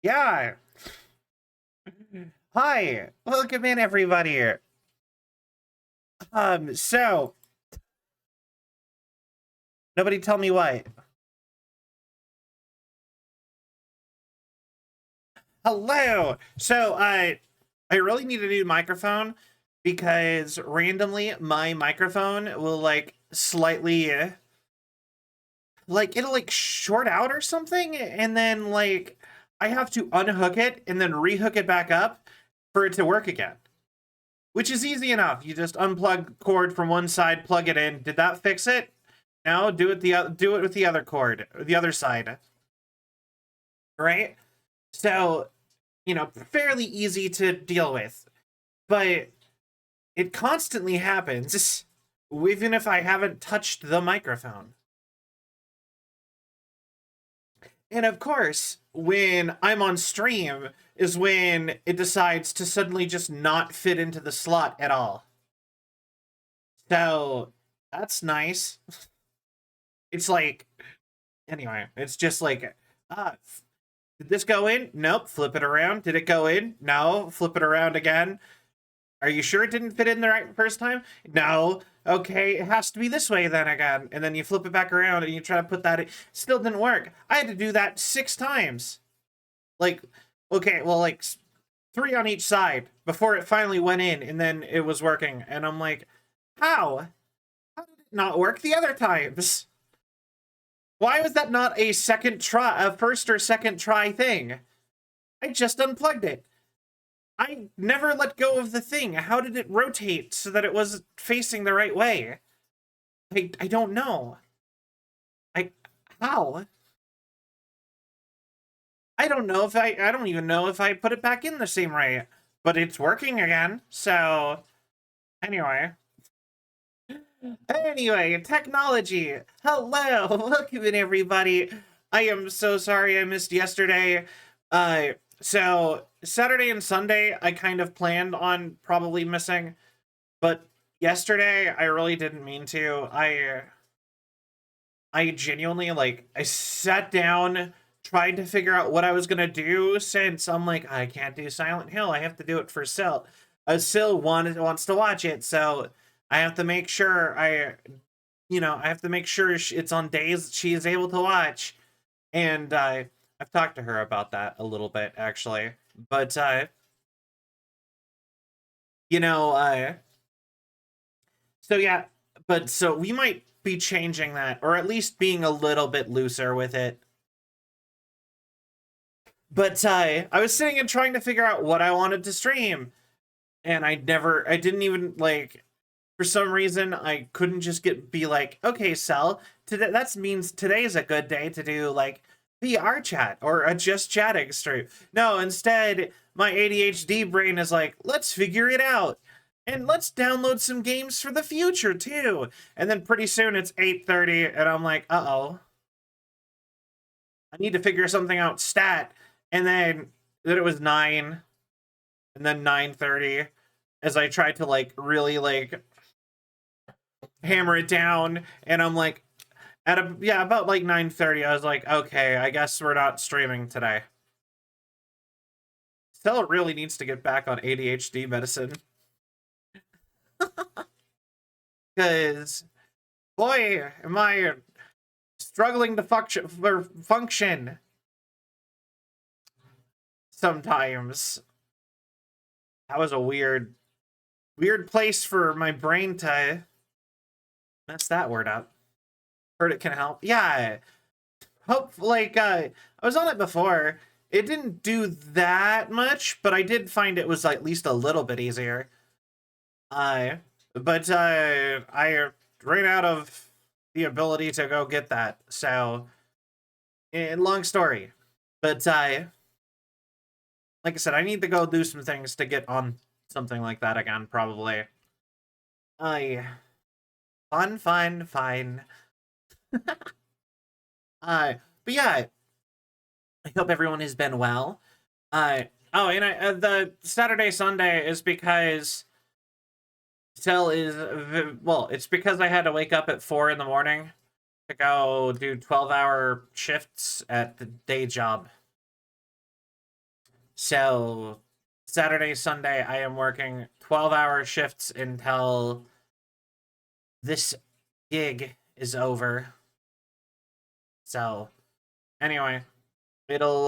Yeah. Hi. Welcome in, everybody. So nobody tell me what. Hello. I really need a new microphone because randomly my microphone will like slightly like it'll like short out or something, and then like I have to unhook it and then rehook it back up for it to work again. Which is easy enough. You just unplug cord from one side, plug it in. Did that fix it? No, do it with the other cord, the other side. Right? So, fairly easy to deal with. But it constantly happens, even if I haven't touched the microphone. And of course, when I'm on stream is when it decides to suddenly just not fit into the slot at all. So, that's nice. It's like, anyway, it's just like, ah, did this go in? Nope. Flip it around. Did it go in? No. Flip it around again. Are you sure it didn't fit in the right first time? No. Okay, it has to be this way then again. And then you flip it back around and you try to put that in. Still didn't work. I had to do that 6 times. Like, okay, well, like 3 on each side before it finally went in and then it was working. And I'm like, how? How did it not work the other times? Why was that not a first or second try thing? I just unplugged it. I never let go of the thing. How did it rotate so that it was facing the right way? I don't know. How? I don't know if I don't even know if I put it back in the same way. But it's working again. So anyway. Anyway, technology. Hello, welcome in, everybody. I am so sorry I missed yesterday. So Saturday and Sunday I kind of planned on probably missing, but yesterday I really didn't mean to. I genuinely like I sat down, tried to figure out what I was gonna do since I'm like I can't do Silent Hill. I have to do it for Sil. Sil wants to watch it, so I have to make sure I have to make sure it's on days she is able to watch. And I've talked to her about that a little bit actually. But you know, so yeah, but so we might be changing that, or at least being a little bit looser with it. But I was sitting and trying to figure out what I wanted to stream, and I didn't even like, for some reason I couldn't just be like, okay, Cell, today that means today's a good day to do like VR chat or a just chatting stream. No, instead my ADHD brain is like, let's figure it out. And let's download some games for the future too. And then pretty soon it's 8:30 and I'm like, uh-oh. I need to figure something out stat. And then it was 9 and then 9:30 as I tried to like really like hammer it down, and I'm like about like 9:30 I was like, okay, I guess we're not streaming today. Stella really needs to get back on ADHD medicine. Because boy, am I struggling to function sometimes. That was a weird place for my brain to mess that word up. Heard it can help. Yeah. Hope like I was on it before. It didn't do that much, but I did find it was at least a little bit easier. But I ran out of the ability to go get that. So, long story. But like I said, I need to go do some things to get on something like that again, probably. I fine. But yeah, I hope everyone has been well. Oh, and the Saturday Sunday is because Cell is well, it's because I had to wake up at 4 in the morning to go do 12-hour shifts at the day job. So Saturday, Sunday, I am working 12-hour shifts until this gig is over. So anyway, it'll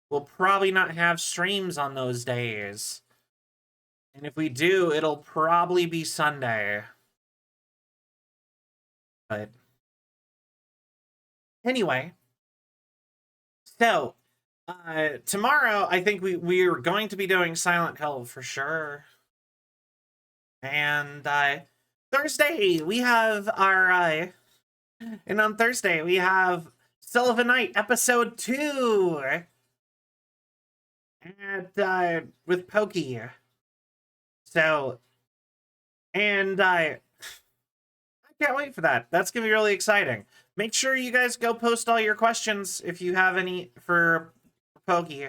we'll probably not have streams on those days. And if we do, it'll probably be Sunday. But anyway, so tomorrow I think we're going to be doing Silent Hill for sure. And Thursday we have our and on Thursday we have Sullivan Night episode 2 at with Pokey. So and I can't wait for that. That's gonna be really exciting. Make sure you guys go post all your questions if you have any for Pokey.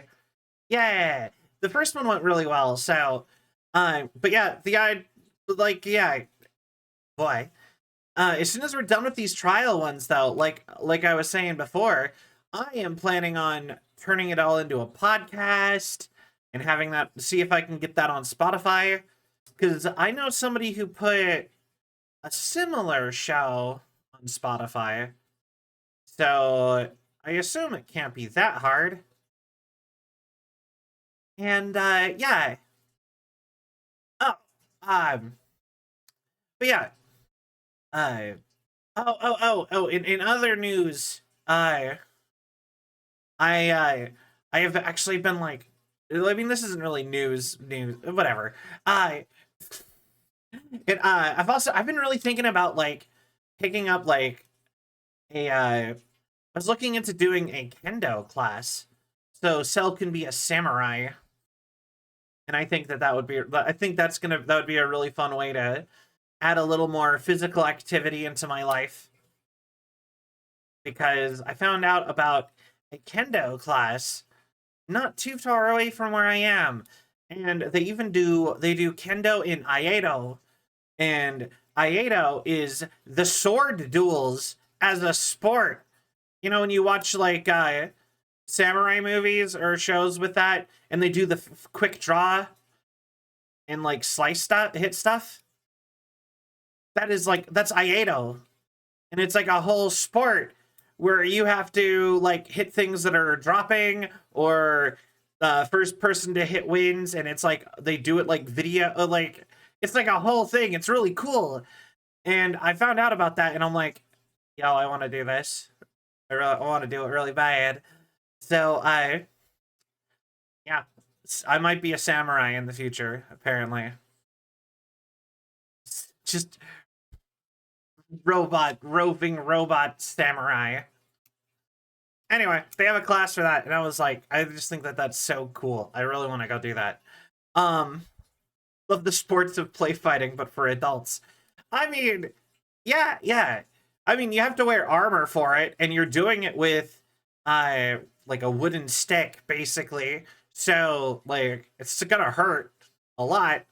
Yeah, the first one went really well. So, but yeah, boy. As soon as we're done with these trial ones, though, like I was saying before, I am planning on turning it all into a podcast and having that. See if I can get that on Spotify, because I know somebody who put a similar show on Spotify. So I assume it can't be that hard. And yeah. Oh, but yeah. In other news, I have actually been like, I mean, this isn't really news, whatever. I've been really thinking about like picking up like I was looking into doing a kendo class, so Cell can be a samurai, and I think that would be, that would be a really fun way to add a little more physical activity into my life, because I found out about a kendo class not too far away from where I am, and they do kendo in Aido, and Aido is the sword duels as a sport. You know, when you watch like samurai movies or shows with that, and they do the quick draw and like slice stuff, hit stuff. That's Aido, and it's like a whole sport where you have to like hit things that are dropping, or first person to hit wins, and it's like they do it like video, like it's like a whole thing. It's really cool, and I found out about that, and I'm like, yo, I want to do this. I want to do it really bad. So yeah, I might be a samurai in the future, apparently. Just roving robot samurai. Anyway, they have a class for that, and I was like, I just think that that's so cool. I really want to go do that. Love the sports of play fighting, but for adults. I mean, yeah. I mean, you have to wear armor for it, and you're doing it with like a wooden stick, basically. So, like, it's gonna hurt a lot.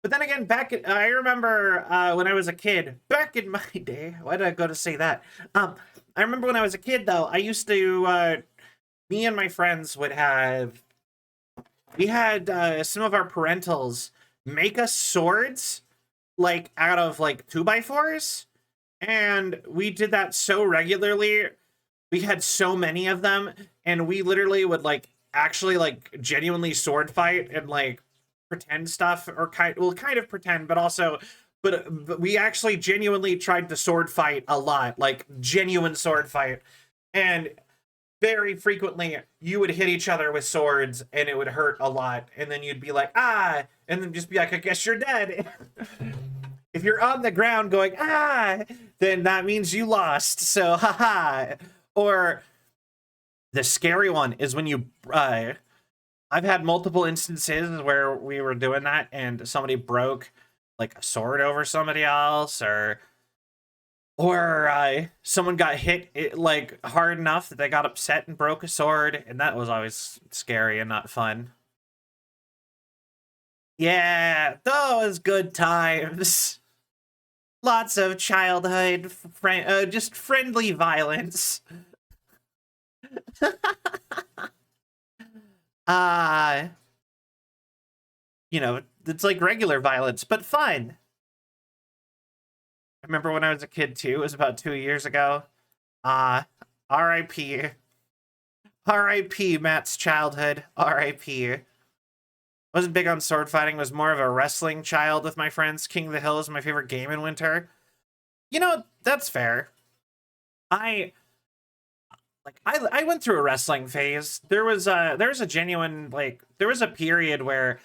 But then again, I remember when I was a kid, back in my day, why did I go to say that? I remember when I was a kid, though, I used to, me and my friends we had some of our parentals make us swords, like, out of, like, 2x4s. And we did that so regularly. We had so many of them, and we literally would, like, actually, like, genuinely sword fight and, like, pretend stuff, or kind of pretend, but also, but we actually genuinely tried to sword fight a lot, like genuine sword fight, and very frequently you would hit each other with swords and it would hurt a lot, and then you'd be like, ah, and then just be like, I guess you're dead. If you're on the ground going, ah, then that means you lost, so haha. Or the scary one is when you I've had multiple instances where we were doing that and somebody broke like a sword over somebody else, or someone got hit like hard enough that they got upset and broke a sword, and that was always scary and not fun. Yeah, those good times. Lots of childhood, just friendly violence. Uh, it's like regular violence, but fun. I remember when I was a kid too. It was about 2 years ago. Uh, R.I.P. R.I.P. Matt's childhood. R.I.P. Wasn't big on sword fighting. Was more of a wrestling child with my friends. King of the Hill is my favorite game in winter. That's fair. I I went through a wrestling phase. There was a genuine there was a period where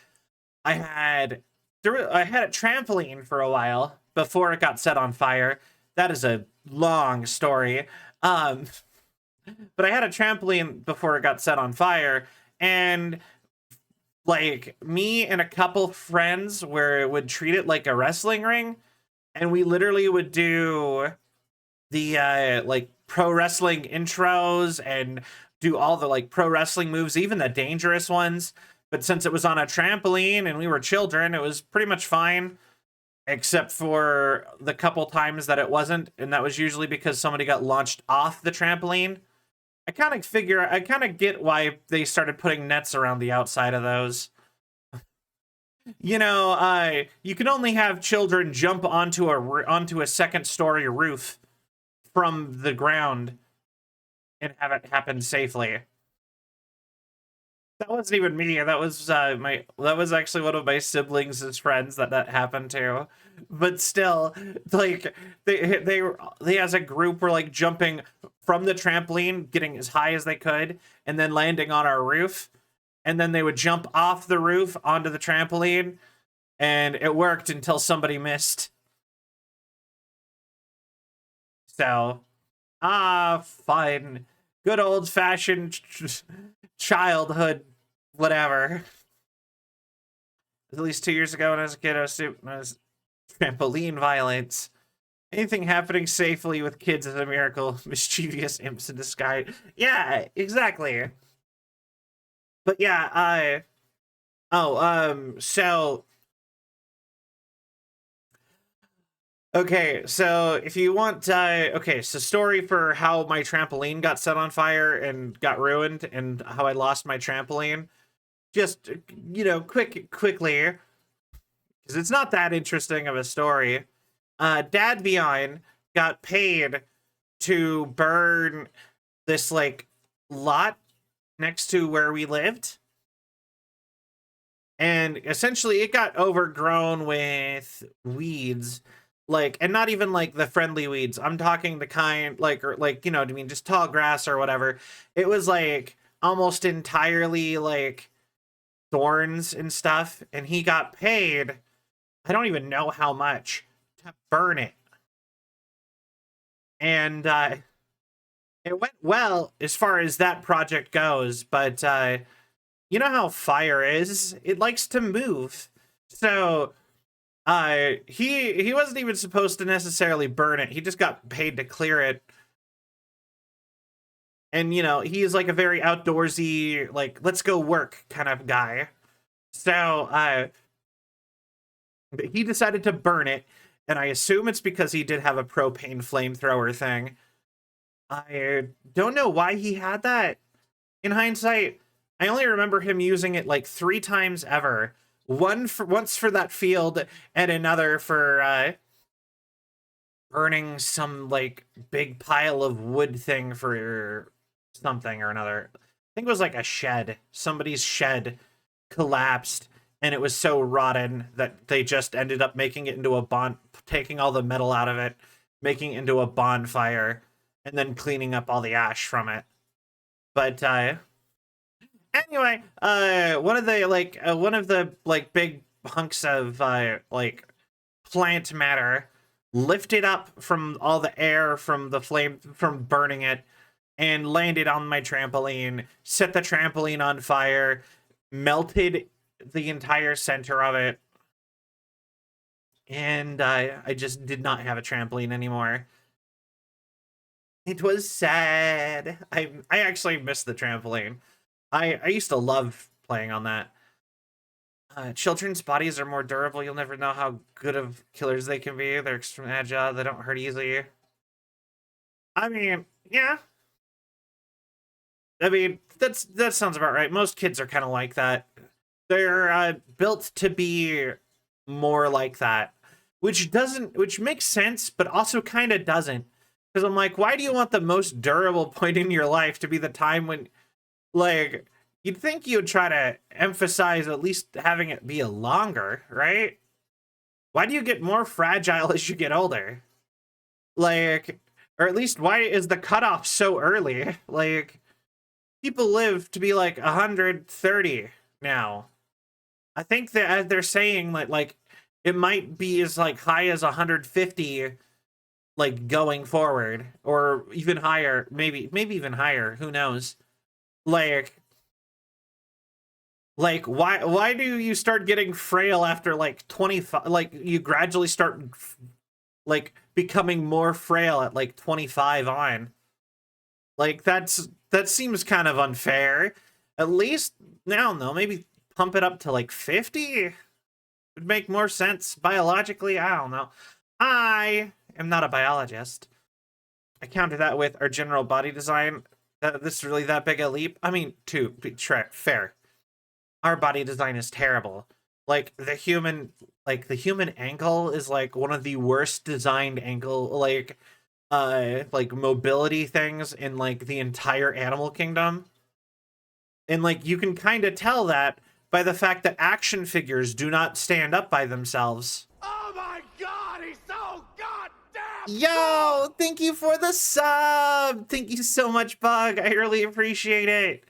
I had I had a trampoline for a while before it got set on fire. That is a long story. Um, but I had a trampoline before it got set on fire, and like me and a couple friends where it would treat it like a wrestling ring, and we literally would do the pro wrestling intros and do all the pro wrestling moves, even the dangerous ones. But since it was on a trampoline and we were children, it was pretty much fine, except for the couple times that it wasn't, and that was usually because somebody got launched off the trampoline. I kind of get why they started putting nets around the outside of those. You can only have children jump onto a second story roof from the ground and have it happen safely. That wasn't even me. That was actually one of my siblings' friends that happened to. But still, like they as a group were like jumping from the trampoline, getting as high as they could, and then landing on our roof. And then they would jump off the roof onto the trampoline, and it worked until somebody missed. So, fine. Good old fashioned childhood, whatever. At least 2 years ago when I was a kid, I was trampoline violence. Anything happening safely with kids is a miracle. Mischievous imps in the sky. Yeah, exactly. But yeah, so okay, so if you want, okay, so story for how my trampoline got set on fire and got ruined, and how I lost my trampoline. Just quickly, because it's not that interesting of a story. Dad Beyond got paid to burn this lot next to where we lived, and essentially it got overgrown with weeds, and not even the friendly weeds. I'm talking the kind I mean, just tall grass or whatever. It was almost entirely thorns and stuff, and he got paid, I don't even know how much, to burn it. And it went well as far as that project goes, but you know how fire is, it likes to move. So he wasn't even supposed to necessarily burn it. He just got paid to clear it. And he is a very outdoorsy, let's go work kind of guy. So he decided to burn it, and I assume it's because he did have a propane flamethrower thing. I don't know why he had that. In hindsight, I only remember him using it 3 times ever. Once for that field, and another for burning some big pile of wood thing for something or another. I think it was a shed. Somebody's shed collapsed, and it was so rotten that they just ended up making it into taking all the metal out of it, making it into a bonfire, and then cleaning up all the ash from it. But anyway, one of the big hunks of plant matter lifted up from all the air from the flame from burning it, and landed on my trampoline, set the trampoline on fire, melted the entire center of it, and I just did not have a trampoline anymore. It was sad. I actually missed the trampoline. I used to love playing on that. Children's bodies are more durable. You'll never know how good of killers they can be. They're extremely agile. They don't hurt easily. I mean, yeah. I mean, that sounds about right. Most kids are kind of like that. They're built to be more like that, which makes sense, but also kind of doesn't. Because I'm like, why do you want the most durable point in your life to be the time when, like, you'd think you'd try to emphasize at least having it be a longer, right? Why do you get more fragile as you get older? Like, or at least why is the cutoff so early? Like, people live to be like 130 now. I think that they're saying that like it might be as like high as 150 like going forward, or even higher, maybe even higher, who knows. Like why do you start getting frail after like 25, like you gradually start like becoming more frail at like 25 on? Like that seems kind of unfair. At least now, no, maybe pump it up to like 50 would make more sense biologically. I don't know. I am not a biologist. I counter that with our general body design. This is really that big a leap? I mean, to be fair, our body design is terrible. Like the human ankle is like one of the worst designed ankle like mobility things in like the entire animal kingdom. And like you can kind of tell that by the fact that action figures do not stand up by themselves. Oh my god, he's so goddamn Yo, thank you for the sub. Thank you so much, Bug. I really appreciate it.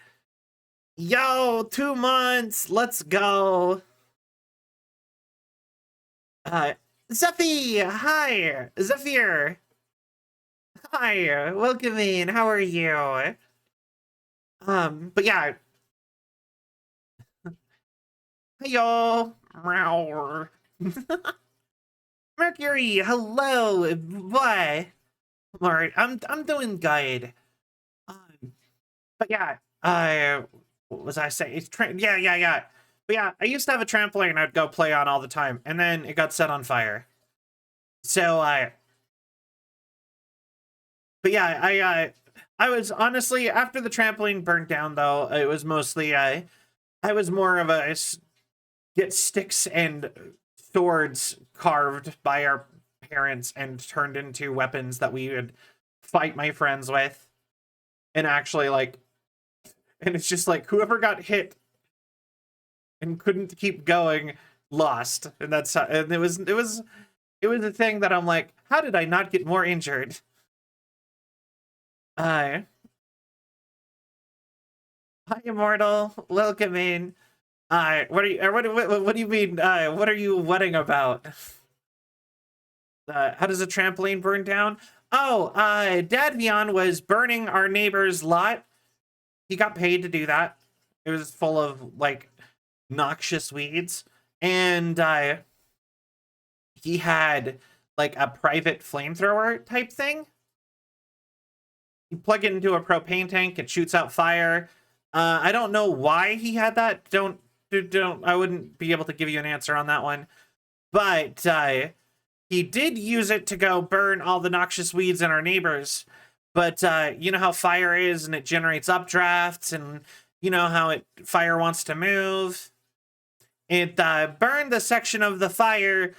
Yo, 2 months. Let's go. Zephy, hi. Zephyr. Hi, welcome in. How are you? But yeah. Hey y'all. Mercury, hello. What? Alright, I'm doing good. But yeah, what was I saying? It's yeah. But yeah, I used to have a trampoline I'd go play on all the time, and then it got set on fire. So but yeah, I was honestly, after the trampoline burnt down though, it was mostly I was more of a get sticks and swords carved by our parents and turned into weapons that we would fight my friends with. And actually like, and it's just like whoever got hit and couldn't keep going lost. And that's how, and it was a thing that I'm like, how did I not get more injured? Hi Immortal, welcome in. What do you mean? What are you wedding about? How does a trampoline burn down? Oh, Dadvion was burning our neighbor's lot. He got paid to do that. It was full of like noxious weeds, and he had like a private flamethrower type thing. You plug it into a propane tank, it shoots out fire. I don't know why he had that. I wouldn't be able to give you an answer on that one. But he did use it to go burn all the noxious weeds in our neighbors. But you know how fire is, and it generates updrafts, and you know how fire wants to move. It burned the section of the fire,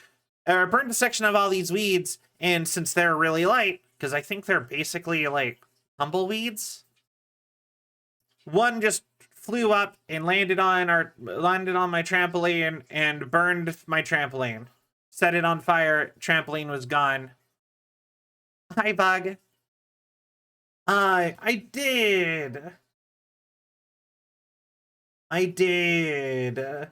or burned a section of all these weeds, and since they're really light, because I think they're basically like tumbleweeds, one just flew up and landed on my trampoline and burned my trampoline. Set it on fire, trampoline was gone. Hi, Bug. I did. I did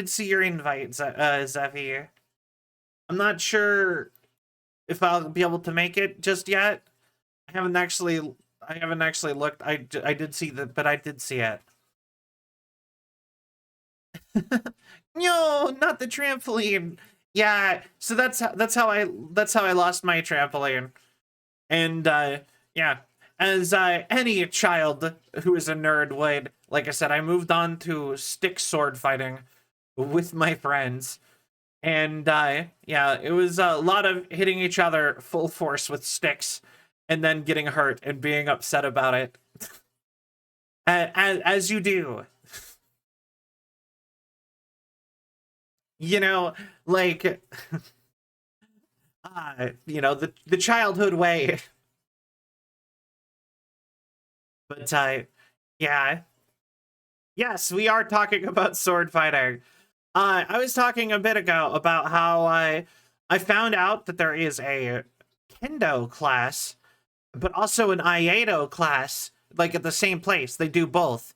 see your invite, Zephy. I'm not sure if I'll be able to make it just yet. I haven't actually looked. I did see but I did see it. No, not the trampoline. Yeah, so that's how I lost my trampoline. And yeah, as any child who is a nerd would, like I said, I moved on to stick sword fighting with my friends. And yeah, it was a lot of hitting each other full force with sticks. and then getting hurt and being upset about it. As you do. You know, like, the childhood way. But, yeah. Yes, we are talking about sword fighting. I was talking a bit ago about how I found out that there is a Kendo class, but also an Aikido class, like at the same place. They do both.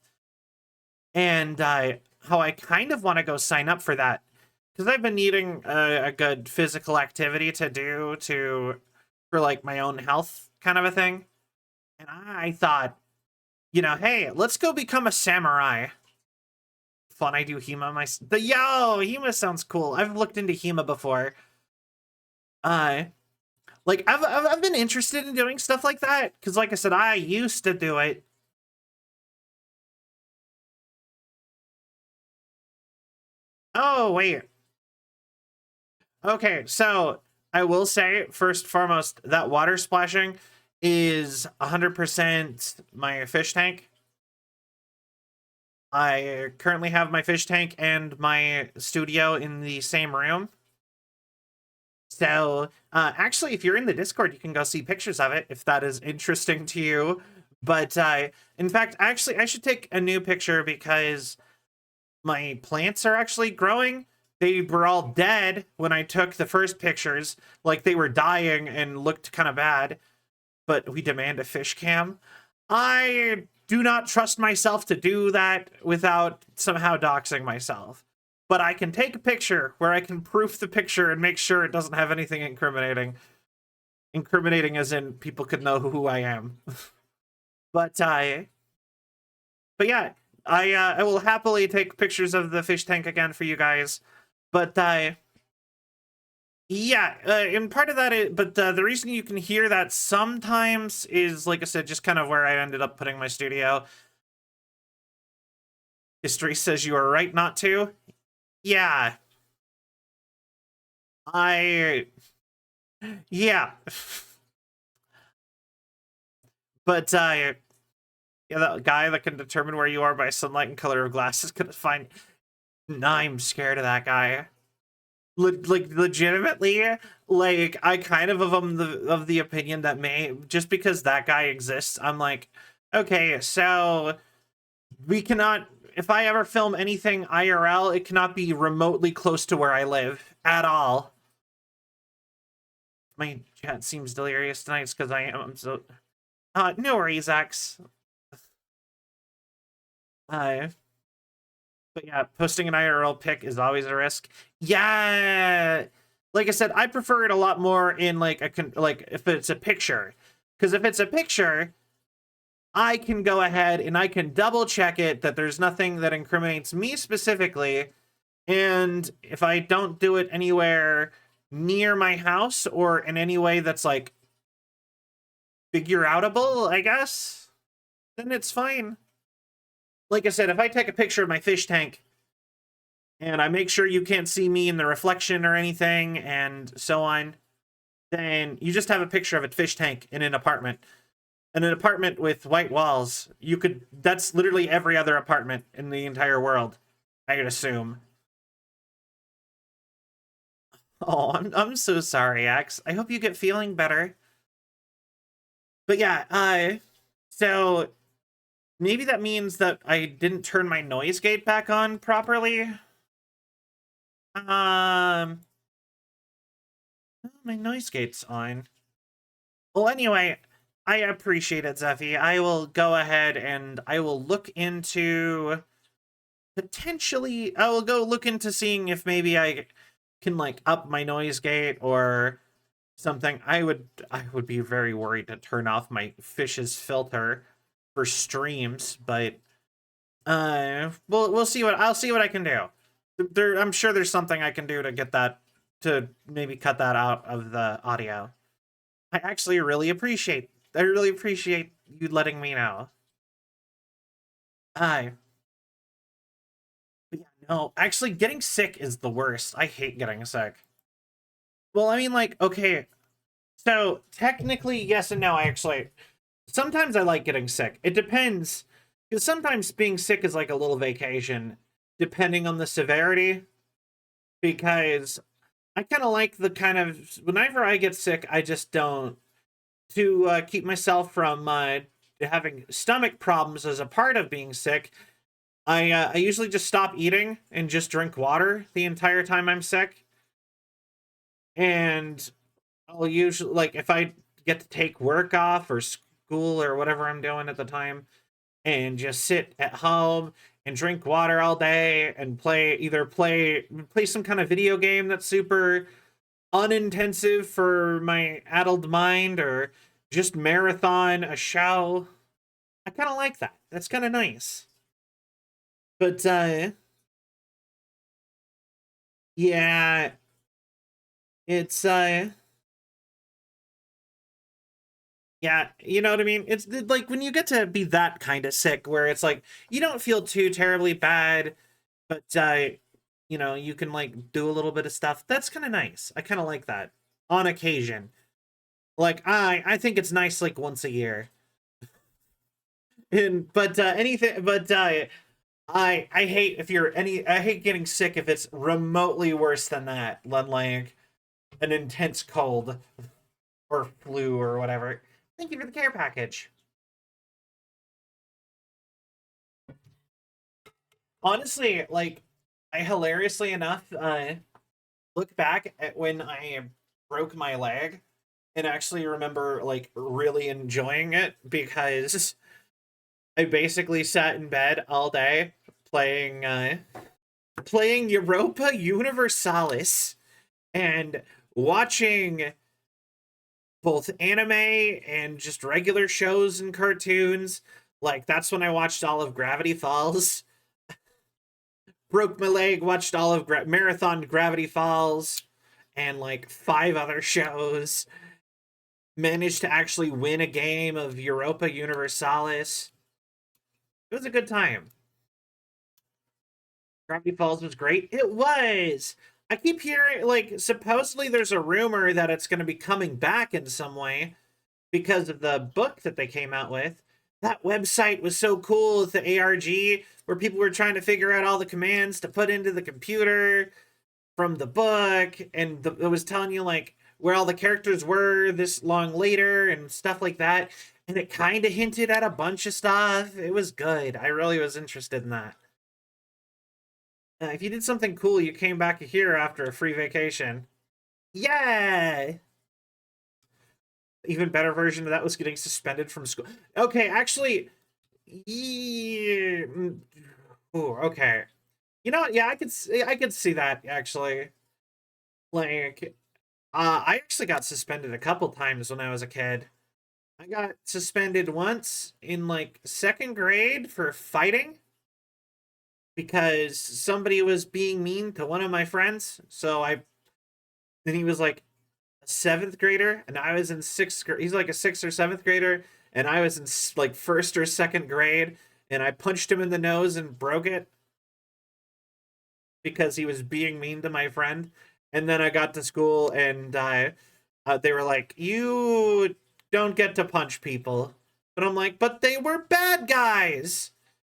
And how I kind of want to go sign up for that. Because I've been needing a good physical activity to do for like my own health kind of a thing. And I thought, hey, let's go become a samurai. Fun, I do HEMA HEMA sounds cool. I've looked into HEMA before. Like I've been interested in doing stuff like that because, like I said, I used to do it. Oh wait. Okay, so I will say first and foremost that water splashing is 100% my fish tank. I currently have my fish tank and my studio in the same room. So, actually, if you're in the Discord, you can go see pictures of it if that is interesting to you. But, in fact, actually, I should take a new picture because my plants are actually growing. They were all dead when I took the first pictures, like they were dying and looked kind of bad. But we demand a fish cam. I do not trust myself to do that without somehow doxing myself. But I can take a picture where I can proof the picture and make sure it doesn't have anything incriminating. Incriminating as in people could know who I am. But yeah, I will happily take pictures of the fish tank again for you guys. But yeah, and part of that but the reason you can hear that sometimes is, like I said, just kind of where I ended up putting my studio. History says you are right not to. Yeah. Yeah. But, yeah, that guy that can determine where you are by sunlight and color of glass is gonna find... Nah, I'm scared of that guy. Like, legitimately, like, I kind of of the opinion that just because that guy exists, I'm like, okay, so we cannot... If I ever film anything IRL, it cannot be remotely close to where I live at all. My chat seems delirious tonight. It's because I'm so... no worries, X. But yeah, posting an IRL pic is always a risk. Yeah! Like I said, I prefer it a lot more in, like, if it's a picture. Because if it's a picture... I can go ahead and I can double check it that there's nothing that incriminates me specifically. And if I don't do it anywhere near my house or in any way that's like figure outable, I guess, then it's fine. Like I said, if I take a picture of my fish tank and I make sure you can't see me in the reflection or anything and so on, then you just have a picture of a fish tank in an apartment. And an apartment with white walls, that's literally every other apartment in the entire world, I would assume. Oh, I'm so sorry, Axe. I hope you get feeling better. But yeah, so maybe that means that I didn't turn my noise gate back on properly. My noise gate's on. Well, anyway, I appreciate it, Zeffy. I will go ahead and I will look into potentially... I will go look into seeing if maybe I can, like, up my noise gate or something. I would be very worried to turn off my fish's filter for streams, but we'll see I'll see what I can do. I'm sure there's something I can do to get that, to maybe cut that out of the audio. I actually really appreciate you letting me know. But yeah, no, actually getting sick is the worst. I hate getting sick. Well, I mean, like, okay, So technically, yes and no. Actually, sometimes I like getting sick. It depends, because sometimes being sick is like a little vacation, depending on the severity. Because I kind of like the kind of whenever I get sick, I just don't to keep myself from having stomach problems as a part of being sick. I usually just stop eating and just drink water the entire time I'm sick. And I'll usually, like, if I get to take work off or school or whatever I'm doing at the time, and just sit at home and drink water all day and play some kind of video game that's super unintensive for my addled mind, or just marathon a show. I kind of like that. That's kind of nice. But yeah, it's yeah, you know what I mean? It's like when you get to be that kind of sick where it's like you don't feel too terribly bad, but you know, you can like do a little bit of stuff. That's kind of nice. I kind of like that on occasion. Like I think it's nice like once a year. And but anything but I hate if you're any I hate getting sick if it's remotely worse than that, like an intense cold or flu or whatever. Thank you for the care package. Honestly, like I hilariously enough look back at when I broke my leg and actually remember like really enjoying it, because I basically sat in bed all day playing playing Europa Universalis and watching both anime and just regular shows and cartoons. Like that's when I watched all of Gravity Falls. Broke my leg, watched all of marathon Gravity Falls and like 5 other shows. Managed to actually win a game of Europa Universalis. It was a good time. Gravity Falls was great. It was. I keep hearing like supposedly there's a rumor that it's going to be coming back in some way because of the book that they came out with. That website was so cool with the ARG, where people were trying to figure out all the commands to put into the computer from the book, and it was telling you like where all the characters were this long later and stuff like that. And it kind of hinted at a bunch of stuff. It was good. I really was interested in that. If you did something cool, you came back here after a free vacation. Yay! Even better version of that was getting suspended from school. Okay, actually, yeah. Ooh, okay. You know what? Yeah, I could see that actually. Like, I actually got suspended a couple times when I was a kid. I got suspended once in like second grade for fighting because somebody was being mean to one of my friends. Then he was like a seventh grader and I was in sixth grade. He's like a sixth or seventh grader and I was in like first or second grade, and I punched him in the nose and broke it because he was being mean to my friend. And then I got to school and they were like, "You don't get to punch people." But I'm like, "But they were bad guys."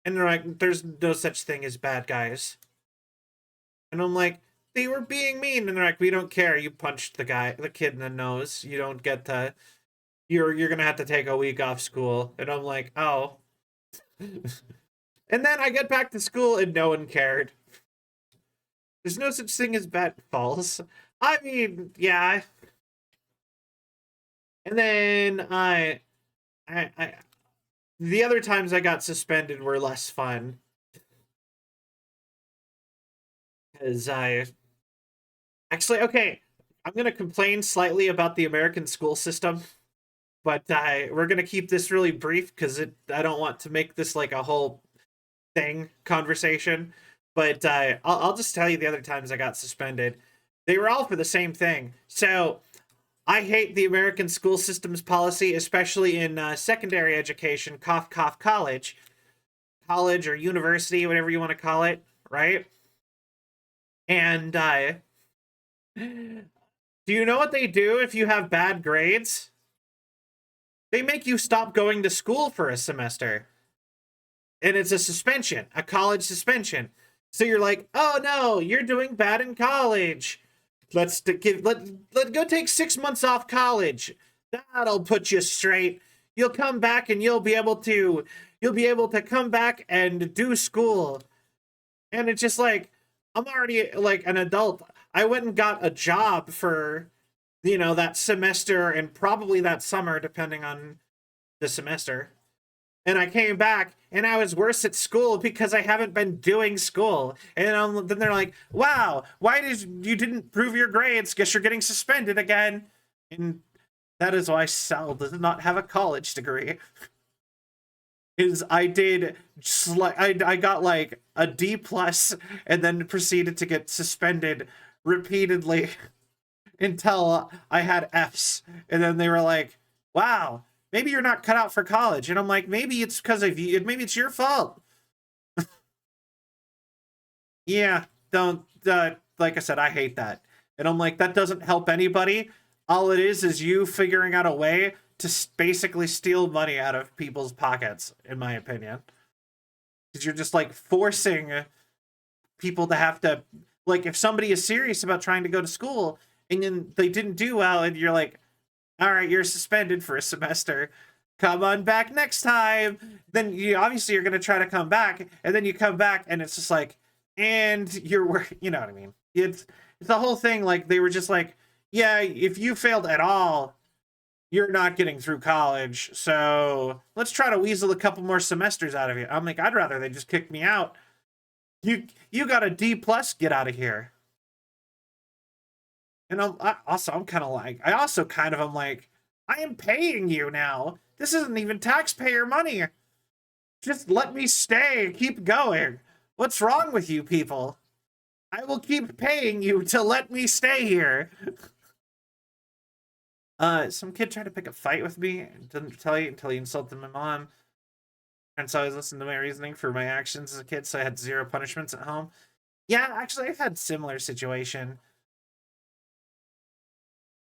And they're like, "There's no such thing as bad guys." And I'm like, "They were being mean." And they're like, "We don't care. You punched the kid in the nose. You don't get to. You're gonna have to take a week off school." And I'm like, "Oh." And then I get back to school and no one cared. There's no such thing as bad falls. I mean, yeah. And then I the other times I got suspended were less fun because I actually okay. I'm gonna complain slightly about the American school system, but we're gonna keep this really brief because I don't want to make this like a whole thing conversation. But I'll just tell you the other times I got suspended. They were all for the same thing. So I hate the American school system's policy, especially in secondary education, cough, cough, college or university, whatever you want to call it, right? And Do you know what they do if you have bad grades? They make you stop going to school for a semester. And it's a suspension, a college suspension. So you're like, oh no, you're doing bad in college. Let go take 6 months off college. That'll put you straight. You'll come back and you'll be able to come back and do school. And it's just like, I'm already like an adult. I went and got a job for, that semester and probably that summer, depending on the semester. And I came back and I was worse at school because I haven't been doing school. And then they're like, wow, why you didn't prove your grades? Guess you're getting suspended again. And that is why Sal does not have a college degree. Is I got like a D plus and then proceeded to get suspended repeatedly until I had Fs. And then they were like, wow, maybe you're not cut out for college. And I'm like, maybe it's because of you. Maybe it's your fault. Yeah, don't, like I said, I hate that. And I'm like, that doesn't help anybody. All it is you figuring out a way to basically steal money out of people's pockets, in my opinion. Because you're just like forcing people to have to, like, if somebody is serious about trying to go to school and then they didn't do well, and you're like, all right, you're suspended for a semester. Come on back next time. Then you obviously you're going to try to come back, and then you come back and it's just like, and you're, you know what I mean? It's the whole thing. Like, they were just like, yeah, if you failed at all, you're not getting through college. So let's try to weasel a couple more semesters out of you. I'm like, I'd rather they just kick me out. You got a D plus, get out of here. And I'm kind of like, I am paying you now. This isn't even taxpayer money. Just let me stay. Keep going. What's wrong with you people? I will keep paying you to let me stay here. Some kid tried to pick a fight with me. Didn't tell you until he insulted my mom. And so I was listening to my reasoning for my actions as a kid, so I had 0 punishments at home. Yeah, actually, I've had similar situation.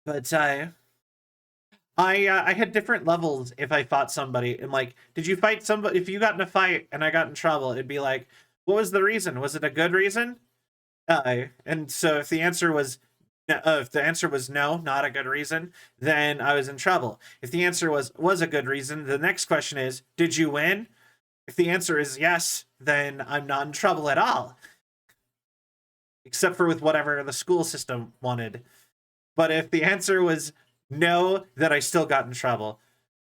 But I had different levels if I fought somebody. And like, did you fight somebody? If you got in a fight and I got in trouble, it'd be like, what was the reason? Was it a good reason? And so if the answer was no, not a good reason, then I was in trouble. If the answer was a good reason, the next question is, did you win? If the answer is yes, then I'm not in trouble at all. Except for with whatever the school system wanted. But if the answer was no, then I still got in trouble.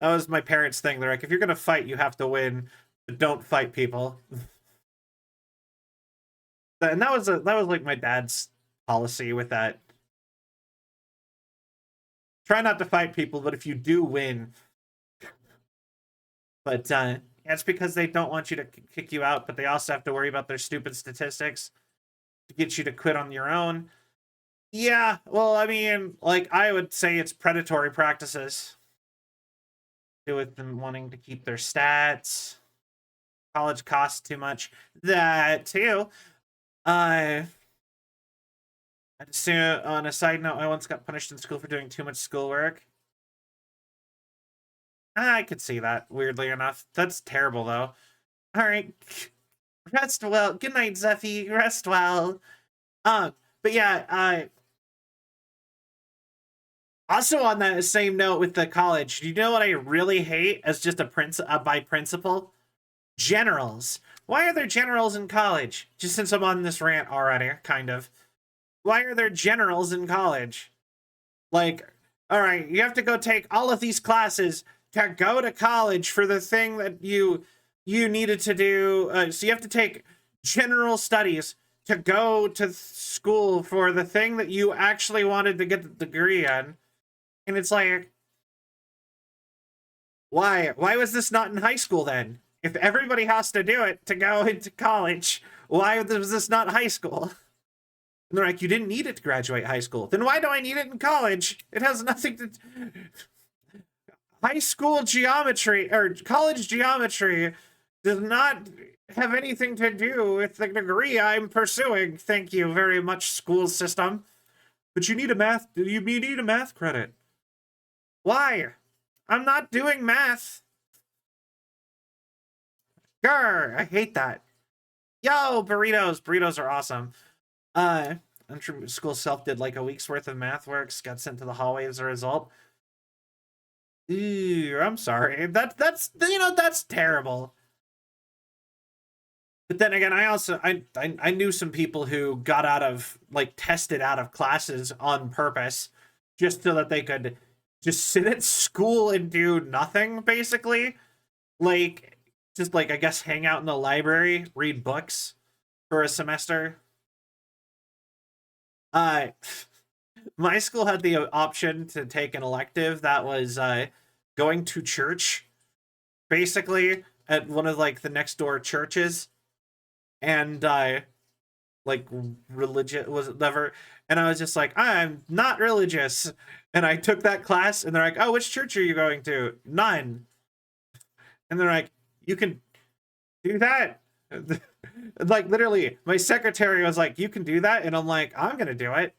That was my parents' thing. They're like, if you're going to fight, you have to win. But don't fight people. And that was like my dad's policy with that. Try not to fight people, but if you do, win. But it's because they don't want you to kick you out, but they also have to worry about their stupid statistics to get you to quit on your own. Yeah, well, I mean, like, I would say it's predatory practices. Do with them wanting to keep their stats. College costs too much. That, too. On a side note, I once got punished in school for doing too much schoolwork. I could see that, weirdly enough. That's terrible, though. All right. Rest well. Good night, Zeffy. Rest well. But yeah, also on that same note with the college, do you know what I really hate as just by principle? Generals. Why are there generals in college? Just since I'm on this rant already, kind of. Why are there generals in college? Like, all right, you have to go take all of these classes to go to college for the thing that you needed to do. So you have to take general studies to go to school for the thing that you actually wanted to get the degree in. And it's like, why? Why was this not in high school then? If everybody has to do it to go into college, why was this not high school? And they're like, you didn't need it to graduate high school. Then why do I need it in college? It has nothing to... High school geometry, or college geometry, does not have anything to do with the degree I'm pursuing. Thank you very much, school system. But you need a math credit. Why? I'm not doing math. Grr, I hate that. Yo, burritos. Burritos are awesome. I'm sure school self did like a week's worth of math works, got sent to the hallway as a result. Ew, I'm sorry. That's that's terrible. But then again, I knew some people who got out of tested out of classes on purpose just so that they could just sit at school and do nothing, basically. Like just I guess hang out in the library, read books for a semester. Uh my school had the option to take an elective that was going to church, basically at one of the next door churches, and religion was it never, and I was just like, I'm not religious, and I took that class, and they're like, oh, which church are you going to? None. And they're like, you can do that. Literally my secretary was like, you can do that, and I'm like, I'm gonna do it.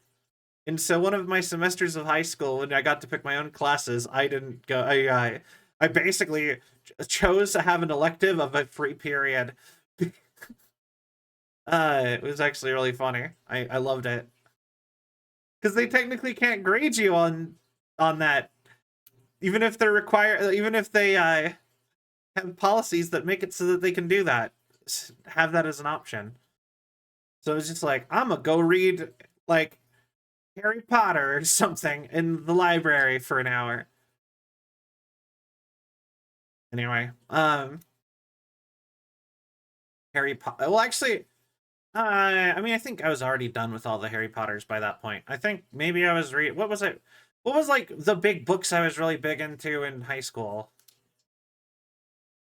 And so one of my semesters of high school, when I got to pick my own classes, I didn't go. I basically chose to have an elective of a free period. It was actually really funny. I loved it because they technically can't grade you on that, even if they're required, even if they have policies that make it so that they can do that, have that as an option. So it's just like, I'm gonna go read Harry Potter or something in the library for an hour. Anyway, Harry Potter. Well, actually, I mean, I think I was already done with all the Harry Potters by that point. I think maybe I was what was it? What was the big books I was really big into in high school?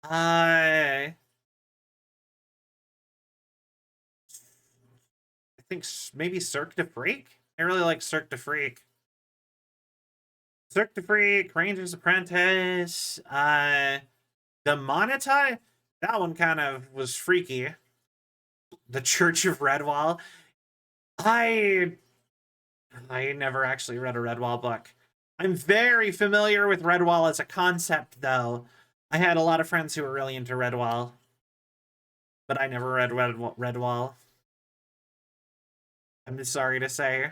I think maybe Cirque du Freak. I really like Cirque du Freak. Cirque du Freak, Ranger's Apprentice, the Moneta. That one kind of was freaky. The Church of Redwall. I never actually read a Redwall book. I'm very familiar with Redwall as a concept, though. I had a lot of friends who were really into Redwall, but I never read Redwall. I'm just sorry to say.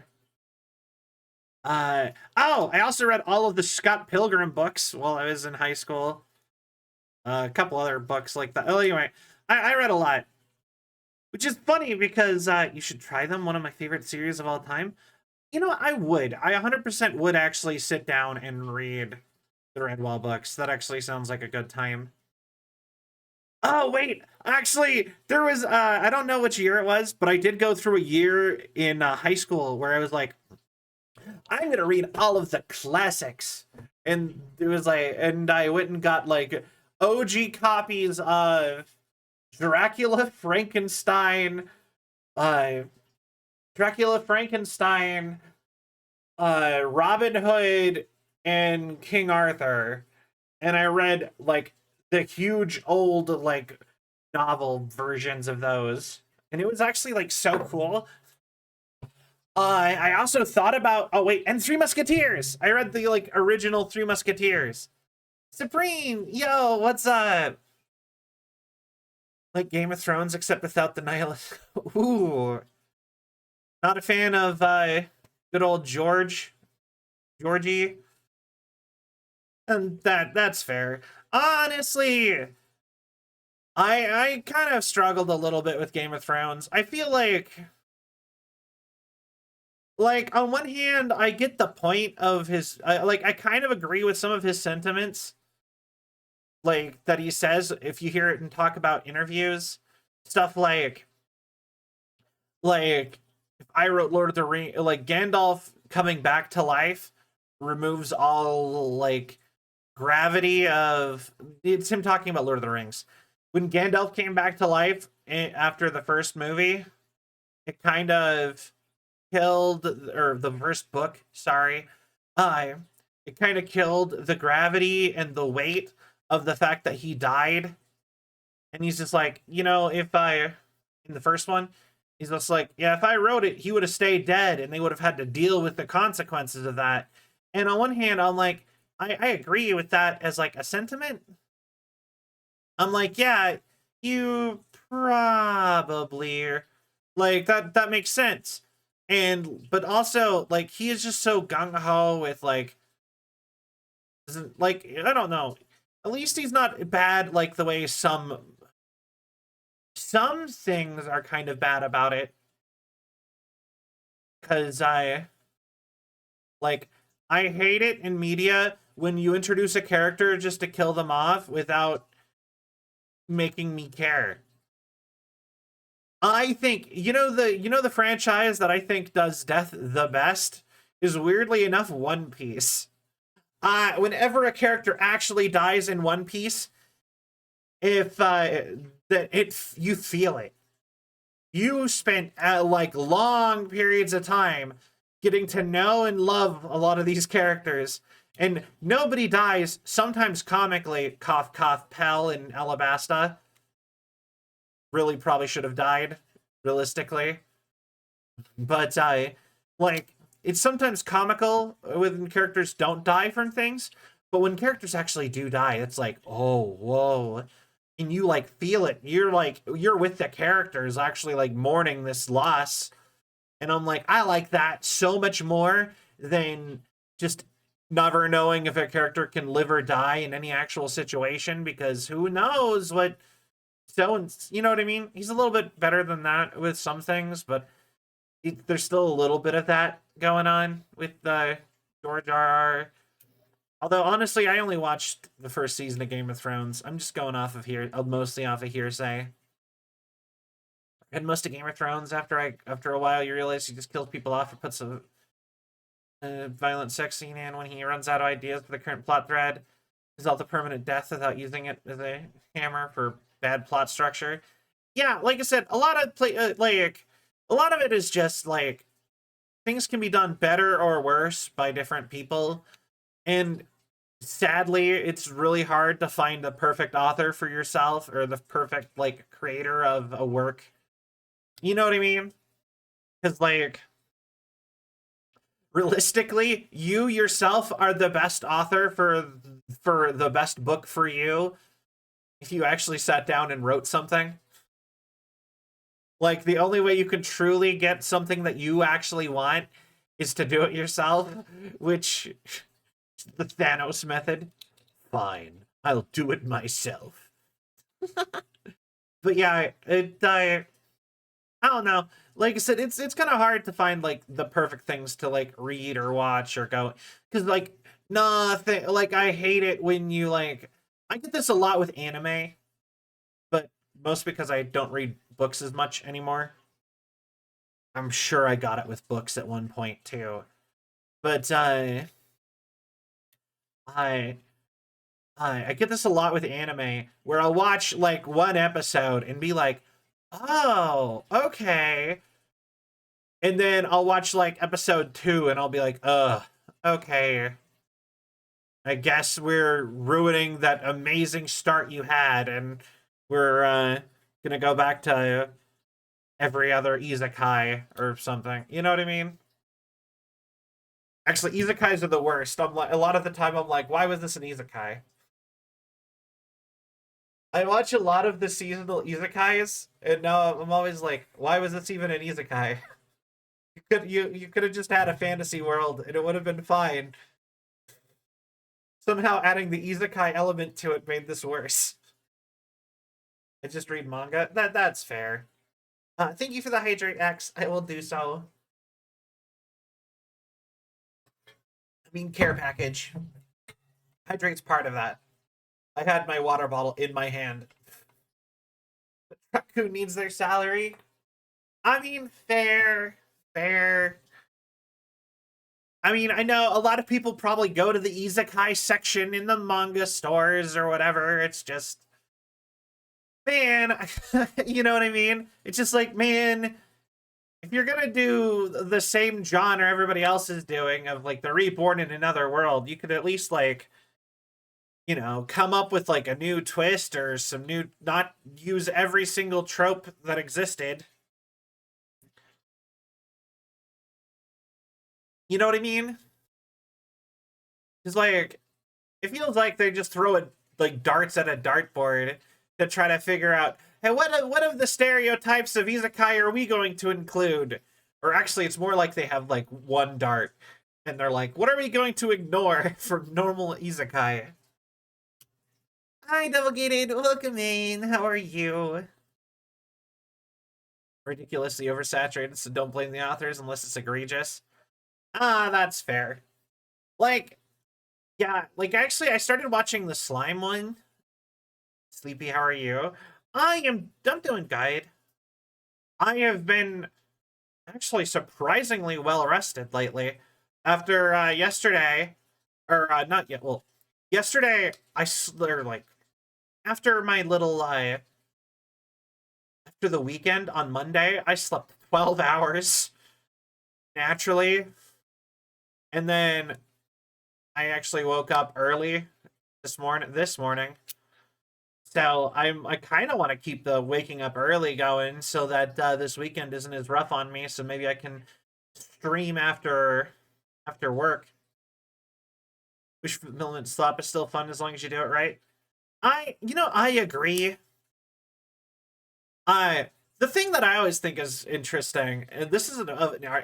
Oh, I also read all of the Scott Pilgrim books while I was in high school. A couple other books like that. Oh, anyway, I read a lot, which is funny because you should try them. One of my favorite series of all time. You know, I 100% would actually sit down and read the Redwall books. That actually sounds like a good time. Oh, wait, actually, there was, I don't know which year it was, but I did go through a year in high school where I was like, I'm gonna read all of the classics. And it was and I went and got OG copies of Dracula, Frankenstein, Robin Hood, and King Arthur. And I read the huge old novel versions of those. And it was actually so cool. I also thought about and Three Musketeers. I read the original Three Musketeers. Supreme, yo, what's up? Like Game of Thrones, except without the nihilist. Ooh, not a fan of good old Georgie, and that's fair. Honestly, I kind of struggled a little bit with Game of Thrones. I feel on one hand, I get the point of his, I kind of agree with some of his sentiments, that he says, if you hear it and talk about interviews, stuff if I wrote Lord of the Rings, Gandalf coming back to life removes all, gravity of, it's him talking about Lord of the Rings. When Gandalf came back to life after the first movie, it kind of killed, or the first book, sorry, it kind of killed the gravity and the weight of the fact that he died. And he's just like, if in the first one, He's just like, yeah, if I wrote it, he would have stayed dead and they would have had to deal with the consequences of that. And on one hand, I'm like, I agree with that as like a sentiment. I'm like, yeah, you probably like that makes sense. And but also like he is just so gung ho with like doesn't like I don't know. At least he's not bad like the way some things are kind of bad about it. Cause like I hate it in media when you introduce a character just to kill them off without making me care. I think the franchise that I think does death the best is weirdly enough One Piece. Whenever a character actually dies in One Piece, if you feel it. You spent like long periods of time getting to know and love a lot of these characters, and nobody dies. Sometimes comically, cough cough, Pell and Alabasta really probably should have died, realistically. But like it's sometimes comical when characters don't die from things, but when characters actually do die, it's like, oh, whoa. And you like feel it. You're with the characters actually like mourning this loss. And I'm like, I like that so much more than just never knowing if a character can live or die in any actual situation, because who knows what you know what I mean? He's a little bit better than that with some things, but there's still a little bit of that going on with George R.R. Although honestly, I only watched the first season of Game of Thrones. I'm just going off of mostly off of hearsay. And most of Game of Thrones, after a while, you realize he just kills people off or puts a violent sex scene in when he runs out of ideas for the current plot thread. Result of permanent death without using it as a hammer for bad plot structure. Yeah, like I said, a lot of it is just like things can be done better or worse by different people, and sadly, it's really hard to find the perfect author for yourself or the perfect like creator of a work. You know what I mean? Because like realistically, you yourself are the best author for the best book for you if you actually sat down and wrote something. Like the only way you can truly get something that you actually want is to do it yourself, which the Thanos method. Fine, I'll do it myself. But yeah, I don't know. Like I said, it's kind of hard to find like the perfect things to like read or watch or go, because like nothing. Like I hate it when you like. I get this a lot with anime, but most because I don't read books as much anymore. I'm sure I got it with books at one point too, but I I get this a lot with anime where I'll watch like one episode and be like, "Oh, okay." And then I'll watch like episode 2 and I'll be like, okay. I guess we're ruining that amazing start you had and we're gonna go back to every other isekai or something. You know what I mean? Actually, isekais are the worst. I'm like a lot of the time I'm like, why was this an isekai? I watch a lot of the seasonal isekais, and now I'm always like, why was this even an isekai? You could have just had a fantasy world, and it would have been fine. Somehow adding the isekai element to it made this worse. I just read manga. That's fair. Thank you for the Hydrate X. I will do so. I mean, care package. Hydrate's part of that. I had my water bottle in my hand. Who needs their salary? I mean, fair. Fair. I mean, I know a lot of people probably go to the isekai section in the manga stores or whatever. It's just, man, you know what I mean? It's just like, man, if you're gonna do the same genre everybody else is doing of like the reborn in another world, you could at least like, you know, come up with like a new twist or some new, not use every single trope that existed. You know what I mean? It's like, it feels like they just throw it like darts at a dartboard to try to figure out, hey, what of the stereotypes of isekai are we going to include? Or actually, it's more like they have like one dart, and they're like, what are we going to ignore for normal isekai? Hi, Doublegated. Welcome in. How are you? Ridiculously oversaturated, so don't blame the authors unless it's egregious. Ah, that's fair. Like, yeah, like actually, I started watching the slime one. Sleepy, how are you? I'm doing good. I have been actually surprisingly well rested lately. After yesterday, or not yet. Well, yesterday or like after my little after the weekend on Monday, I slept 12 hours naturally, and then I actually woke up early this morning. So I kind of want to keep the waking up early going so that this weekend isn't as rough on me. So maybe I can stream after work. Wish fulfillment slop is still fun as long as you do it right. I agree. I The thing that I always think is interesting, and this is an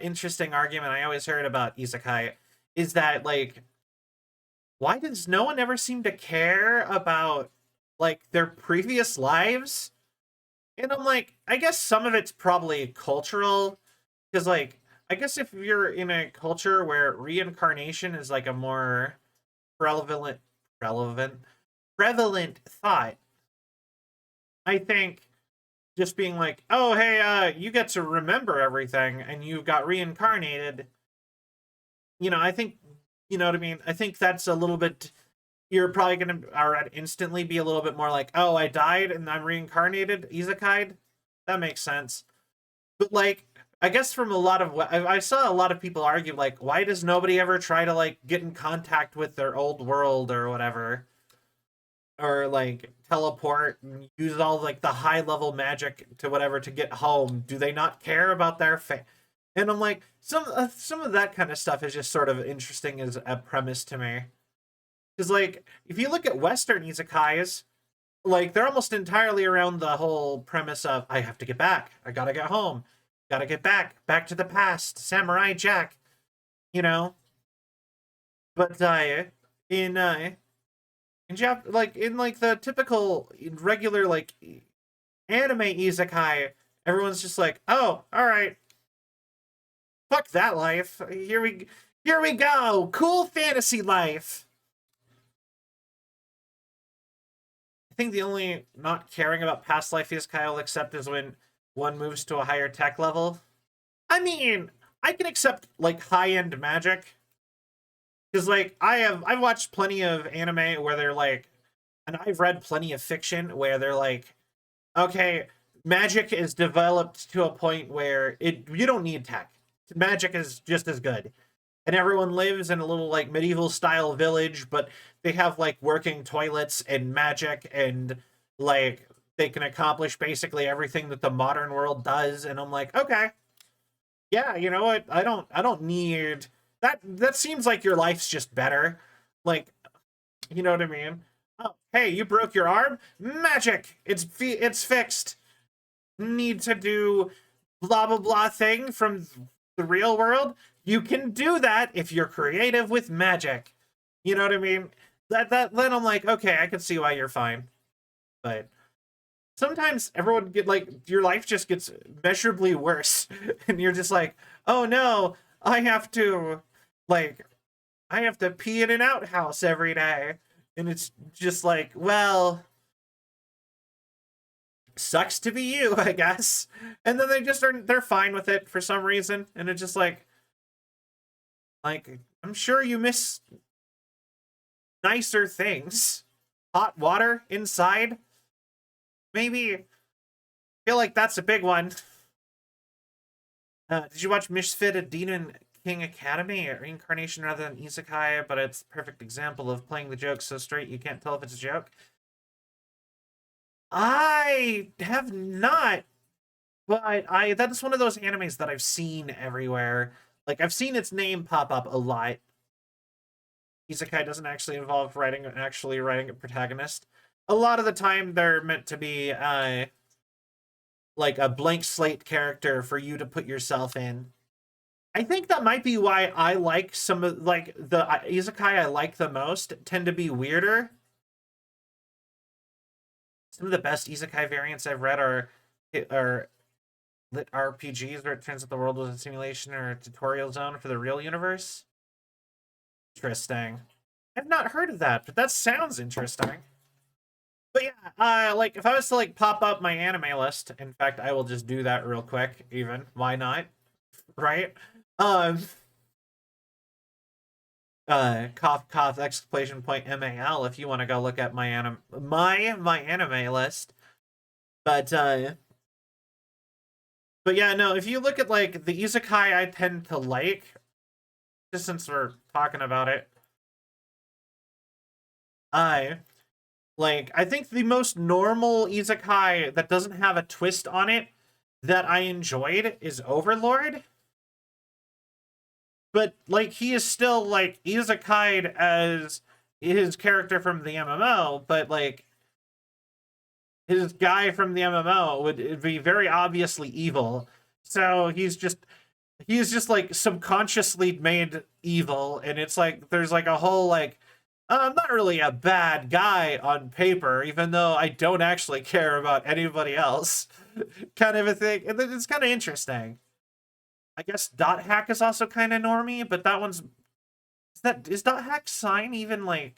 interesting argument I always heard about isekai, is that like, why does no one ever seem to care about like their previous lives? And I'm like, I guess some of it's probably cultural, because like, I guess if you're in a culture where reincarnation is like a more relevant relevant prevalent thought, I think just being like, oh hey, you get to remember everything and you got reincarnated, I think, you know what I mean? I think that's a little bit, you're probably gonna instantly be a little bit more like, oh, I died and I'm reincarnated, isekai. That makes sense. But like, I guess from a lot of what I saw, a lot of people argue like, why does nobody ever try to like get in contact with their old world or whatever, or like teleport and use all like the high level magic to whatever to get home? Do they not care about their And I'm like, some of that kind of stuff is just sort of interesting as a premise to me. Because like, if you look at Western isekais, like they're almost entirely around the whole premise of I have to get back, I gotta get home, gotta get back to the past, Samurai Jack, you know. But like in like the typical regular like anime isekai, everyone's just like, oh, all right, fuck that life. Here we go, cool fantasy life. I think the only not caring about past life isekai I'll accept is when one moves to a higher tech level. I mean, I can accept like high end magic because like I've watched plenty of anime where they're like, and I've read plenty of fiction where they're like, okay, magic is developed to a point where you don't need tech. Magic is just as good. And everyone lives in a little like medieval style village, but they have like working toilets and magic, and like they can accomplish basically everything that the modern world does. And I'm like, okay, yeah, you know what? I don't need that. That seems like your life's just better. Like, you know what I mean? Oh, hey, you broke your arm? Magic. It's fixed. Need to do blah blah blah thing from the real world? You can do that if you're creative with magic. You know what I mean? That then I'm like, okay, I can see why you're fine. But sometimes everyone get like your life just gets measurably worse and you're just like, oh no, like I have to pee in an outhouse every day. And it's just like, well, sucks to be you, I guess. And then they're fine with it for some reason. And it's just like I'm sure you miss nicer things. Hot water inside. Maybe. I feel like that's a big one. Did you watch Misfit Demon King Academy? Reincarnation rather than isekai, but it's a perfect example of playing the joke so straight you can't tell if it's a joke. I have not, but that's one of those animes that I've seen everywhere. Like, I've seen its name pop up a lot. Isekai doesn't actually involve writing a protagonist. A lot of the time, they're meant to be like a blank slate character for you to put yourself in. I think that might be why I like some of like the isekai I like the most tend to be weirder. Some of the best isekai variants I've read are lit RPGs where it turns out the world was a simulation or a tutorial zone for the real universe. Interesting. I've not heard of that, but that sounds interesting. But yeah, like if I was to like pop up my anime list, in fact, I will just do that real quick. Even why not, right? Um, cough exclamation point MAL if you want to go look at my anime list. But yeah, no, if you look at like the isekai I tend to like, just since we're talking about it, I think the most normal isekai that doesn't have a twist on it that I enjoyed is Overlord. But like he is still like isekai'd as his character from the MMO, but like his guy from the MMO would be very obviously evil. So he's just like subconsciously made evil, and it's like there's like a whole like I'm not really a bad guy on paper, even though I don't actually care about anybody else, kind of a thing. And it's kind of interesting. I guess Dot Hack is also kind of normie, but that one's is Dot Hack sign even like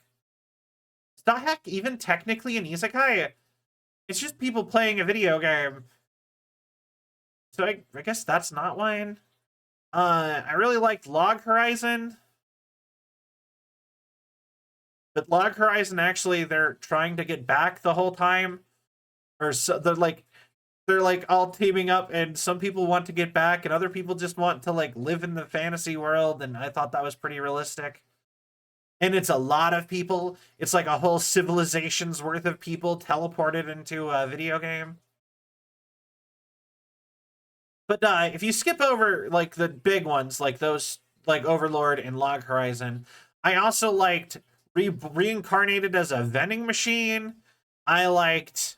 is Dot Hack even technically an isekai? It's just people playing a video game. So I guess that's not one. I really liked Log Horizon. But Log Horizon actually they're trying to get back the whole time. Or so they're like all teaming up, and some people want to get back and other people just want to like live in the fantasy world, and I thought that was pretty realistic. And it's a lot of people. It's like a whole civilization's worth of people teleported into a video game. But if you skip over like the big ones, like those, like Overlord and Log Horizon, I also liked Reincarnated as a Vending Machine. I liked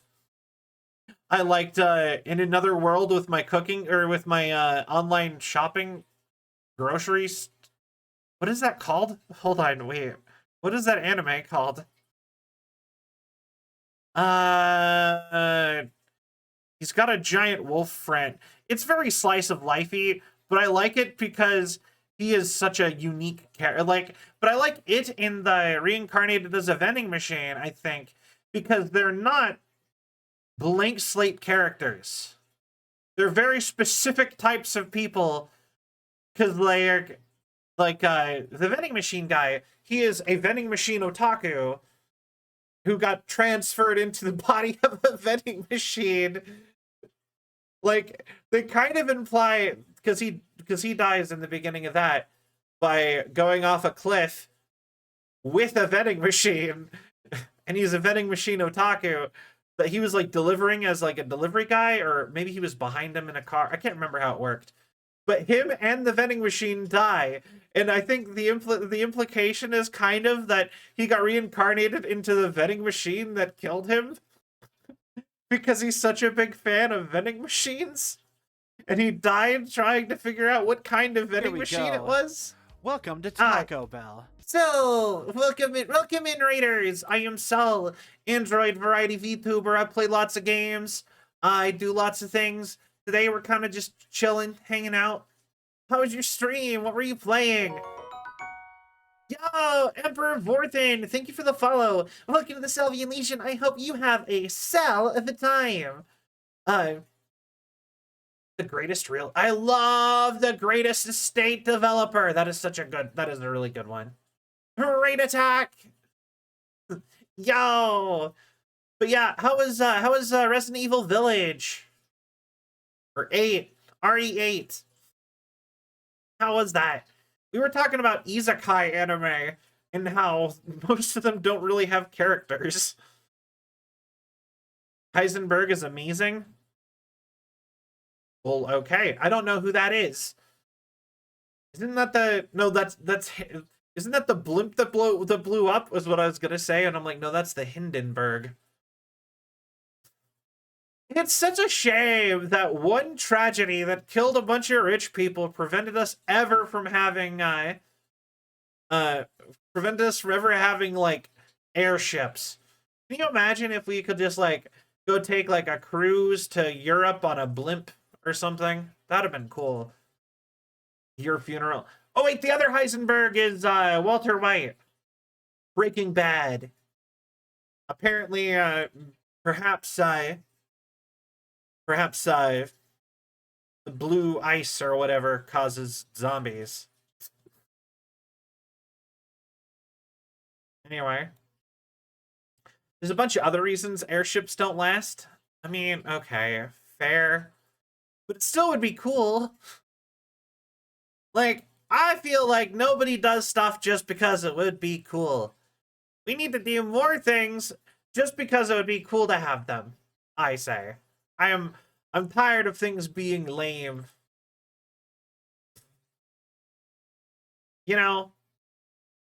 In Another World with my cooking or with my online shopping groceries. What is that called? Hold on, wait. What is that anime called? He's got a giant wolf friend. It's very slice of lifey, but I like it because he is such a unique character. But I like it in the Reincarnated as a Vending Machine, I think, because they're not blank slate characters. They're very specific types of people, because they're like the vending machine guy. He is a vending machine otaku who got transferred into the body of a vending machine. Like they kind of imply because he dies in the beginning of that by going off a cliff with a vending machine, and he's a vending machine otaku that he was like delivering as like a delivery guy, or maybe he was behind him in a car. I can't remember how it worked. But him and the vending machine die, and I think the implication is kind of that he got reincarnated into the vending machine that killed him because he's such a big fan of vending machines, and he died trying to figure out what kind of vending machine it was. Welcome to Taco Bell. So, welcome in, Raiders. I am Sol, Android variety VTuber. I play lots of games. I do lots of things. Today we're kind of just chilling, hanging out. How was your stream? What were you playing? Yo, Emperor Vorthin, thank you for the follow. Welcome to the Selvian Legion. I hope you have a cell of a time. The greatest real. I love the greatest estate developer. That is a really good one. Raid attack. Yo. But yeah, how was Resident Evil Village? Or 8. RE8. How was that? We were talking about isekai anime and how most of them don't really have characters. Heisenberg is amazing. Well, okay. I don't know who that is. Isn't that the no? That's isn't that the blimp that blew up? Was what I was gonna say, and I'm like, no, that's the Hindenburg. It's such a shame that one tragedy that killed a bunch of rich people prevented us ever from having prevented us from ever having like airships. Can you imagine if we could just like go take like a cruise to Europe on a blimp or something? That'd have been cool. Your funeral. Oh wait, the other Heisenberg is Walter White. Breaking Bad. Apparently, perhaps the blue ice or whatever causes zombies. Anyway, there's a bunch of other reasons airships don't last. I mean, okay, fair, but it still would be cool. Like, I feel like nobody does stuff just because it would be cool. We need to do more things just because it would be cool to have them, I say. I'm tired of things being lame. You know,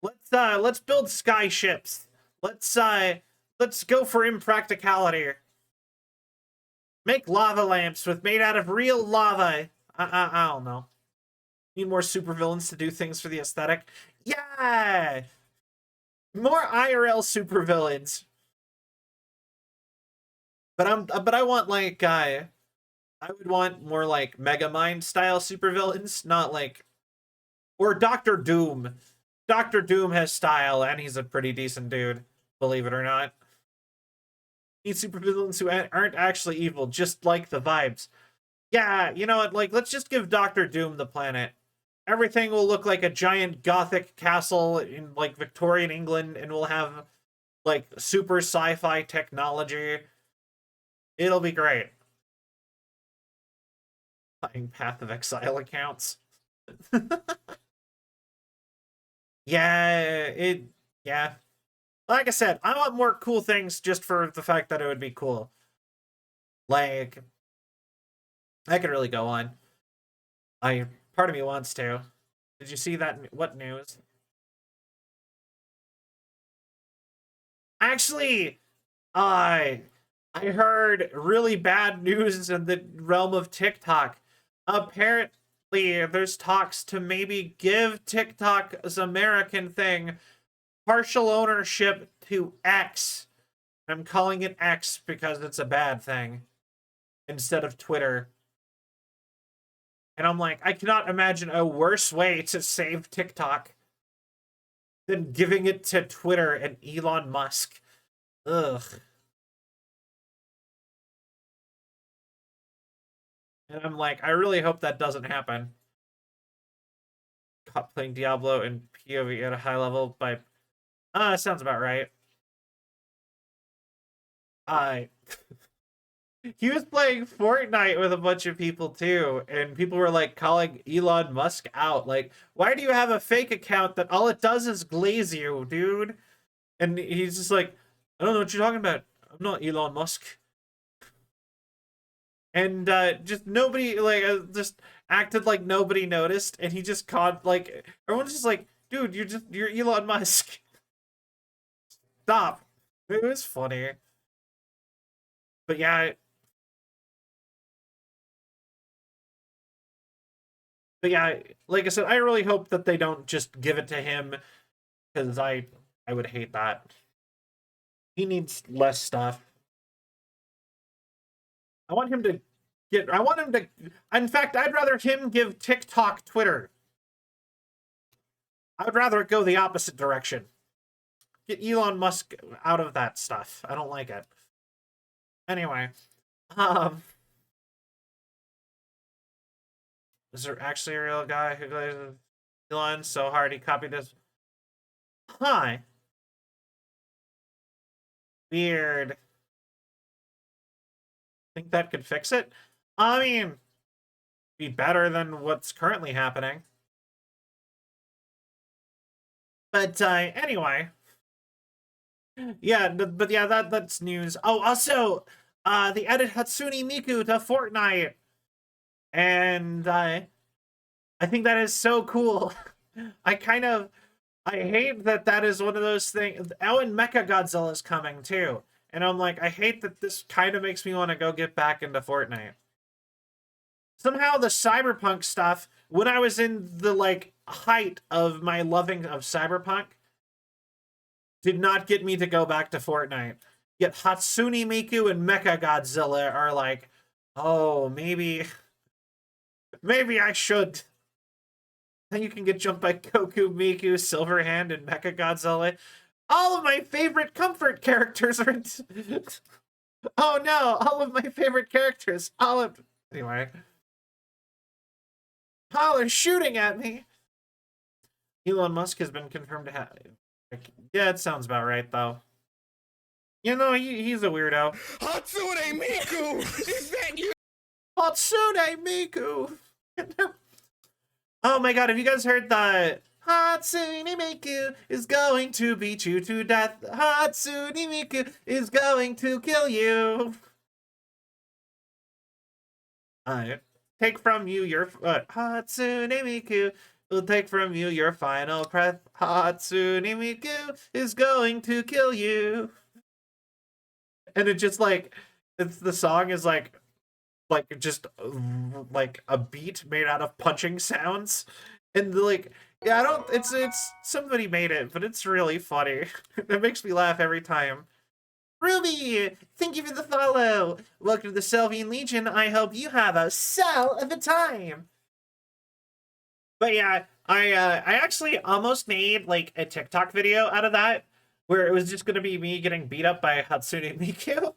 let's build skyships. Let's go for impracticality. Make lava lamps made out of real lava. I don't know. Need more supervillains to do things for the aesthetic. Yeah! More IRL supervillains. But I want like I would want more like Megamind style supervillains, not like or Doctor Doom. Doctor Doom has style and he's a pretty decent dude, believe it or not. Need supervillains who aren't actually evil, just like the vibes. Yeah, you know what, like let's just give Doctor Doom the planet. Everything will look like a giant gothic castle in like Victorian England and we'll have like super sci-fi technology. It'll be great. Playing Path of Exile accounts. Yeah. Like I said, I want more cool things just for the fact that it would be cool. Like, I could really go on. Part of me wants to. Did you see that? What news? Actually, I heard really bad news in the realm of TikTok. Apparently, there's talks to maybe give TikTok's American thing partial ownership to X. I'm calling it X because it's a bad thing instead of Twitter. And I'm like, I cannot imagine a worse way to save TikTok than giving it to Twitter and Elon Musk. Ugh. And I'm like, I really hope that doesn't happen. Caught playing Diablo and PoE at a high level by... sounds about right. He was playing Fortnite with a bunch of people too, and people were like calling Elon Musk out. Like, why do you have a fake account that all it does is glaze you, dude? And he's just like, I don't know what you're talking about. I'm not Elon Musk. And just nobody just acted like nobody noticed, and he just caught like everyone's just like, dude, you're Elon Musk. Stop. It was funny. But yeah. But yeah, like I said, I really hope that they don't just give it to him, because I would hate that. He needs less stuff. I want him to in fact, I'd rather him give TikTok Twitter. I would rather it go the opposite direction. Get Elon Musk out of that stuff. I don't like it. Anyway, is there actually a real guy who glazes Elon so hard he copied his... Hi. Weird. Think that could fix it? I mean, be better than what's currently happening. But anyway, yeah, but yeah, that's news. Oh, also, they added Hatsune Miku to Fortnite, and I I think that is so cool. I hate that that is one of those things. Oh, and Mecha Godzilla is coming too. And I'm like, I hate that this kind of makes me want to go get back into Fortnite. Somehow the Cyberpunk stuff, when I was in the like height of my loving of Cyberpunk, did not get me to go back to Fortnite. Yet Hatsune Miku and Mecha Godzilla are like, oh, maybe I should. Then you can get jumped by Goku, Miku, Silverhand, and Mecha Godzilla. All of my favorite comfort characters are in... Oh no, all of my favorite characters. Anyway. All are shooting at me. Elon Musk has been confirmed to have... Yeah, it sounds about right, though. You know, he's a weirdo. Hatsune Miku! Is that you? Hatsune Miku! Oh my god, have you guys heard the... Hatsune Miku is going to beat you to death. Hatsune Miku is going to kill you. I take from you your... Hatsune Miku will take from you your final breath. Hatsune Miku is going to kill you. And it just like... the song is like just like a beat made out of punching sounds. And like... Yeah, it's somebody made it, but it's really funny. It makes me laugh every time. Ruby, thank you for the follow. Welcome to the Sylvian Legion. I hope you have a cell of a time. But yeah, I actually almost made like a TikTok video out of that, where it was just gonna be me getting beat up by Hatsune Miku.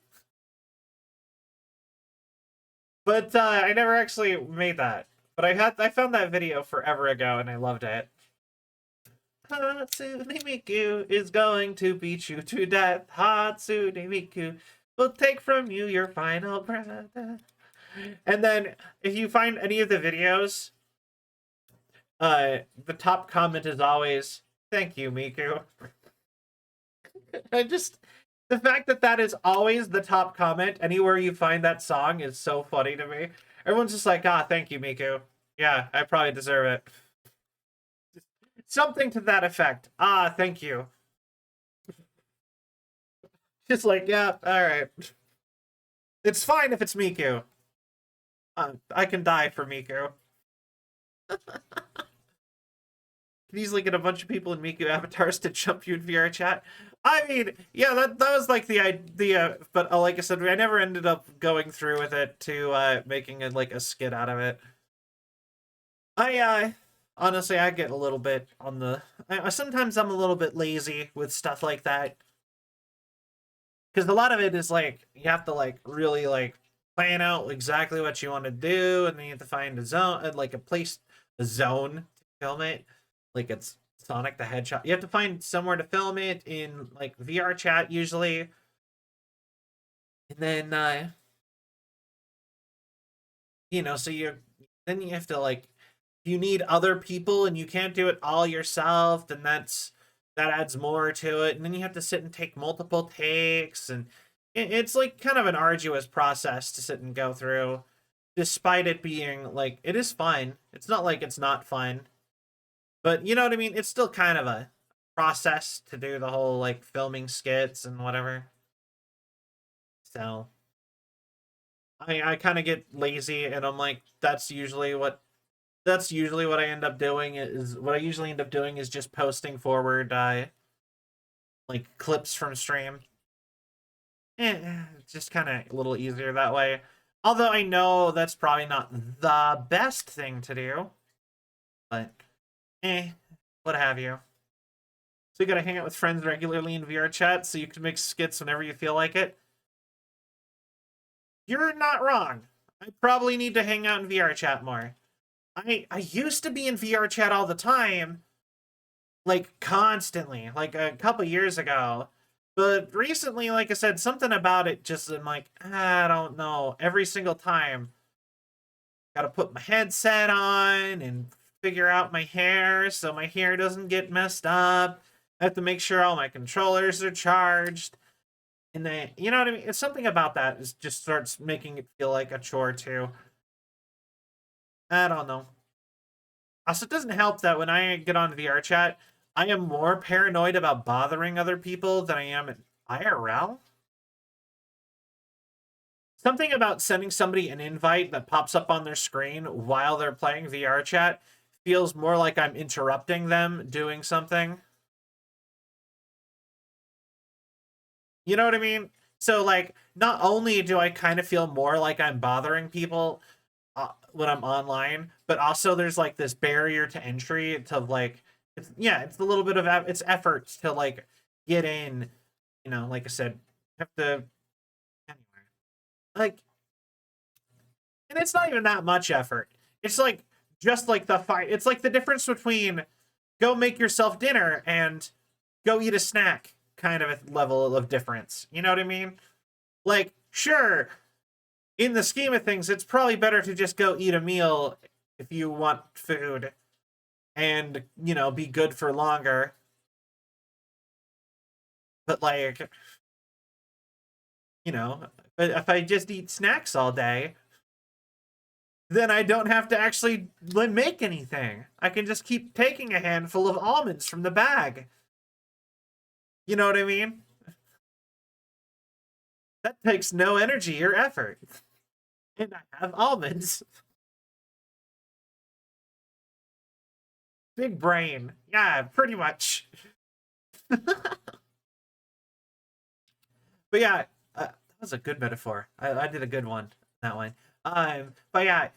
But I never actually made that. But I found that video forever ago and I loved it. Hatsune Miku is going to beat you to death. Hatsune Miku will take from you your final breath. And then if you find any of the videos, the top comment is always, "Thank you, Miku." The fact that that is always the top comment anywhere you find that song is so funny to me. Everyone's just like, thank you, Miku. Yeah, I probably deserve it. Something to that effect. Thank you. Just like, yeah, alright. It's fine if it's Miku. I can die for Miku. Can easily get a bunch of people in Miku avatars to jump you in VR chat. I mean, yeah, that was like the idea, but like I said, I never ended up going through with it to making a skit out of it. Honestly, I get a little bit on the... sometimes I'm a little bit lazy with stuff like that. Because a lot of it is, like, you have to, like, really, like, plan out exactly what you want to do, and then you have to find a zone, like, a zone to film it. Like, it's Sonic the Hedgehog. You have to find somewhere to film it in, like, VR chat, usually. And then, you know, so then you have to, like... you need other people and you can't do it all yourself, then that adds more to it. And then you have to sit and take multiple takes, and it's like kind of an arduous process to sit and go through, despite it being like, it is fun. It's not like it's not fun, but you know what I mean? It's still kind of a process to do the whole like filming skits and whatever. So I kind of get lazy, and I'm like, that's usually what I end up doing. What I usually end up doing is just posting forward like clips from stream. It's just kind of a little easier that way. Although I know that's probably not the best thing to do, but what have you. So you gotta hang out with friends regularly in VR chat so you can make skits whenever you feel like it. You're not wrong. I probably need to hang out in VR chat more. I used to be in VR chat all the time, like constantly, like a couple years ago. But recently, like I said, something about it just, I'm like, I don't know. Every single time, gotta put my headset on and figure out my hair so my hair doesn't get messed up. I have to make sure all my controllers are charged. And then, you know what I mean? It's something about that just starts making it feel like a chore too. I don't know. Also, it doesn't help that when I get on VR chat, I am more paranoid about bothering other people than I am in IRL. Something about sending somebody an invite that pops up on their screen while they're playing VR chat feels more like I'm interrupting them doing something. You know what I mean? So, like, not only do I kind of feel more like I'm bothering people when I'm online, but also there's like this barrier to entry to like, it's a little bit of it's effort to like get in. You know, like I said, have to anyway. Like, and it's not even that much effort. It's like just like the fight. It's like the difference between go make yourself dinner and go eat a snack kind of a level of difference. You know what I mean? Like, sure, in the scheme of things, it's probably better to just go eat a meal if you want food and, you know, be good for longer. But, like, you know, if I just eat snacks all day, then I don't have to actually make anything. I can just keep taking a handful of almonds from the bag. You know what I mean? That takes no energy or effort. And I have almonds. Big brain. Yeah, pretty much. But yeah, that was a good metaphor. I did a good one, that one. But yeah,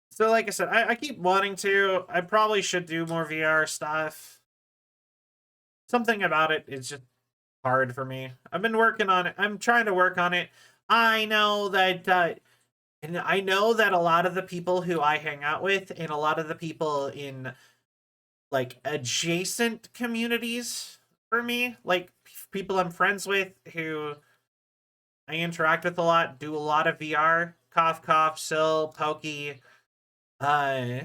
so like I said, I keep wanting to. I probably should do more VR stuff. Something about it is just hard for me. I've been working on it. I'm trying to work on it. I know that, and I know that a lot of the people who I hang out with, and a lot of the people in like adjacent communities for me, like people I'm friends with who I interact with a lot, do a lot of VR. Cough, cough, Sill, Pokey, uh,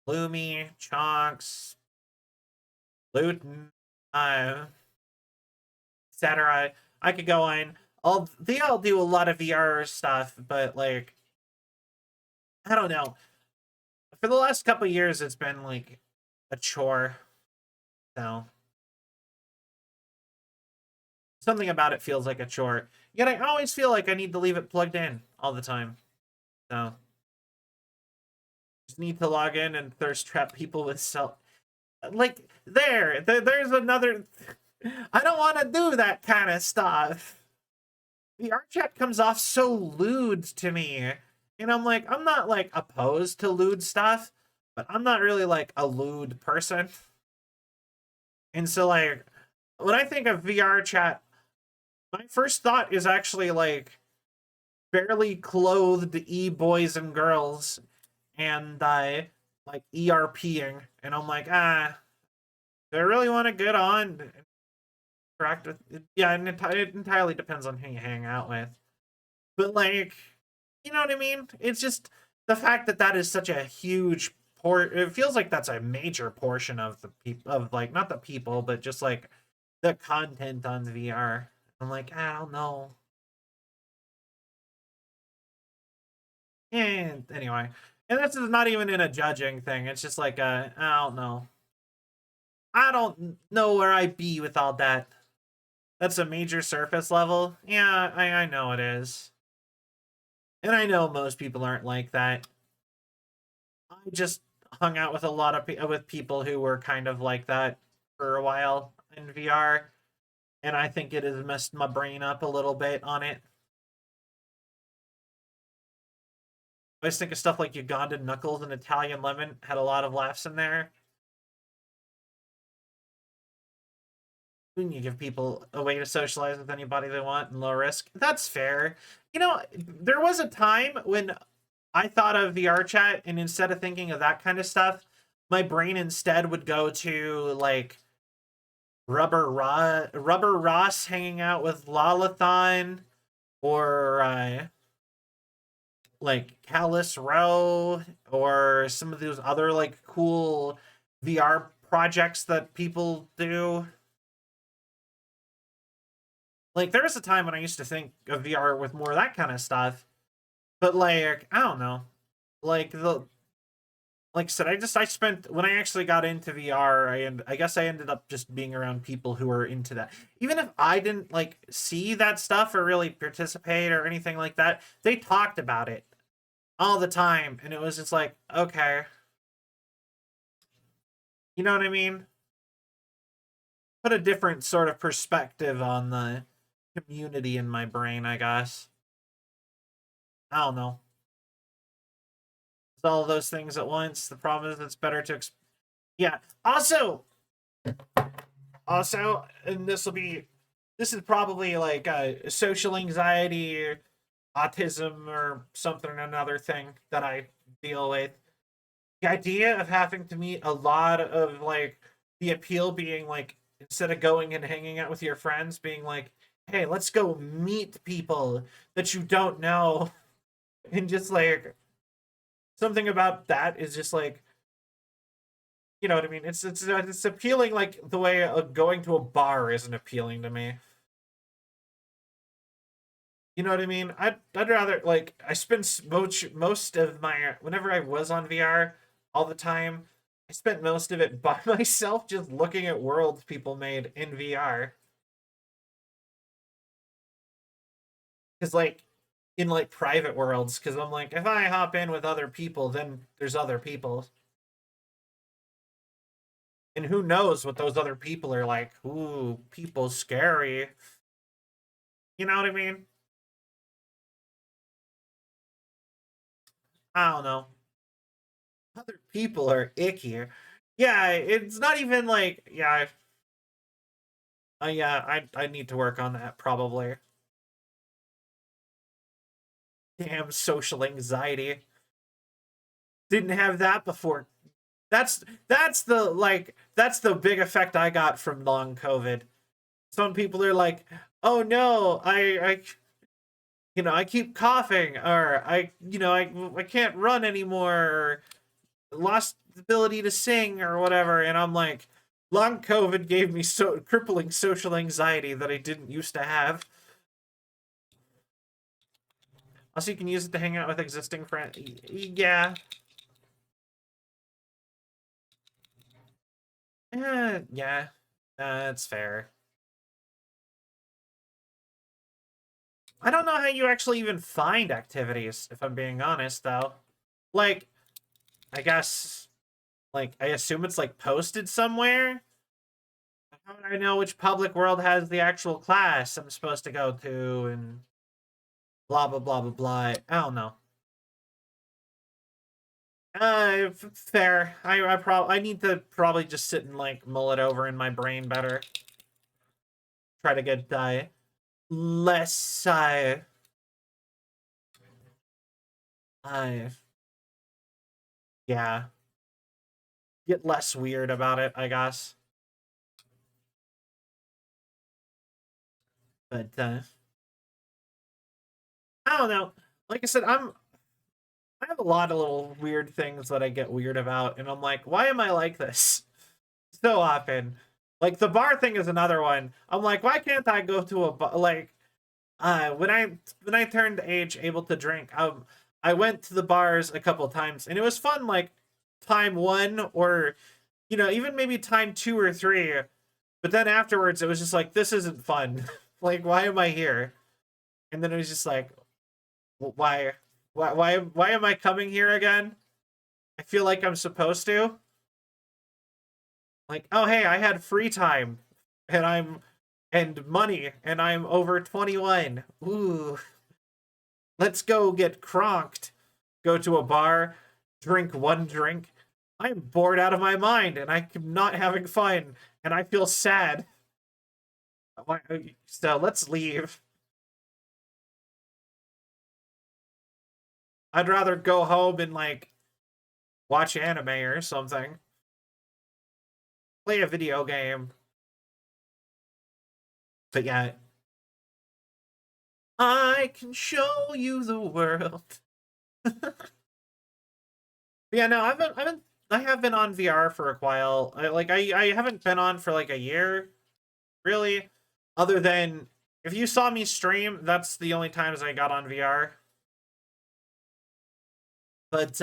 Loomy, Chonks, Luton, etc. I could go on. They all do a lot of VR stuff, but like, I don't know. For the last couple of years, it's been like a chore. So something about it feels like a chore. Yet I always feel like I need to leave it plugged in all the time. So just need to log in and thirst trap people with self. Like there's another. I don't want to do that kind of stuff. The art chat comes off so lewd to me, and I'm like, I'm not like opposed to lewd stuff, but I'm not really like a lewd person. And so like when I think of VR chat, my first thought is actually like barely clothed e-boys and girls and like ERPing, and I'm like, do I really want to get on interact with it? Yeah, and it entirely depends on who you hang out with. But like, you know what I mean? It's just the fact that that is such a huge it feels like that's a major portion of the people of like not the people, but just like the content on VR. I'm like, I don't know. And anyway, and this is not even in a judging thing. It's just like I don't know. I don't know where I be with all that. That's a major surface level. Yeah, I know it is. And I know most people aren't like that. I just hung out with a lot of with people who were kind of like that for a while in VR, and I think it has messed my brain up a little bit on it. I just think of stuff like Ugandan Knuckles and Italian Lemon had a lot of laughs in there. When you give people a way to socialize with anybody they want and low risk, that's fair. You know, there was a time when I thought of VR chat, and instead of thinking of that kind of stuff, my brain instead would go to like Rubber Ross hanging out with Lalathon, or like Callus Row, or some of those other like cool VR projects that people do. Like there was a time when I used to think of VR with more of that kind of stuff, but like I don't know, like like I said, I spent when I actually got into VR, I guess I ended up just being around people who were into that. Even if I didn't like see that stuff or really participate or anything like that, they talked about it all the time, and it was just like, okay, you know what I mean? Put a different sort of perspective on the community in my brain, I guess. I don't know. It's all those things at once. The problem is it's better to yeah. Also, and this is probably like social anxiety or autism or something another thing that I deal with. The idea of having to meet a lot of like the appeal being like instead of going and hanging out with your friends, being like, hey, let's go meet people that you don't know. And just like something about that is just like, you know what I mean? It's appealing like the way going to a bar isn't appealing to me. You know what I mean? I'd rather like I spend most of my whenever I was on VR all the time, I spent most of it by myself just looking at worlds people made in VR. Cuz like in like private worlds cuz I'm like if I hop in with other people then there's other people. And who knows what those other people are like. Ooh, people scary. You know what I mean? I don't know. Other people are ickier. Yeah, it's not even like yeah. Yeah, I need to work on that probably. Damn social anxiety. Didn't have that before. That's the like that's the big effect I got from long COVID. Some people are like, "Oh no, I you know, I keep coughing or I can't run anymore or lost the ability to sing or whatever." And I'm like, long COVID gave me so crippling social anxiety that I didn't used to have. Also, you can use it to hang out with existing friends. Yeah. Yeah. That's fair. I don't know how you actually even find activities, if I'm being honest, though. Like, I guess, like, I assume it's, like, posted somewhere? How would I know which public world has the actual class I'm supposed to go to, and blah, blah, blah, blah, blah. I don't know. Fair. I need to probably just sit and, like, mull it over in my brain better. Try to get, less, yeah. Get less weird about it, I guess. But I don't know. Like I said, I have a lot of little weird things that I get weird about, and I'm like, why am I like this so often? Like the bar thing is another one. I'm like, why can't I go to a bar? Like, when I turned age, able to drink, I went to the bars a couple times, and it was fun. Like time one, or even maybe time two or three. But then afterwards, it was just like, this isn't fun. Like, why am I here? And then it was just like, why, why am I coming here again? I feel like I'm supposed to. Like, oh hey, I had free time, and money, and I'm over 21. Ooh, let's go get cronked. Go to a bar, drink one drink. I'm bored out of my mind, and I'm not having fun, and I feel sad. So let's leave. I'd rather go home and like watch anime or something. Play a video game. But yeah, I can show you the world. Yeah, no, I have been on VR for a while. I haven't been on for like a year, really. Other than if you saw me stream, that's the only times I got on VR. But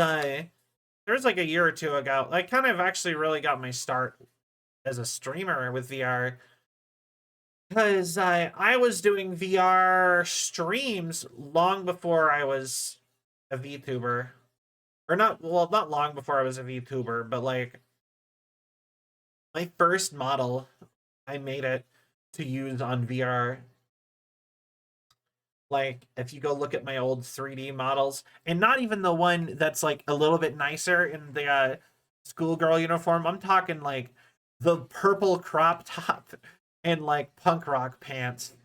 there's like a year or two ago, I kind of actually really got my start as a streamer with VR. Because I was doing VR streams long before I was a VTuber. Or not, well, not long before I was a VTuber, but like my first model, I made it to use on VR. Like, if you go look at my old 3D models, and not even the one that's like a little bit nicer in the schoolgirl uniform, I'm talking like the purple crop top and like punk rock pants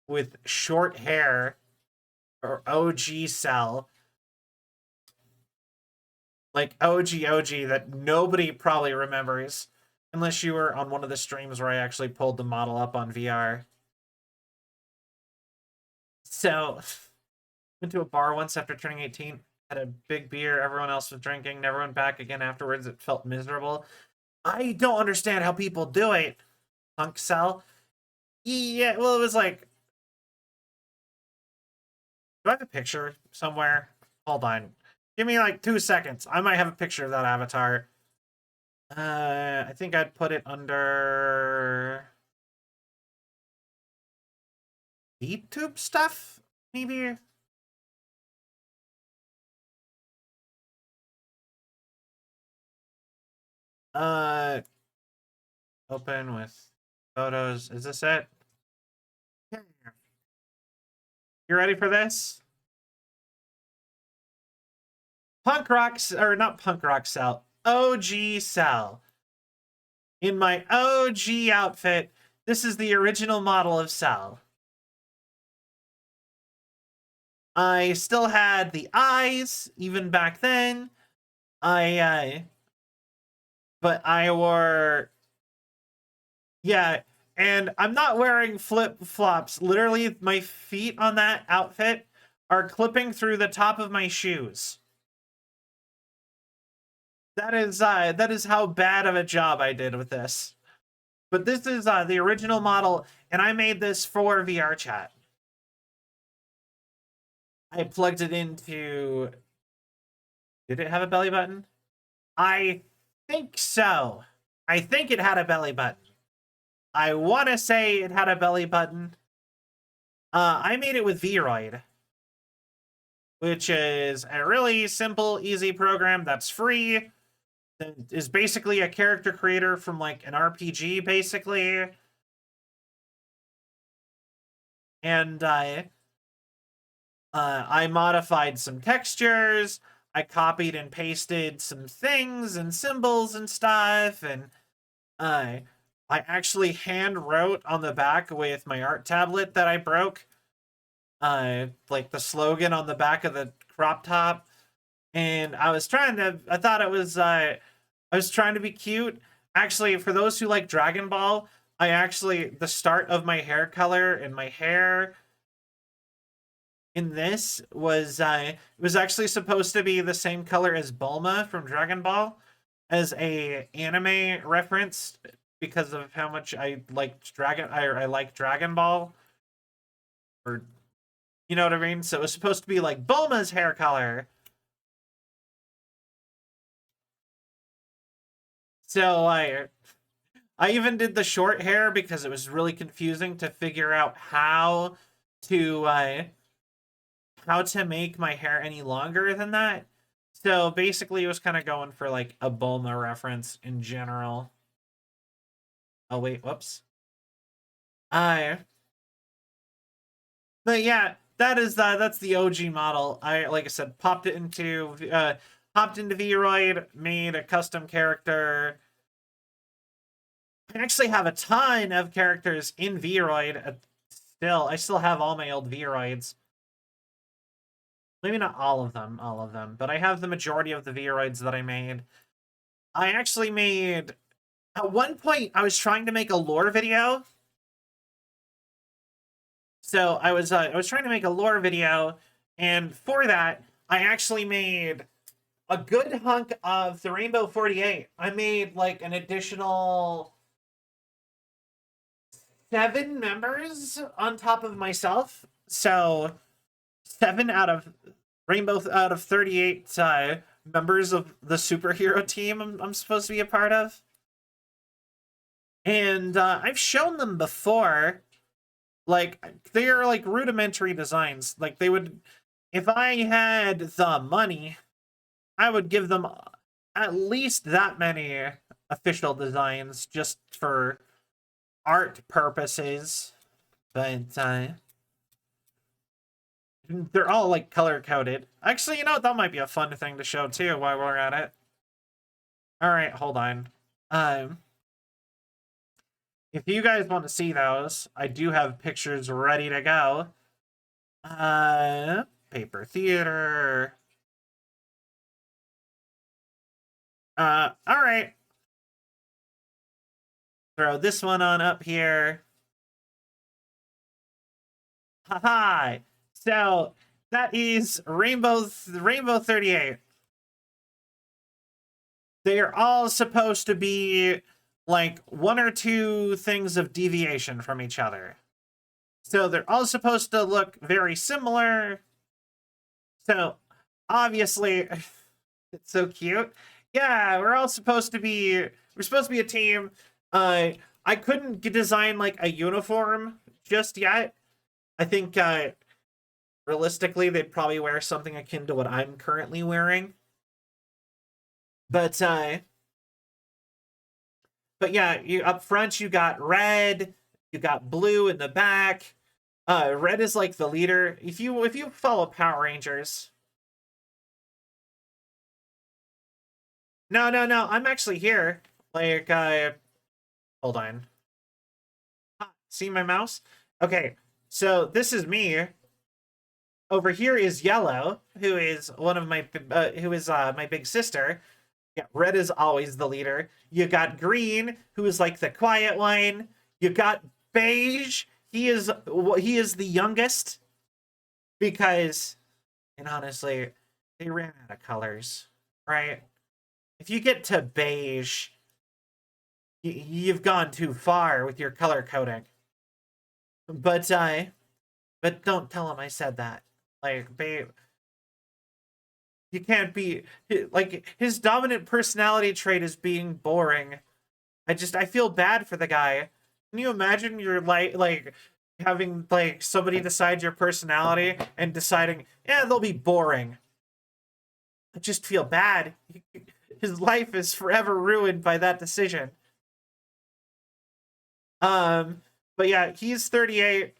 with short hair, or OG Cell. Like OG that nobody probably remembers unless you were on one of the streams where I actually pulled the model up on VR. So, went to a bar once after turning 18, had a big beer, everyone else was drinking, never went back again afterwards. It felt miserable. I don't understand how people do it, Punk Cell. Yeah, well, it was like... Do I have a picture somewhere? Hold on. Give me like 2 seconds. I might have a picture of that avatar. I think I'd put it under... DeepTube stuff? Maybe? Open with photos. Is this it? You ready for this? Punk rock, or not punk rock Cell, OG Cell. In my OG outfit, this is the original model of Cell. I still had the eyes, even back then. But I wore... Yeah, and I'm not wearing flip-flops. Literally, my feet on that outfit are clipping through the top of my shoes. That is how bad of a job I did with this. But this is the original model, and I made this for VR chat. I plugged it into... Did it have a belly button? I think so. I think it had a belly button. I want to say it had a belly button. I made it with Vroid, which is a really simple, easy program that's free. That is basically a character creator from like an RPG, basically. And I modified some textures. I copied and pasted some things and symbols and stuff, and I actually hand wrote on the back with my art tablet that I broke, like the slogan on the back of the crop top. And I was trying to, I was trying to be cute. Actually, for those who like Dragon Ball, the start of my hair color and my hair in this was, it was actually supposed to be the same color as Bulma from Dragon Ball, as a anime reference, because of how much I liked I like Dragon Ball. Or, you know what I mean? So it was supposed to be like Bulma's hair color. So I even did the short hair because it was really confusing to figure out how to make my hair any longer than that. So basically it was kind of going for like a Bulma reference in general. Oh wait, whoops. But yeah, that's the OG model. Like I said, popped into Vroid, made a custom character. I actually have a ton of characters in Vroid. I still have all my old Vroids. Maybe not all of them, but I have the majority of the Vroids that I made. I actually made... At one point, I was trying to make a lore video. So I was trying to make a lore video, and for that, I actually made a good hunk of the Rainbow 48. I made like an additional 7 members on top of myself. So 7 out of 38 members of the superhero team I'm supposed to be a part of. And I've shown them before. Like, they are like rudimentary designs. Like, they would, if I had the money, I would give them at least that many official designs just for art purposes. But they're all like color coded. Actually, you know what? That might be a fun thing to show too while we're at it. All right, hold on. If you guys want to see those, I do have pictures ready to go. Paper theater. All right. Throw this one on up here. Haha. So that is Rainbow 38. They are all supposed to be like one or two things of deviation from each other. So they're all supposed to look very similar. So obviously, it's so cute. Yeah, we're supposed to be a team. I couldn't design like a uniform just yet. I think realistically they'd probably wear something akin to what I'm currently wearing. But yeah, you up front you got red, you got blue in the back. Red is like the leader. If you follow Power Rangers. No, I'm actually here. Like, hold on. See my mouse? Okay, so this is me. Over here is Yellow, who is one of my, my big sister. Yeah, Red is always the leader. You got Green, who is like the quiet one. You got Beige. He is the youngest because, and honestly, they ran out of colors, right? If you get to Beige, you've gone too far with your color coding. But don't tell him I said that. Like, babe, you can't be like, his dominant personality trait is being boring. I feel bad for the guy. Can you imagine you're like having like somebody decide your personality and deciding, yeah, they'll be boring. I just feel bad. His life is forever ruined by that decision. But yeah, he's 38.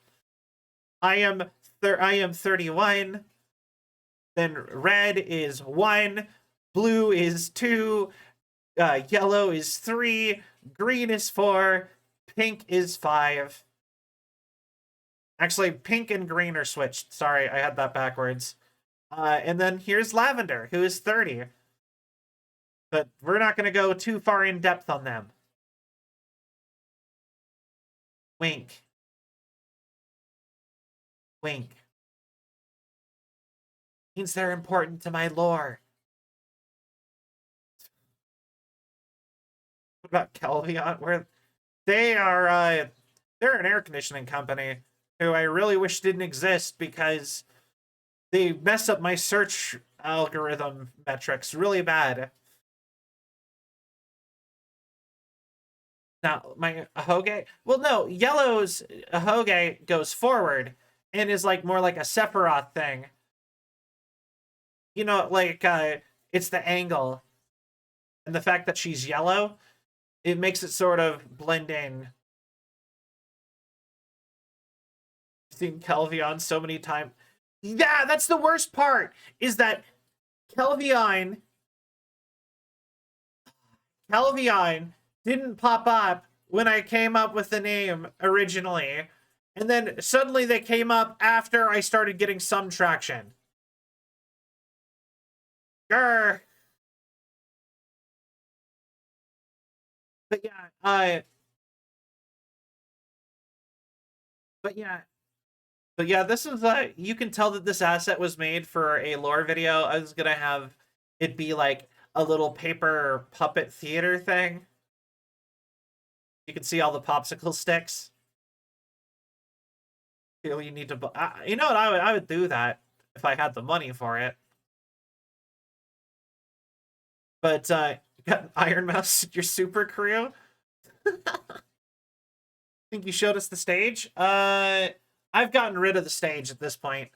I am 31. Then red is 1, blue is 2, yellow is 3, green is 4, pink is 5. Actually, pink and green are switched. Sorry, I had that backwards. And then here's Lavender, who is 30. But we're not going to go too far in depth on them. Wink. Wink. Means they're important to my lore. What about Kelvion? Where they are, they're an air conditioning company who I really wish didn't exist because they mess up my search algorithm metrics really bad. Now, my Ahoge? Well, no, Yellow's Ahoge goes forward and is like more like a Sephiroth thing. You know, like, it's the angle. And the fact that she's yellow, it makes it sort of blend in. I've seen Kelvion so many times. Yeah, that's the worst part, is that Kelvion didn't pop up when I came up with the name originally. And then suddenly they came up after I started getting some traction. Grr. But yeah, but yeah, this is you can tell that this asset was made for a lore video. I was gonna have it be like a little paper puppet theater thing. You can see all the popsicle sticks. You need to, you know what? I would do that if I had the money for it. But got Iron Mouse, your super crew. Think you showed us the stage? I've gotten rid of the stage at this point.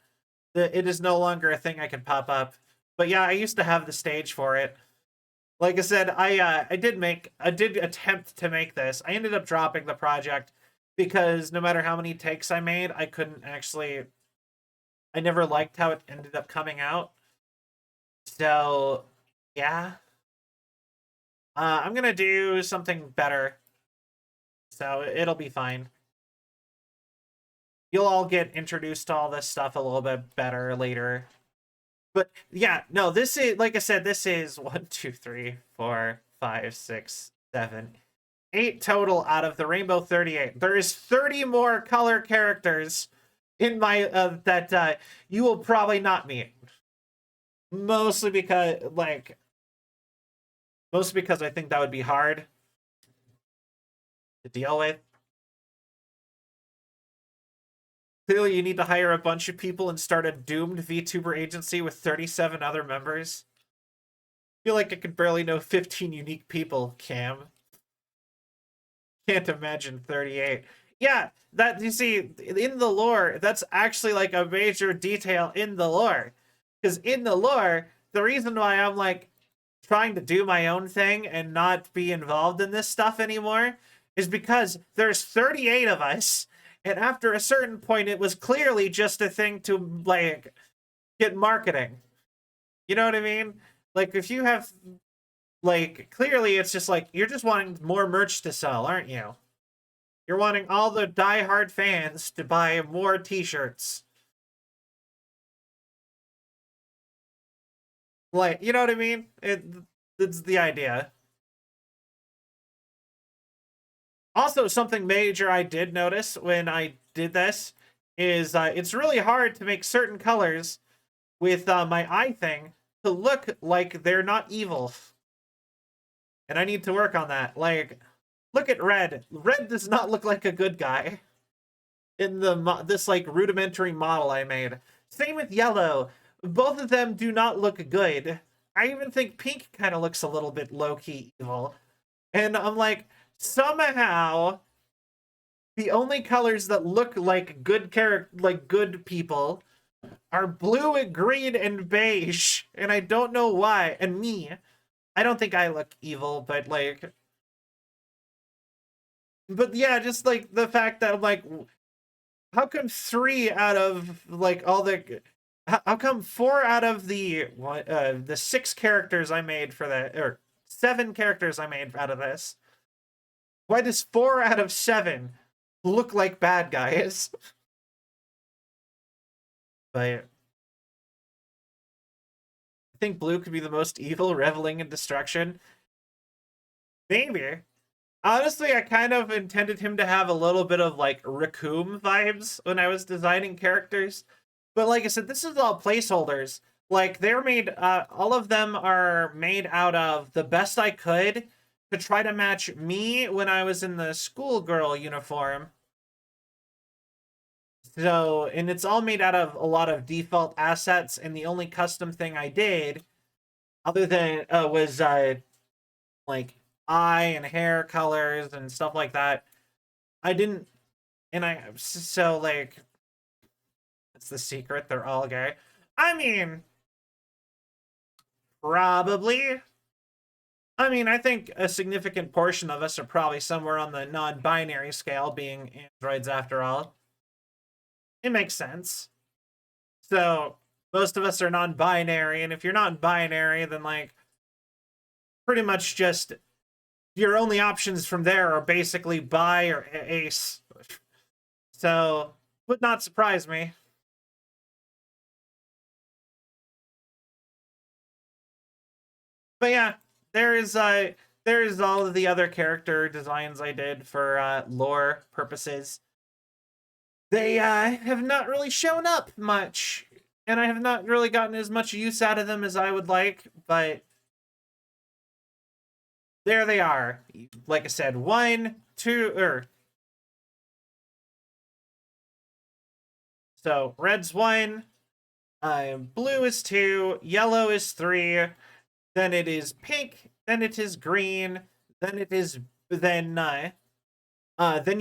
It is no longer a thing I can pop up. But yeah, I used to have the stage for it. Like I said, I did attempt to make this. I ended up dropping the project because no matter how many takes I made, I couldn't actually. I never liked how it ended up coming out. So yeah, I'm gonna do something better. So it'll be fine. You'll all get introduced to all this stuff a little bit better later. But yeah, no, this is, like I said, this is 1, 2, 3, 4, 5, 6, 7, 8 total out of the Rainbow 38. There is 30 more color characters in my that you will probably not meet. Mostly because I think that would be hard to deal with. Clearly, you need to hire a bunch of people and start a doomed VTuber agency with 37 other members. I feel like I could barely know 15 unique people, Cam. Can't imagine 38. Yeah, that, you see, in the lore, that's actually like a major detail in the lore. Because in the lore, the reason why I'm like trying to do my own thing and not be involved in this stuff anymore is because there's 38 of us. And after a certain point, it was clearly just a thing to, like, get marketing. You know what I mean? Like, if you have, like, clearly it's just like, you're just wanting more merch to sell, aren't you? You're wanting all the diehard fans to buy more t-shirts. Like, you know what I mean? It's the idea. Also, something major I did notice when I did this is it's really hard to make certain colors with my eye thing to look like they're not evil. And I need to work on that. Like, look at Red. Red does not look like a good guy in this like rudimentary model I made. Same with Yellow. Both of them do not look good. I even think Pink kind of looks a little bit low-key evil. And I'm like, somehow the only colors that look like good people are blue, green, and beige, and I don't know why. And me, I don't think I look evil, but like, but yeah, just like the fact that I'm like, how come 3 out of like all the, how come 4 out of the 6 characters I made for that, or 7 characters I made out of this, why does 4 out of 7 look like bad guys? But I think Blue could be the most evil, reveling in destruction. Maybe. Honestly, I kind of intended him to have a little bit of like Raccoon vibes when I was designing characters. But like I said, this is all placeholders. Like, they're made, all of them are made out of the best I could to try to match me when I was in the schoolgirl uniform. So, and it's all made out of a lot of default assets, and the only custom thing I did, other than, was, like, eye and hair colors and stuff like that. I didn't, and so, like, that's the secret, they're all gay. I mean, probably. I mean, I think a significant portion of us are probably somewhere on the non-binary scale, being androids after all. It makes sense. So, most of us are non-binary, and if you're non-binary, then, like, pretty much just your only options from there are basically bi or ace. So, would not surprise me. But yeah, there is all of the other character designs I did for lore purposes. They have not really shown up much, and I have not really gotten as much use out of them as I would like, but there they are. Like I said, 1, 2, so red's 1, blue is 2, yellow is 3, then it is pink, then it is green, then it is then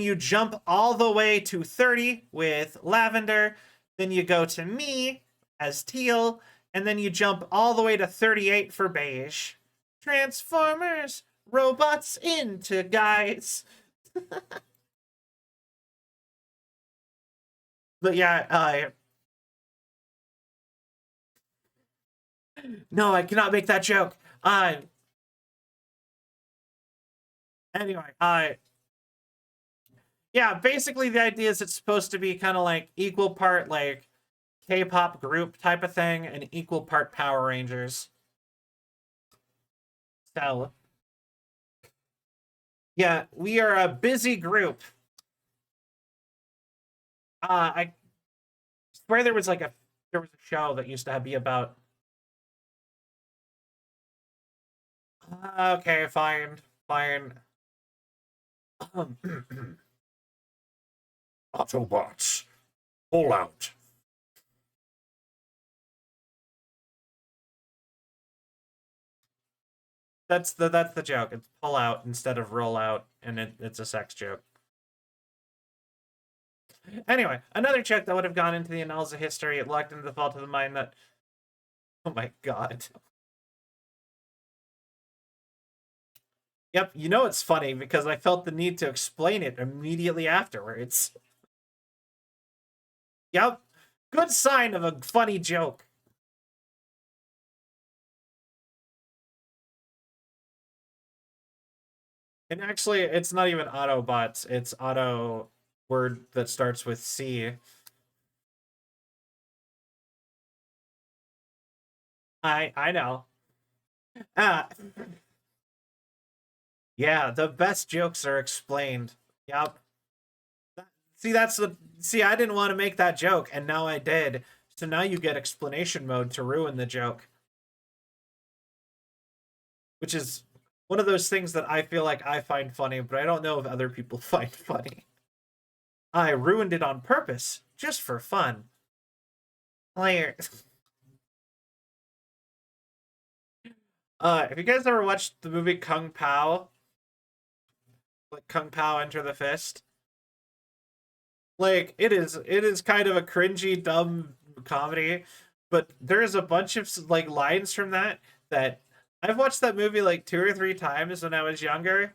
you jump all the way to 30 with lavender, then you go to me as teal, and then you jump all the way to 38 for beige. Transformers, robots into guys. But yeah, no, I cannot make that joke. Anyway, yeah, basically the idea is it's supposed to be kind of like equal part like K-pop group type of thing and equal part Power Rangers. So, yeah, we are a busy group. I swear there was a show that used to be about. Okay, fine. Autobots, pull out. That's the joke. It's pull out instead of roll out, and it's a sex joke. Anyway, another joke that would have gone into the annals of history. It locked into the fault of the mind that. Oh my god. Yep, you know it's funny because I felt the need to explain it immediately afterwards. Yep, good sign of a funny joke. And actually, it's not even Autobots, it's auto word that starts with C. I know. Yeah, the best jokes are explained. Yep. See, I didn't want to make that joke, and now I did. So now you get explanation mode to ruin the joke. Which is one of those things that I feel like I find funny, but I don't know if other people find funny. I ruined it on purpose, just for fun. Player. Have you guys ever watched the movie Kung Pao? Like Kung Pao Enter the Fist? Like, it is kind of a cringy, dumb comedy, but there's a bunch of like lines from that I've watched that movie like 2 or 3 times when I was younger.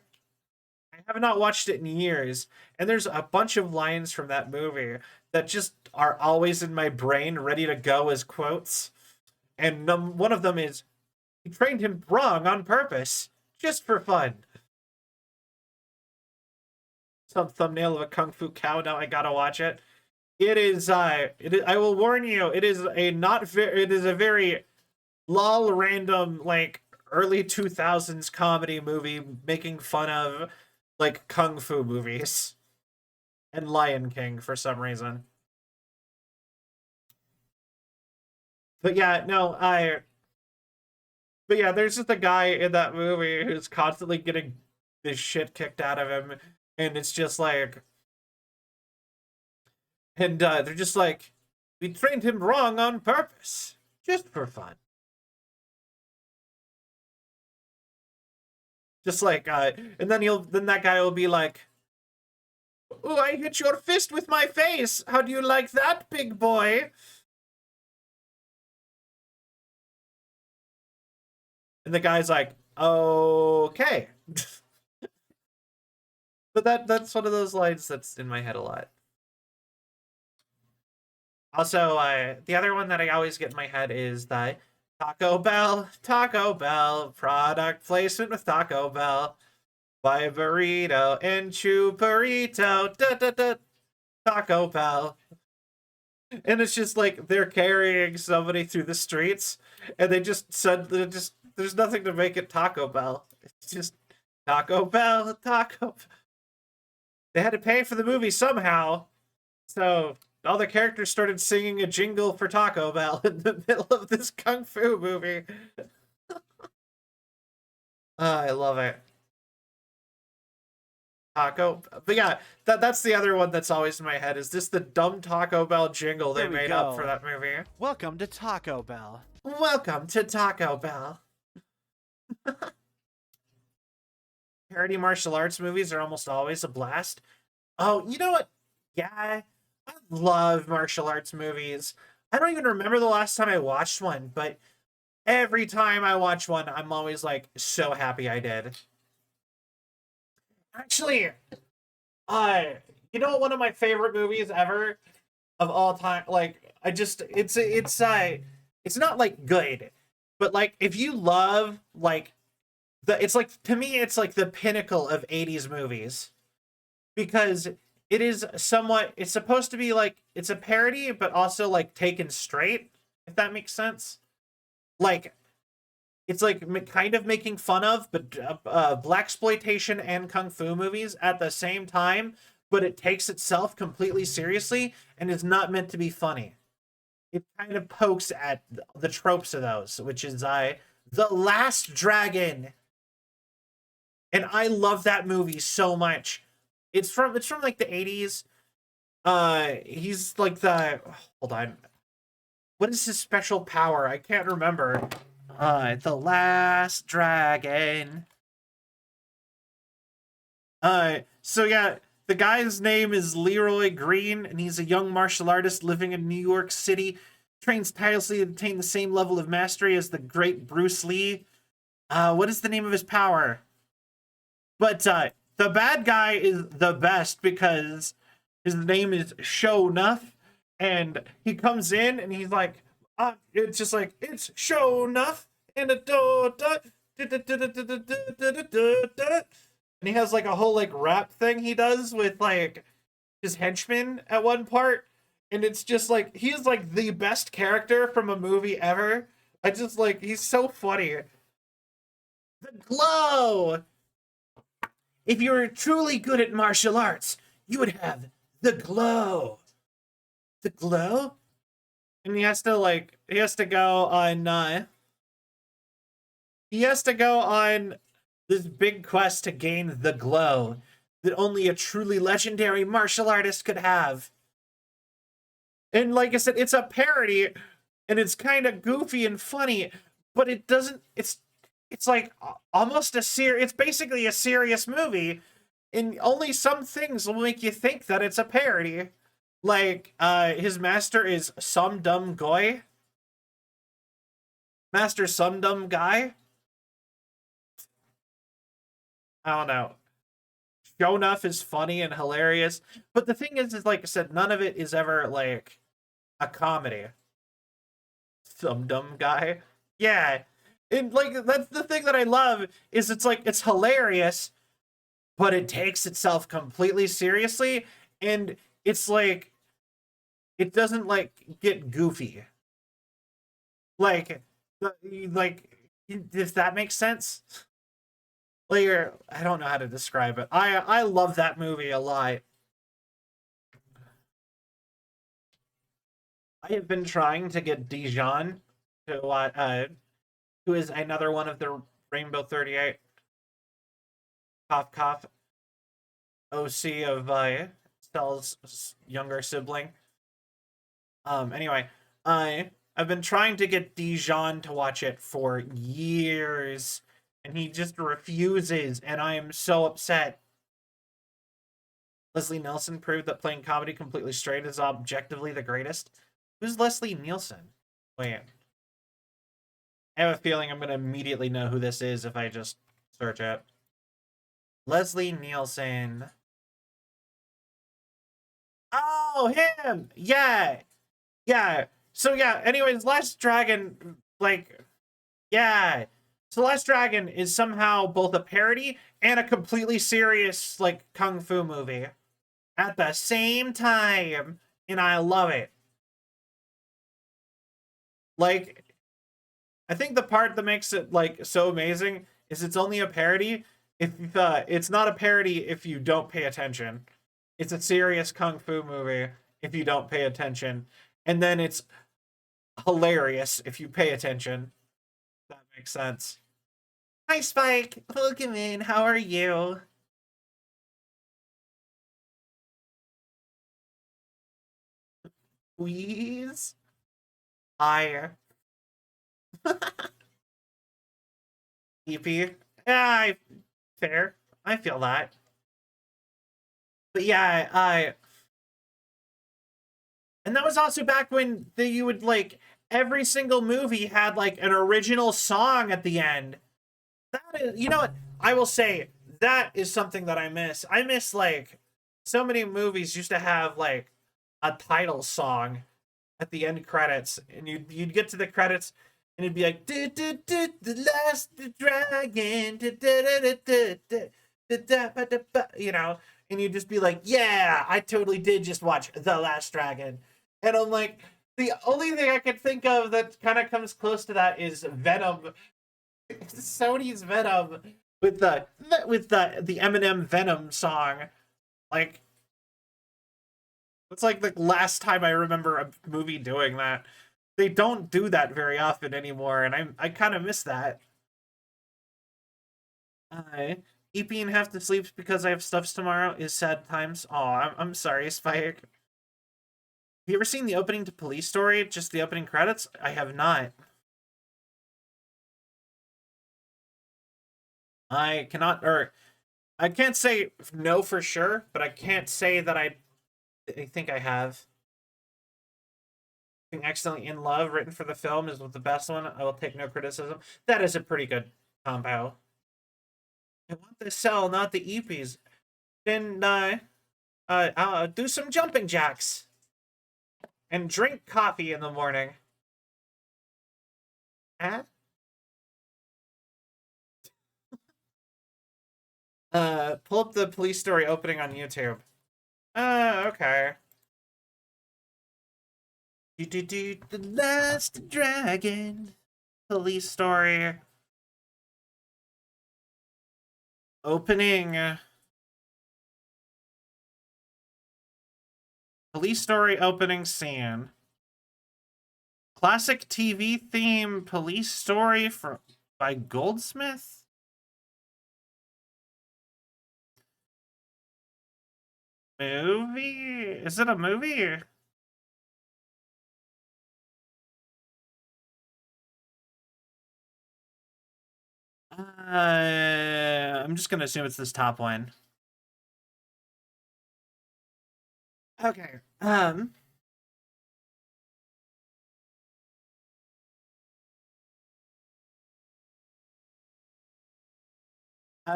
I have not watched it in years, and there's a bunch of lines from that movie that just are always in my brain, ready to go as quotes. And one of them is, "He trained him wrong on purpose, just for fun." Some thumbnail of a kung fu cow. Now I gotta watch it. It is. I will warn you. It is a not. It is a very lol random like early 2000s comedy movie making fun of like kung fu movies and Lion King for some reason. But yeah, no, But yeah, there's just a guy in that movie who's constantly getting this shit kicked out of him, and it's just like, and they're just like, "We trained him wrong on purpose, just for fun." Just like, and then that guy will be like, "Oh, I hit your fist with my face. How do you like that, big boy?" And the guy's like, "Okay." But that's one of those lines that's in my head a lot. Also, the other one that I always get in my head is that Taco Bell, product placement with Taco Bell. Buy burrito and chew burrito, da da da, Taco Bell. And it's just like they're carrying somebody through the streets, and they just said that there's nothing to make it Taco Bell. It's just Taco Bell, Taco Bell. They had to pay for the movie somehow, so all the characters started singing a jingle for Taco Bell in the middle of this kung fu movie. I love it. Taco, but yeah, that's the other one that's always in my head. Is this the dumb Taco Bell jingle they There we made go. up for that movie? Welcome to Taco Bell. Welcome to Taco Bell. Parody martial arts movies are almost always a blast. Oh, you know what? Yeah, I love martial arts movies. I don't even remember the last time I watched one, but every time I watch one, I'm always like so happy I did. Actually, uh, you know what one of my favorite movies ever of all time, like I just it's not like good, but like if you love like it's like to me it's like the pinnacle of 80s movies because it is somewhat it's supposed to be like it's a parody but also like taken straight, if that makes sense. Like it's like kind of making fun of but black exploitation and kung fu movies at the same time, but it takes itself completely seriously and is not meant to be funny. It kind of pokes at the tropes of those, which is The Last Dragon. And I love that movie so much. It's from like the 80s. He's like the hold on. What is his special power? I can't remember. The Last Dragon. So yeah, the guy's name is Leroy Green, and he's a young martial artist living in New York City. Trains tirelessly to attain the same level of mastery as the great Bruce Lee. What is the name of his power? But the bad guy is the best because his name is Sho'nuff, and he comes in and he's like, it's just like it's Sho'nuff and a and he has like a whole like rap thing he does with like his henchmen at one part, and it's just like he's like the best character from a movie ever. I just like he's so funny. The glow. If you were truly good at martial arts, you would have the glow. The glow? And he has to go on this big quest to gain the glow that only a truly legendary martial artist could have. And like I said, it's a parody and it's kind of goofy and funny, but it's like almost it's basically a serious movie, and only some things will make you think that it's a parody. Like his master is some dumb guy. Master some dumb guy. I don't know. Sho'nuff is funny and hilarious, but the thing is like I said, none of it is ever like a comedy. Some dumb guy. Yeah. And like that's the thing that I love is it's like it's hilarious, but it takes itself completely seriously, and it's like it doesn't like get goofy. Like like if that makes sense. Like I don't know how to describe it. I love that movie a lot. I have been trying to get Dijon to who is another one of the Rainbow 38 cough cough OC of Cell's younger sibling. Anyway, I've been trying to get Dijon to watch it for years, and he just refuses, and I am so upset. Leslie Nielsen proved that playing comedy completely straight is objectively the greatest. Who's Leslie Nielsen? Wait. I have a feeling I'm going to immediately know who this is if I just search it. Leslie Nielsen. Oh, him! Yeah! Yeah. So, yeah, anyways, Last Dragon, like, yeah. So, Last Dragon is somehow both a parody and a completely serious, like, kung fu movie at the same time, and I love it. Like, I think the part that makes it like so amazing is it's only a parody if it's not a parody if you don't pay attention. It's a serious kung fu movie if you don't pay attention, and then it's hilarious if you pay attention. That makes sense. Hi Spike, welcome in. How are you? Please. Hi. EP. Yeah, fair. I feel that. But yeah, and that was also back when you would like every single movie had like an original song at the end. That is, you know what? I will say that is something that I miss. I miss like so many movies used to have like a title song at the end credits, and you'd get to the credits, and it'd be like the last dragon, you know, and you'd just be like, yeah, I totally did just watch The Last Dragon, and I'm like, the only thing I could think of that kind of comes close to that is Venom. Sony's Venom with the Eminem Venom song, like. It's like the last time I remember a movie doing that. They don't do that very often anymore, and I kind of miss that. Eeping have to sleep because I have stuffs tomorrow is sad times. Oh, I'm sorry, Spike. Have you ever seen the opening to Police Story? Just the opening credits? I have not. I cannot, or I can't say no for sure, but I can't say that I think I have. Accidentally in Love, written for the film, is the best one. I will take no criticism. That is a pretty good combo. I want the cell, not the EPs. Then I'll do some jumping jacks and drink coffee in the morning. Huh? Pull up the Police Story opening on YouTube. Okay. The Last Dragon. Police Story. Opening. Police Story opening scene. Classic TV theme Police Story by Goldsmith? Movie? Is it a movie? I'm just gonna assume it's this top one. Okay. I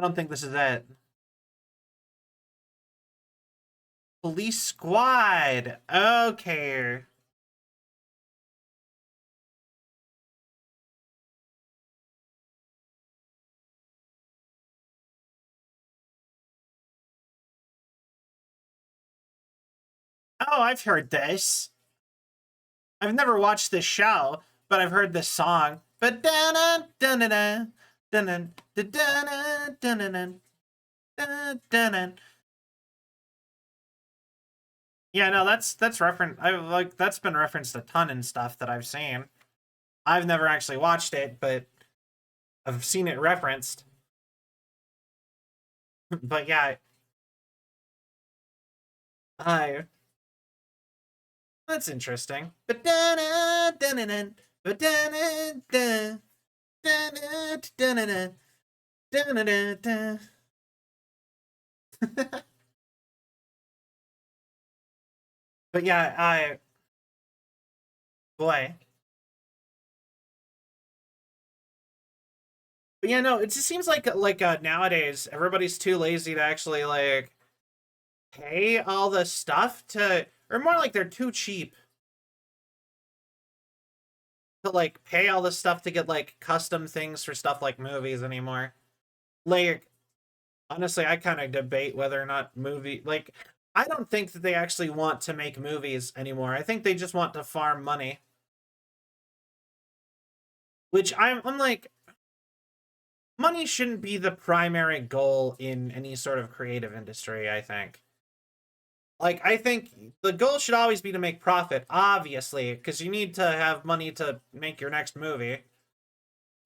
don't think this is it. Police Squad. Okay. Oh, I've heard this. I've never watched this show, but I've heard this song. But yeah, no, that's reference. I like that's been referenced a ton in stuff that I've seen. I've never actually watched it, but I've seen it referenced. But yeah, I that's interesting. But but yeah, boy. But yeah, no, it just seems like nowadays everybody's too lazy to actually like pay all the stuff to, or more like they're too cheap to like pay all the stuff to get like custom things for stuff like movies anymore. Like honestly, I kind of debate whether or not I don't think that they actually want to make movies anymore. I think they just want to farm money. Which I'm like, money shouldn't be the primary goal in any sort of creative industry, I think. Like, I think the goal should always be to make profit, obviously, because you need to have money to make your next movie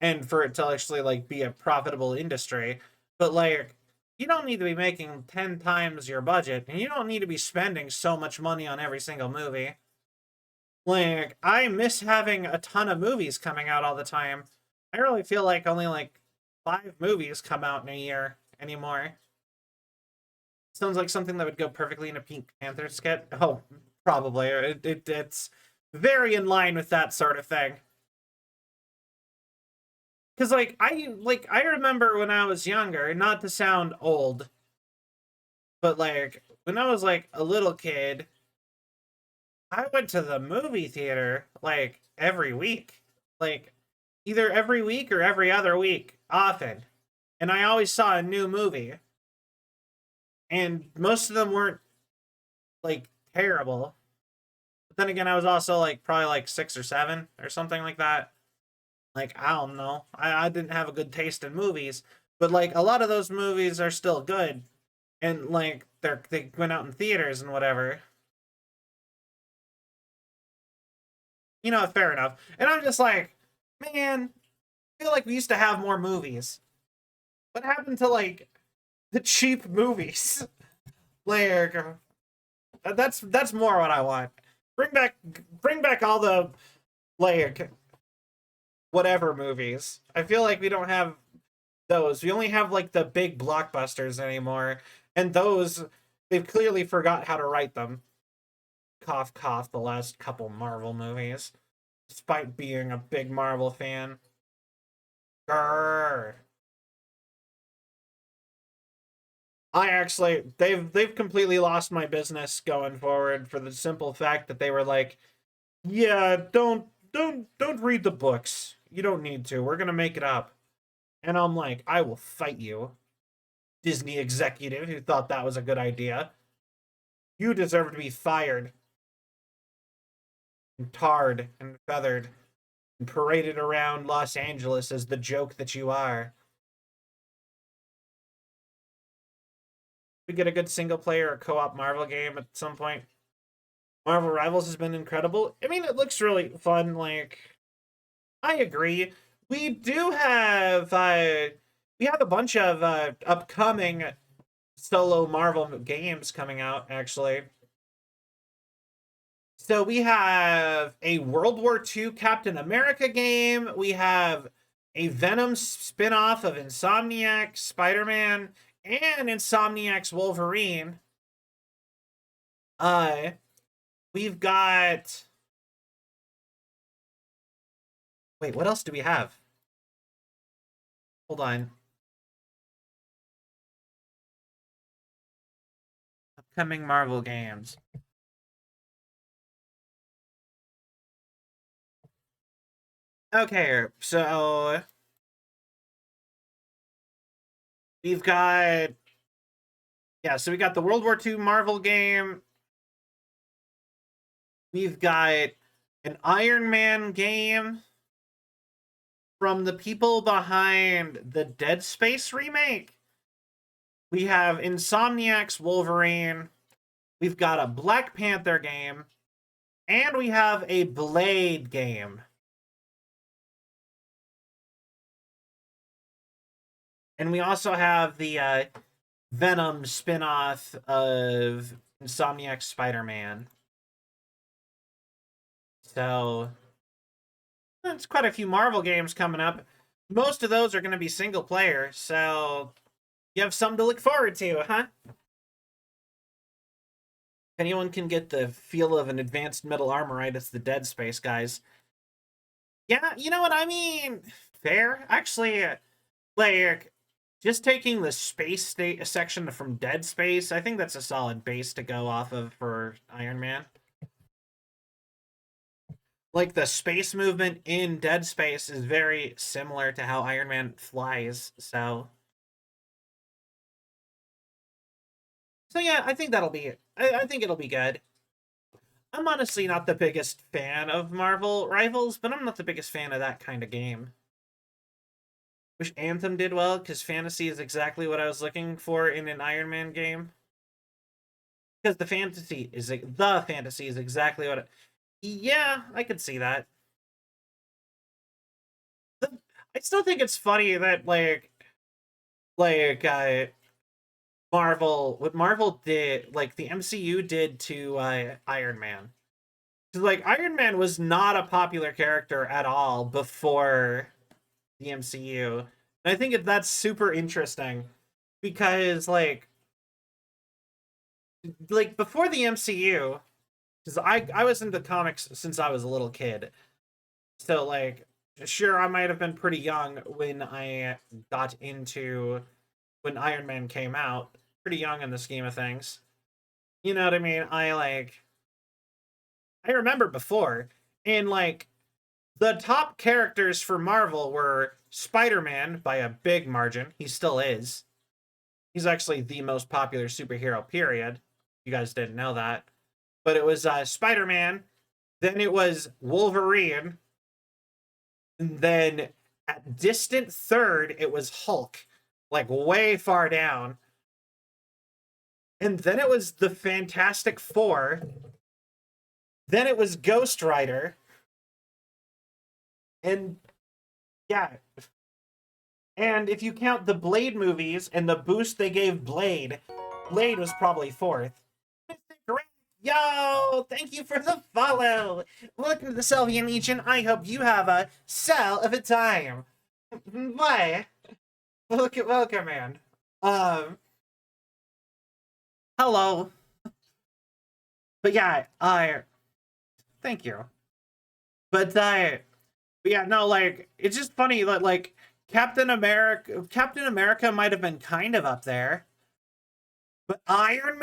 and for it to actually, like, be a profitable industry. But, like, you don't need to be making 10 times your budget, and you don't need to be spending so much money on every single movie. Like, I miss having a ton of movies coming out all the time. I really feel like only, like, 5 movies come out in a year anymore. Sounds like something that would go perfectly in a Pink Panther skit. Oh, probably. It's very in line with that sort of thing. Because I remember when I was younger, not to sound old, but like when I was like a little kid, I went to the movie theater like every week. Like either every week or every other week, often. And I always saw a new movie. And most of them weren't like terrible. But then again, I was also like probably like 6 or 7 or something like that. Like, I don't know. I didn't have a good taste in movies. But like a lot of those movies are still good. And like they went out in theaters and whatever. You know, fair enough. And I'm just like, man, I feel like we used to have more movies. What happened to like the cheap movies? Like that's more what I want. Bring back all the like whatever movies. I feel like we don't have those. We only have like the big blockbusters anymore. And those they've clearly forgot how to write them. Cough cough the last couple Marvel movies. Despite being a big Marvel fan. Grrr. They've completely lost my business going forward for the simple fact that they were like, yeah, don't read the books. You don't need to. We're gonna make it up. And I'm like, I will fight you, Disney executive who thought that was a good idea. You deserve to be fired. And tarred and feathered and paraded around Los Angeles as the joke that you are. We get a good single player or co-op Marvel game at some point. Marvel Rivals has been incredible. I mean, it looks really fun. Like, I agree. We do have we have a bunch of upcoming solo Marvel games coming out, actually. So we have a World War II Captain America game. We have a Venom spin-off of Insomniac Spider-Man and Insomniac's Wolverine. We've got... Wait, what else do we have? Hold on. Upcoming Marvel games. Okay, so... We've got... Yeah, so we got the World War II Marvel game. We've got an Iron Man game from the people behind the Dead Space remake. We have Insomniac's Wolverine. We've got a Black Panther game. And we have a Blade game. And we also have the Venom spin-off of Insomniac Spider-Man. So, there's quite a few Marvel games coming up. Most of those are going to be single player, so you have something to look forward to, huh? If anyone can get the feel of an advanced metal armorite, it's the Dead Space guys. Yeah, you know what I mean? Fair. Actually, like, just taking the space state section from Dead Space, I think that's a solid base to go off of for Iron Man. Like, the space movement in Dead Space is very similar to how Iron Man flies, so... So yeah, I think that'll be it. I think it'll be good. I'm honestly not the biggest fan of Marvel Rivals, but I'm not the biggest fan of that kind of game. Wish Anthem did well, because fantasy is exactly what I was looking for in an Iron Man game. Because the fantasy is exactly what yeah, I could see that. I still think it's funny that what Marvel did, like the MCU did to Iron Man. Like, Iron Man was not a popular character at all before the MCU. And I think that's super interesting because like before the MCU, because I was into comics since I was a little kid. So like sure I might have been pretty young when I got into when Iron Man came out. Pretty young in the scheme of things. You know what I mean? I remember before, and like the top characters for Marvel were Spider-Man by a big margin. He still is. He's actually the most popular superhero, period. You guys didn't know that. But it was Spider-Man, then it was Wolverine, and then at distant third, it was Hulk, like way far down. And then it was the Fantastic Four. Then it was Ghost Rider. And yeah. And if you count the Blade movies and the boost they gave Blade, Blade was probably fourth. Yo, thank you for the follow. Welcome to the Sylvian Legion. I hope you have a cell of a time. Bye. Welcome, man. Hello. But yeah, thank you. But yeah, no, like it's just funny that like Captain America might have been kind of up there. But Iron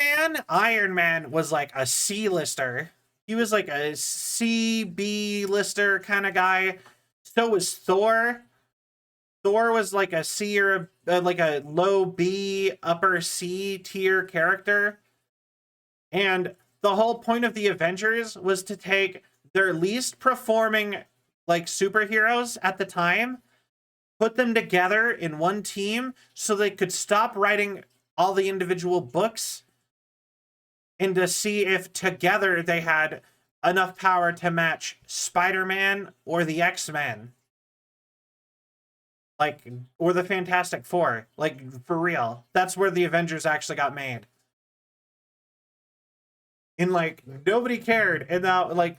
Man was like a C-lister. He was like a C-B lister kind of guy. So was Thor. Thor was like a C or like a low B, upper C tier character. And the whole point of the Avengers was to take their least performing like superheroes at the time, put them together in one team so they could stop writing all the individual books and to see if together they had enough power to match Spider-Man or the X-Men. Like, or the Fantastic Four. Like, for real. That's where the Avengers actually got made. And, like, nobody cared. And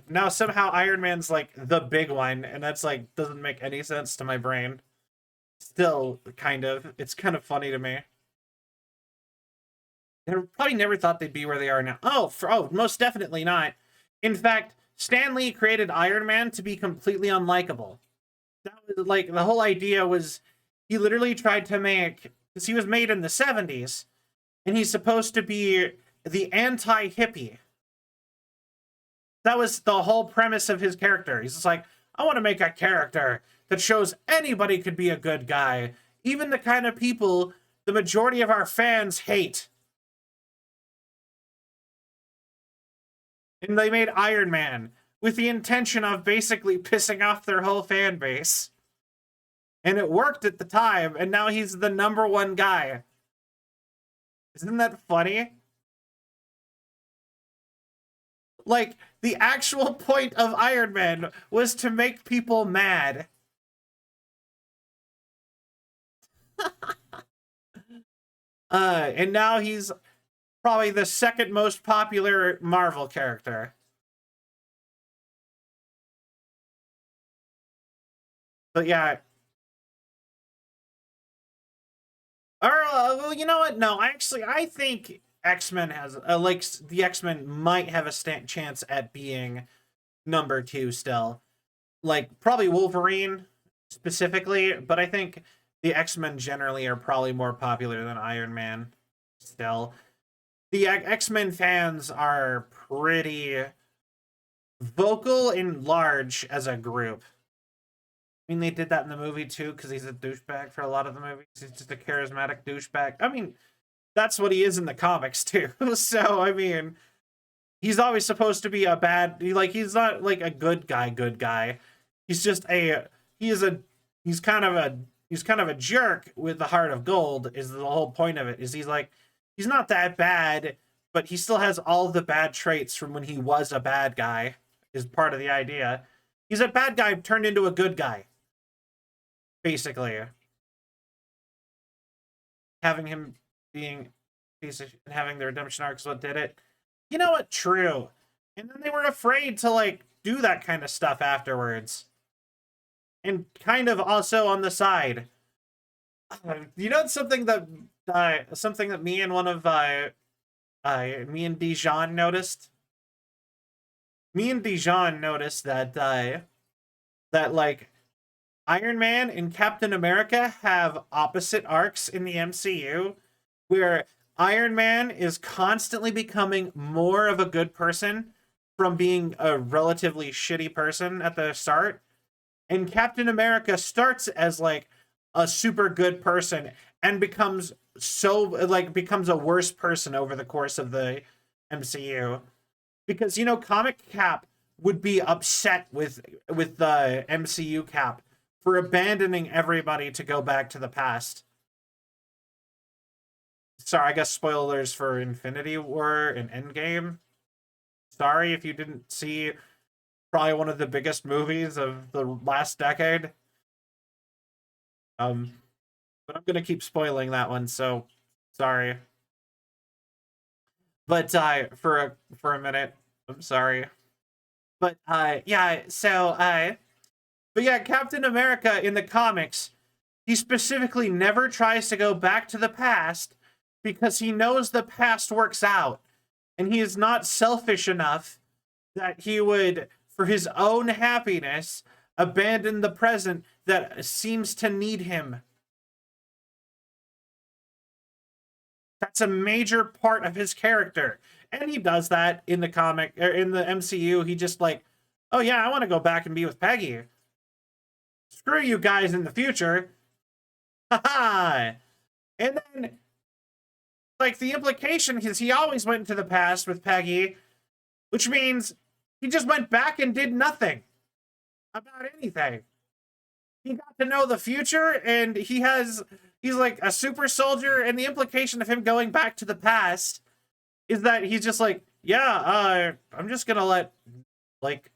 now somehow Iron Man's, like, the big one. And that's, like, doesn't make any sense to my brain. Still, kind of. It's kind of funny to me. They probably never thought they'd be where they are now. Oh, most definitely not. In fact, Stan Lee created Iron Man to be completely unlikable. That was like the whole idea was he literally tried to make, because he was made in the 70s, and he's supposed to be the anti-hippie. That was the whole premise of his character. He's just like, I want to make a character that shows anybody could be a good guy, even the kind of people the majority of our fans hate. And they made Iron Man with the intention of basically pissing off their whole fan base. And it worked at the time, and now he's the #1 guy. Isn't that funny? Like, the actual point of Iron Man was to make people mad. And now he's probably the second most popular Marvel character. But yeah. Well, you know what? No, actually, I think X-Men has the X-Men might have a chance at being #2 still. Like probably Wolverine specifically, but I think the X-Men generally are probably more popular than Iron Man still. The X-Men fans are pretty vocal and large as a group. I mean, they did that in the movie too, because he's a douchebag for a lot of the movies. He's just a charismatic douchebag. I mean, that's what he is in the comics too. So, I mean, he's always supposed to be a bad, he's not like a good guy. He's just he's kind of a jerk with the heart of gold is the whole point of it. Is he's not that bad, but he still has all the bad traits from when he was a bad guy is part of the idea. He's a bad guy turned into a good guy. Basically. Having him being having the redemption arc is what did it. You know what? True. And then they were afraid to do that kind of stuff afterwards. And kind of also on the side. You know, something that me and one of me and Dijon noticed. Me and Dijon noticed that that like Iron Man and Captain America have opposite arcs in the MCU, where Iron Man is constantly becoming more of a good person from being a relatively shitty person at the start, and Captain America starts as like a super good person and becomes becomes a worse person over the course of the MCU. Because you know, comic Cap would be upset with the MCU Cap for abandoning everybody to go back to the past. Sorry, I guess spoilers for Infinity War and Endgame. Sorry if you didn't see probably one of the biggest movies of the last decade. But I'm gonna keep spoiling that one, so sorry. But for a minute, I'm sorry. But yeah, so but yeah, Captain America in the comics, he specifically never tries to go back to the past because he knows the past works out, and he is not selfish enough that he would, for his own happiness, abandon the present that seems to need him. That's a major part of his character. And he does that in the comic, or in the MCU. He just like, oh yeah, I want to go back and be with Peggy. Screw you guys in the future. Haha. And then, like, the implication is he always went into the past with Peggy, which means he just went back and did nothing about anything. He got to know the future, and he's like a super soldier, and the implication of him going back to the past is that he's just like, yeah, I'm just gonna let, like,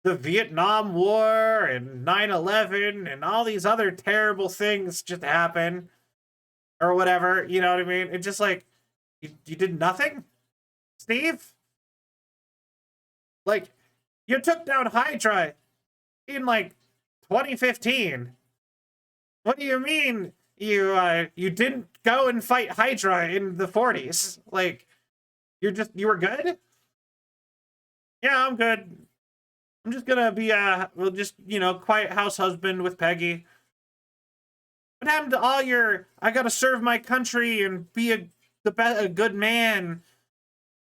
the Vietnam War and 9/11 and all these other terrible things just happen, or whatever, you know what I mean? It's just like, you did nothing, Steve? Like, you took down Hydra in, like, 2015. What do you mean you didn't go and fight Hydra in the 40s? Like, you were good? Yeah, I'm good. I'm just gonna be quiet house husband with Peggy. What happened to all your I gotta serve my country and be a good man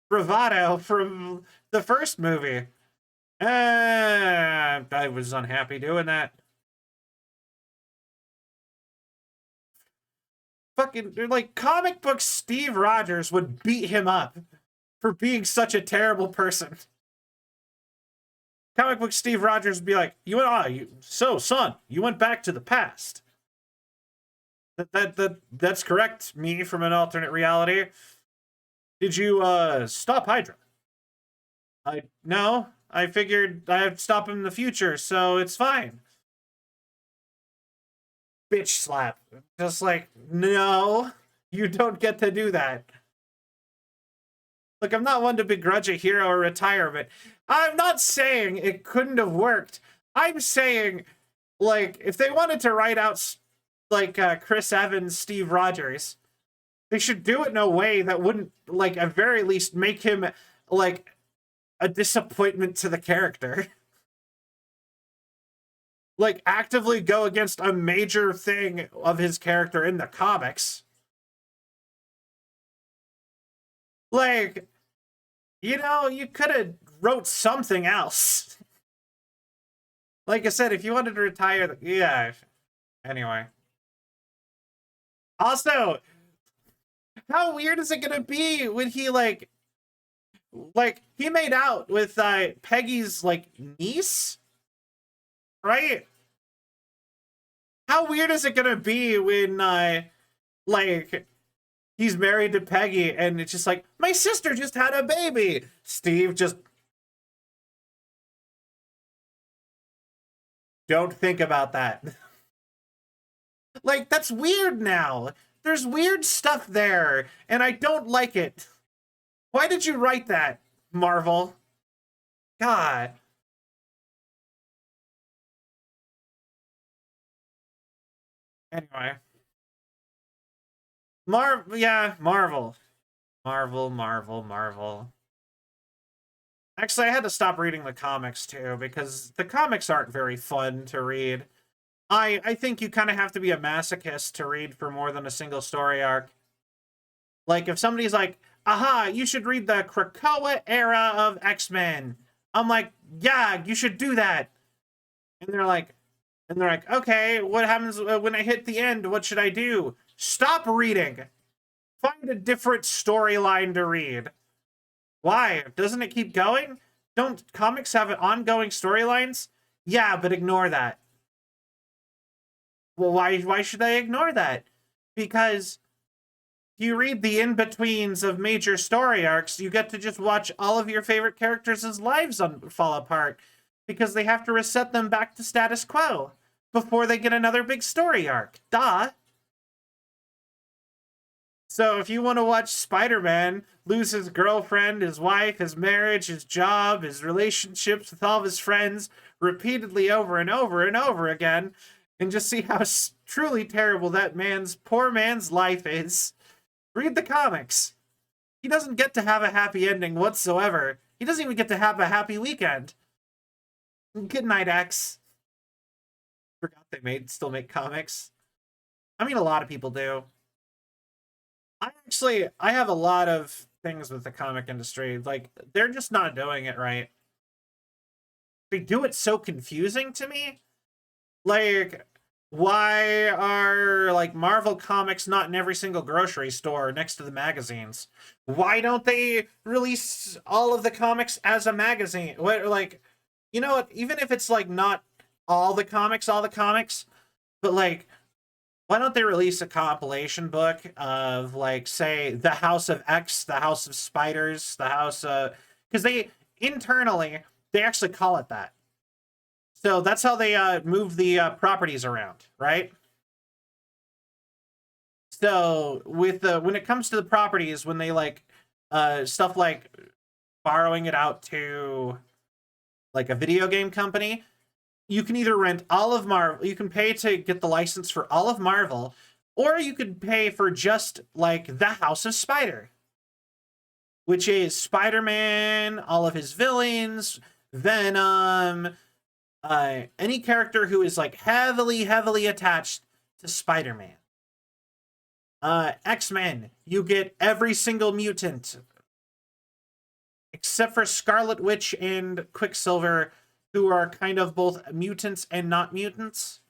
bravado from the first movie? I was unhappy doing that. Fucking, like, comic book Steve Rogers would beat him up for being such a terrible person. Comic book Steve Rogers would be like, so son, you went back to the past. That's correct, me from an alternate reality. Did you stop Hydra? No, I figured I'd stop him in the future, so it's fine. Bitch slap. Just like, no, you don't get to do that. Look, I'm not one to begrudge a hero a retirement. I'm not saying it couldn't have worked. I'm saying, like, if they wanted to write out, like, Chris Evans, Steve Rogers, they should do it in a way that wouldn't, like, at very least make him, like, a disappointment to the character. Like, actively go against a major thing of his character in the comics. Like, you know, you could have wrote something else. Like I said, if you wanted to retire, yeah. Anyway. Also, how weird is it gonna be when he, like, he made out with Peggy's, like, niece? Right? How weird is it gonna be when, like, he's married to Peggy and it's just like, my sister just had a baby! Steve just... Don't think about that. Like, that's weird now. There's weird stuff there, and I don't like it. Why did you write that, Marvel? God. Anyway. Yeah, Marvel. Marvel. Actually, I had to stop reading the comics too because the comics aren't very fun to read. I think you kind of have to be a masochist to read for more than a single story arc. Like if somebody's like, "Aha, you should read the Krakoa era of X-Men." I'm like, "Yeah, you should do that." And they're like, "Okay, what happens when I hit the end? What should I do?" Stop reading. Find a different storyline to read. Why? Doesn't it keep going? Don't comics have ongoing storylines? Yeah, but ignore that. Well, why should I ignore that? Because you read the in-betweens of major story arcs, you get to just watch all of your favorite characters' lives fall apart because they have to reset them back to status quo before they get another big story arc. Duh. So if you want to watch Spider-Man lose his girlfriend, his wife, his marriage, his job, his relationships with all of his friends repeatedly over and over and over again, and just see how truly terrible that poor man's life is, read the comics. He doesn't get to have a happy ending whatsoever. He doesn't even get to have a happy weekend. Good night, X. Forgot they still make comics. I mean, a lot of people do. I have a lot of things with the comic industry. Like, they're just not doing it right. They do it so confusing to me. Like, why are, like, Marvel comics not in every single grocery store next to the magazines? Why don't they release all of the comics as a magazine? What, like, you know what? Even if it's, like, not all the comics, but, like, why don't they release a compilation book of, like, say, the House of X, the House of Spiders, the House of... Because they, internally, they actually call it that. So that's how they move the properties around, right? So with when it comes to the properties, when they, like, stuff like borrowing it out to, like, a video game company, you can either rent all of Marvel, you can pay to get the license for all of Marvel, or you could pay for just, like, the House of Spider, which is Spider-Man, all of his villains, Venom, any character who is, like, heavily attached to Spider-Man. X-Men, you get every single mutant, except for Scarlet Witch and Quicksilver, who are kind of both mutants and not mutants.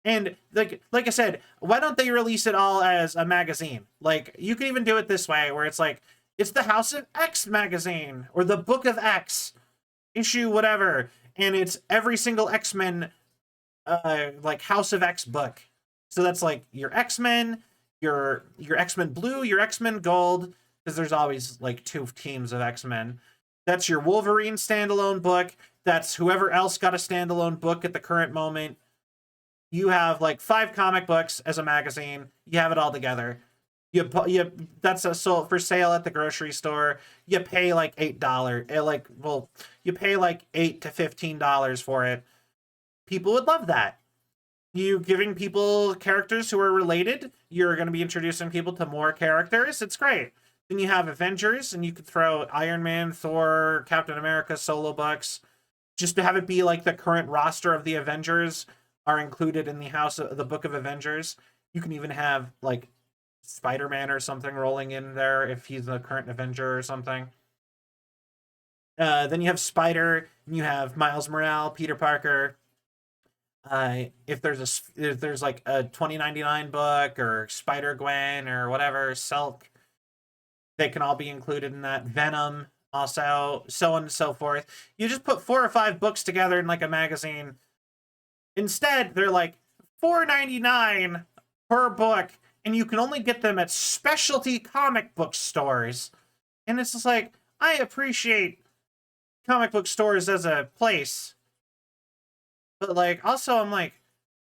And like I said, why don't they release it all as a magazine? Like, you can even do it this way, where it's like, it's the House of X magazine, or the Book of X, issue whatever, and it's every single X-Men, like, House of X book. So that's like your X-Men, your X-Men Blue, your X-Men Gold, because there's always, like, 2 teams of X-Men. That's your Wolverine standalone book. That's whoever else got a standalone book at the current moment. You have, like, 5 comic books as a magazine. You have it all together. That's for sale at the grocery store. You pay like $8. You pay like $8 to $15 for it. People would love that. You giving people characters who are related. You're going to be introducing people to more characters. It's great. Then you have Avengers, and you could throw Iron Man, Thor, Captain America solo books, just to have it be like the current roster of the Avengers are included in the Book of Avengers. You can even have, like, Spider-Man or something rolling in there if he's the current Avenger or something. Then you have Spider, and you have Miles Morales, Peter Parker. If there's like a 2099 book, or Spider-Gwen, or whatever, Silk, they can all be included in that. Venom, also, so on and so forth. You just put 4 or 5 books together in, like, a magazine. Instead, they're like $4.99 per book, and you can only get them at specialty comic book stores. And it's just like, I appreciate comic book stores as a place, but, like, also I'm like,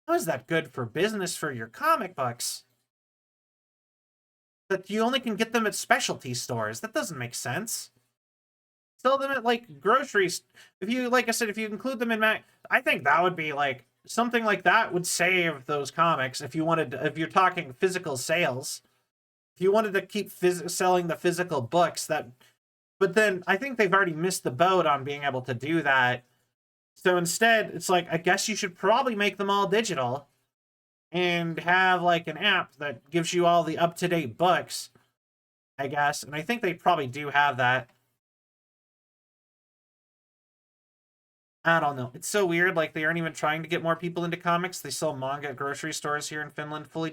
how is that good for business for your comic books? That you only can get them at specialty stores. That doesn't make sense. Sell them at, like, groceries. If you, like I said, if you include them in I think that would be, like, something like that would save those comics if you're talking physical sales. if you wanted to keep selling the physical books, that, but then I think they've already missed the boat on being able to do that. So instead, it's like, I guess you should probably make them all digital and have like an app that gives you all the up-to-date books, I guess. And I think they probably do have that. I don't know. It's so weird. Like, they aren't even trying to get more people into comics. They sell manga at grocery stores here in Finland, fully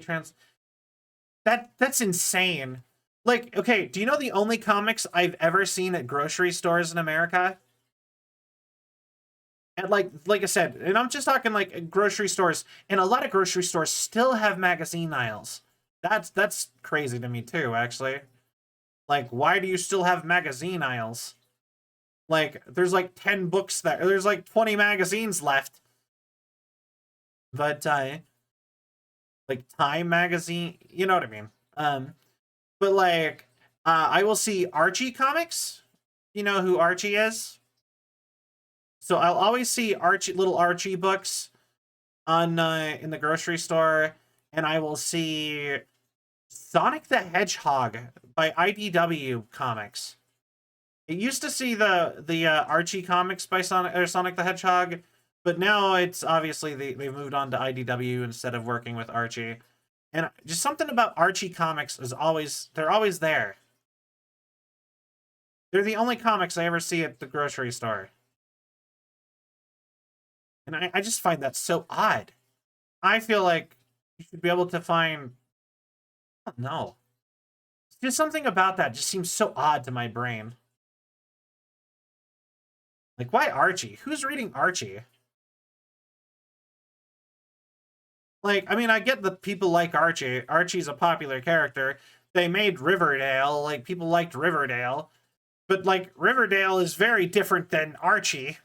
that's insane. Like, okay, do you know the only comics I've ever seen at grocery stores in America? And like I said, and I'm just talking like grocery stores, and a lot of grocery stores still have magazine aisles. That's crazy to me too, actually. Like, why do you still have magazine aisles? Like, there's like 10 books there's like 20 magazines left. But like Time magazine, you know what I mean? But like I will see Archie comics. You know who Archie is? So I'll always see little Archie books on in the grocery store, and I will see Sonic the Hedgehog by IDW Comics. It used to see the Archie comics by Sonic the Hedgehog, but now it's obviously they've moved on to IDW instead of working with Archie. And just something about Archie comics is they're always there. They're the only comics I ever see at the grocery store. And I just find that so odd. I feel like you should be able to find, I don't know. Just something about that just seems so odd to my brain. Like, why Archie? Who's reading Archie? Like, I mean, I get that people like Archie. Archie's a popular character. They made Riverdale. Like, people liked Riverdale. But, like, Riverdale is very different than Archie.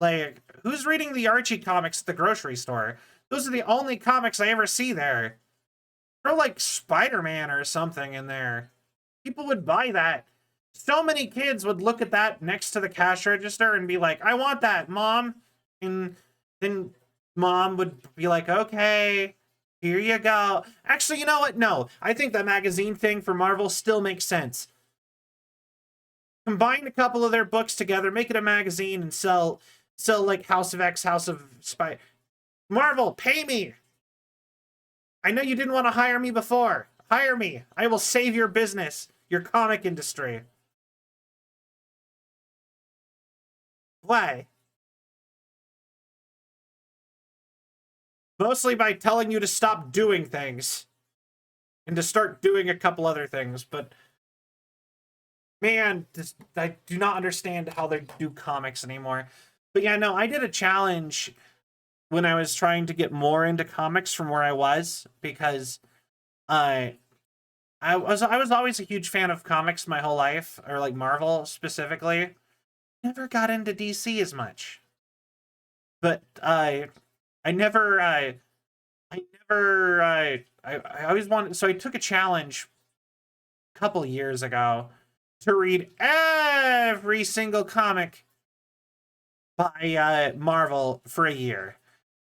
Like, who's reading the Archie comics at the grocery store? Those are the only comics I ever see there. Throw, like, Spider-Man or something in there. People would buy that. So many kids would look at that next to the cash register and be like, I want that, Mom. And then Mom would be like, okay, here you go. Actually, you know what? No, I think the magazine thing for Marvel still makes sense. Combine a couple of their books together, make it a magazine, and sell like House of X, House of Spy. Marvel, pay me. I know you didn't want to hire me before. Hire me. I will save your business, your comic industry. Why? Mostly by telling you to stop doing things. And to start doing a couple other things, but man, I do not understand how they do comics anymore. But yeah, no, I did a challenge when I was trying to get more into comics from where I was, because I was always a huge fan of comics my whole life, or like Marvel specifically. Never got into DC as much. But I always wanted, so I took a challenge a couple years ago to read every single comic by Marvel for a year.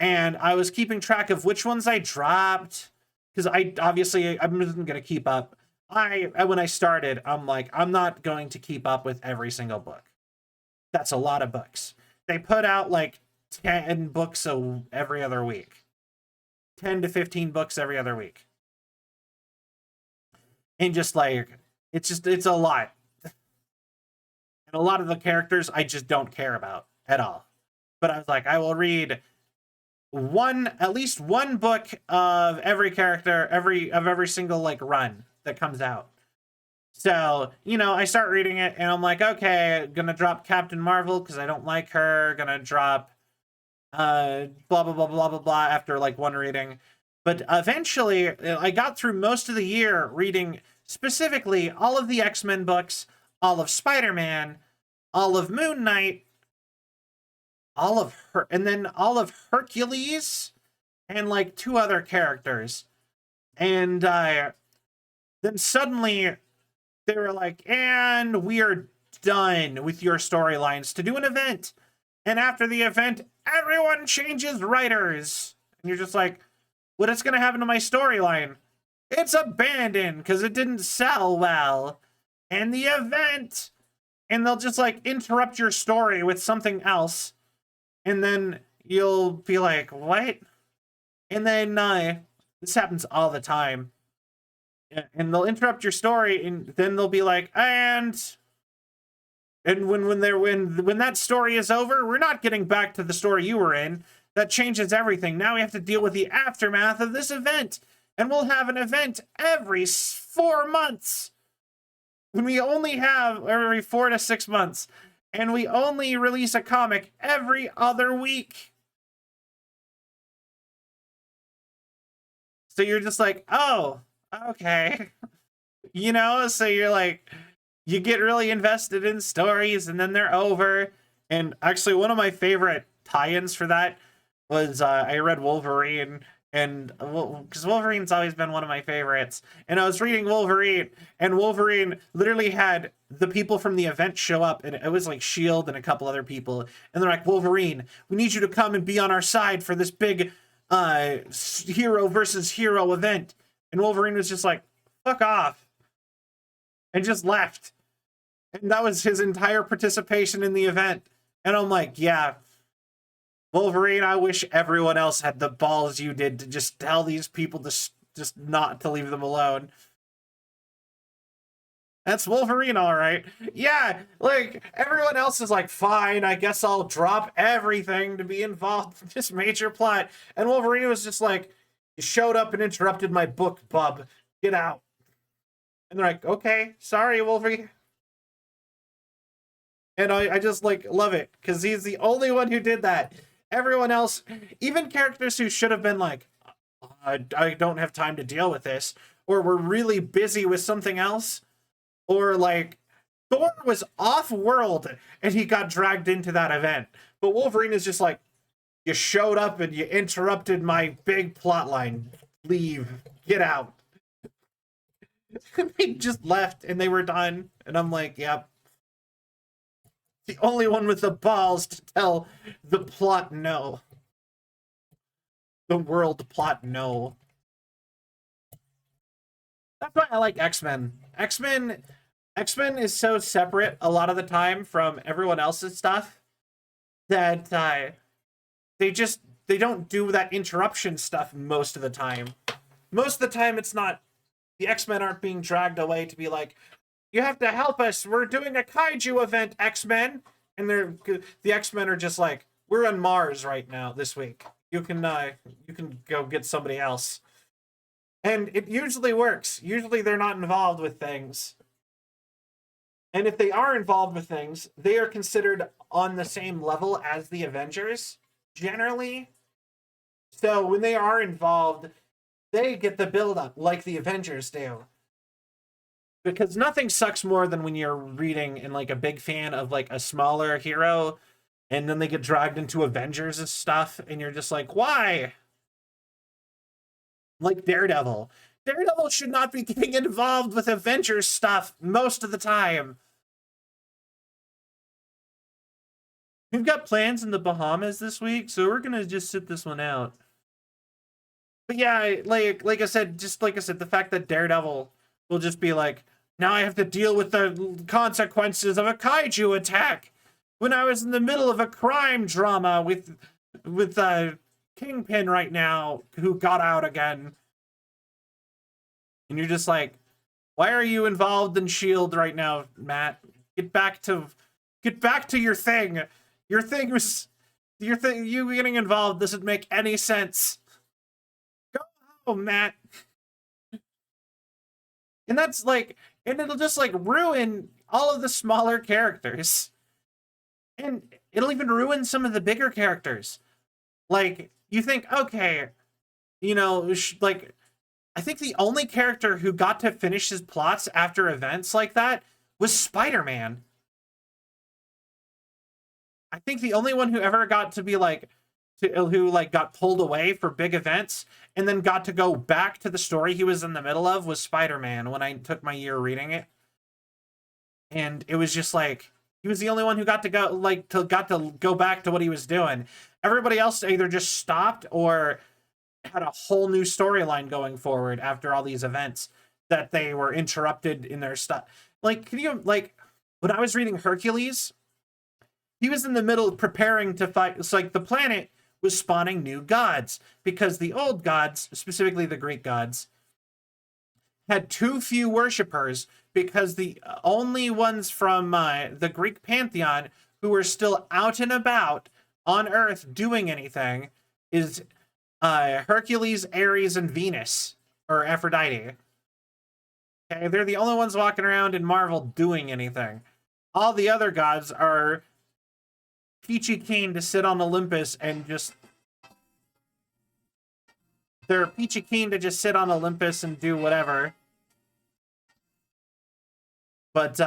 And I was keeping track of which ones I dropped, because I wasn't going to keep up. When I started, I'm like, I'm not going to keep up with every single book. That's a lot of books. They put out like 10 books every other week. 10 to 15 books every other week. And just like, it's a lot. And a lot of the characters I just don't care about at all. But I was like, I will read at least one book of every character, every single like run that comes out. So, you know, I start reading it and I'm like, okay, gonna drop Captain Marvel because I don't like her, gonna drop blah blah blah blah blah blah after like one reading. But eventually I got through most of the year reading specifically all of the X-Men books, all of Spider-Man, all of Moon Knight, all of Hercules, and like 2 other characters. And then suddenly they were like, and we are done with your storylines to do an event. And after the event, everyone changes writers. And you're just like, what is going to happen to my storyline? It's abandoned because it didn't sell well. And the event, and they'll just like interrupt your story with something else. And then you'll be like, what? And then this happens all the time. And they'll interrupt your story, and then they'll be like, and when that story is over, we're not getting back to the story you were in. That changes everything. Now we have to deal with the aftermath of this event. And we'll have an event every 4 months. When we only have every 4 to 6 months. And we only release a comic every other week. So you're just like, oh, okay. You know, so you're like, you get really invested in stories and then they're over. And actually, one of my favorite tie-ins for that was I read Wolverine, and because Wolverine's always been one of my favorites. And I was reading Wolverine, and Wolverine literally had the people from the event show up, and it was like S.H.I.E.L.D. and a couple other people. And they're like, Wolverine, we need you to come and be on our side for this big hero versus hero event. And Wolverine was just like, fuck off. And just left. And that was his entire participation in the event. And I'm like, yeah, Wolverine, I wish everyone else had the balls you did to just tell these people to just not to leave them alone. That's Wolverine, all right. Yeah, like, everyone else is like, fine, I guess I'll drop everything to be involved in this major plot. And Wolverine was just like, you showed up and interrupted my book, bub. Get out. And they're like, okay, sorry, Wolverine. And I just, like, love it, because he's the only one who did that. Everyone else, even characters who should have been like, I don't have time to deal with this, or were really busy with something else, or like, Thor was off-world, and he got dragged into that event. But Wolverine is just like, you showed up and you interrupted my big plot line. Leave. Get out. They just left, and they were done. And I'm like, yep. The only one with the balls to tell the plot no. The world plot no. That's why I like X-Men. X-Men is so separate a lot of the time from everyone else's stuff that they don't do that interruption stuff most of the time. Most of the time it's not, the X-Men aren't being dragged away to be like, you have to help us. We're doing a kaiju event, X-Men. And the X-Men are just like, we're on Mars right now this week. You can go get somebody else. And it usually works. Usually they're not involved with things. And if they are involved with things, they are considered on the same level as the Avengers, generally. So when they are involved, they get the build-up like the Avengers do. Because nothing sucks more than when you're reading and like a big fan of like a smaller hero, and then they get dragged into Avengers and stuff, and you're just like, why? Like Daredevil. Daredevil should not be getting involved with Avengers stuff most of the time. We've got plans in the Bahamas this week, so we're gonna just sit this one out. But yeah, like I said, the fact that Daredevil will just be like, now I have to deal with the consequences of a kaiju attack when I was in the middle of a crime drama with Kingpin right now, who got out again. And you're just like, why are you involved in S.H.I.E.L.D. right now, Matt? Get back to your thing. Your thing, you getting involved doesn't make any sense. Go home, Matt. And that's like, and it'll just like ruin all of the smaller characters. And it'll even ruin some of the bigger characters. Like, you think, okay, you know, like, I think the only character who got to finish his plots after events like that was Spider-Man. I think the only one who ever got to be like, who like got pulled away for big events and then got to go back to the story he was in the middle of was Spider-Man when I took my year reading it. And it was just like, he was the only one who got to go, got to go back to what he was doing. Everybody else either just stopped or had a whole new storyline going forward after all these events that they were interrupted in their stuff. Like, can you, like, when I was reading Hercules, he was in the middle of preparing to fight. It's like the planet was spawning new gods because the old gods, specifically the Greek gods, had too few worshippers, because the only ones from the Greek pantheon who were still out and about on Earth doing anything is Hercules, Ares, and Venus, or Aphrodite. Okay, they're the only ones walking around in Marvel doing anything. All the other gods are peachy keen to sit on Olympus and just... They're peachy keen to just sit on Olympus and do whatever. But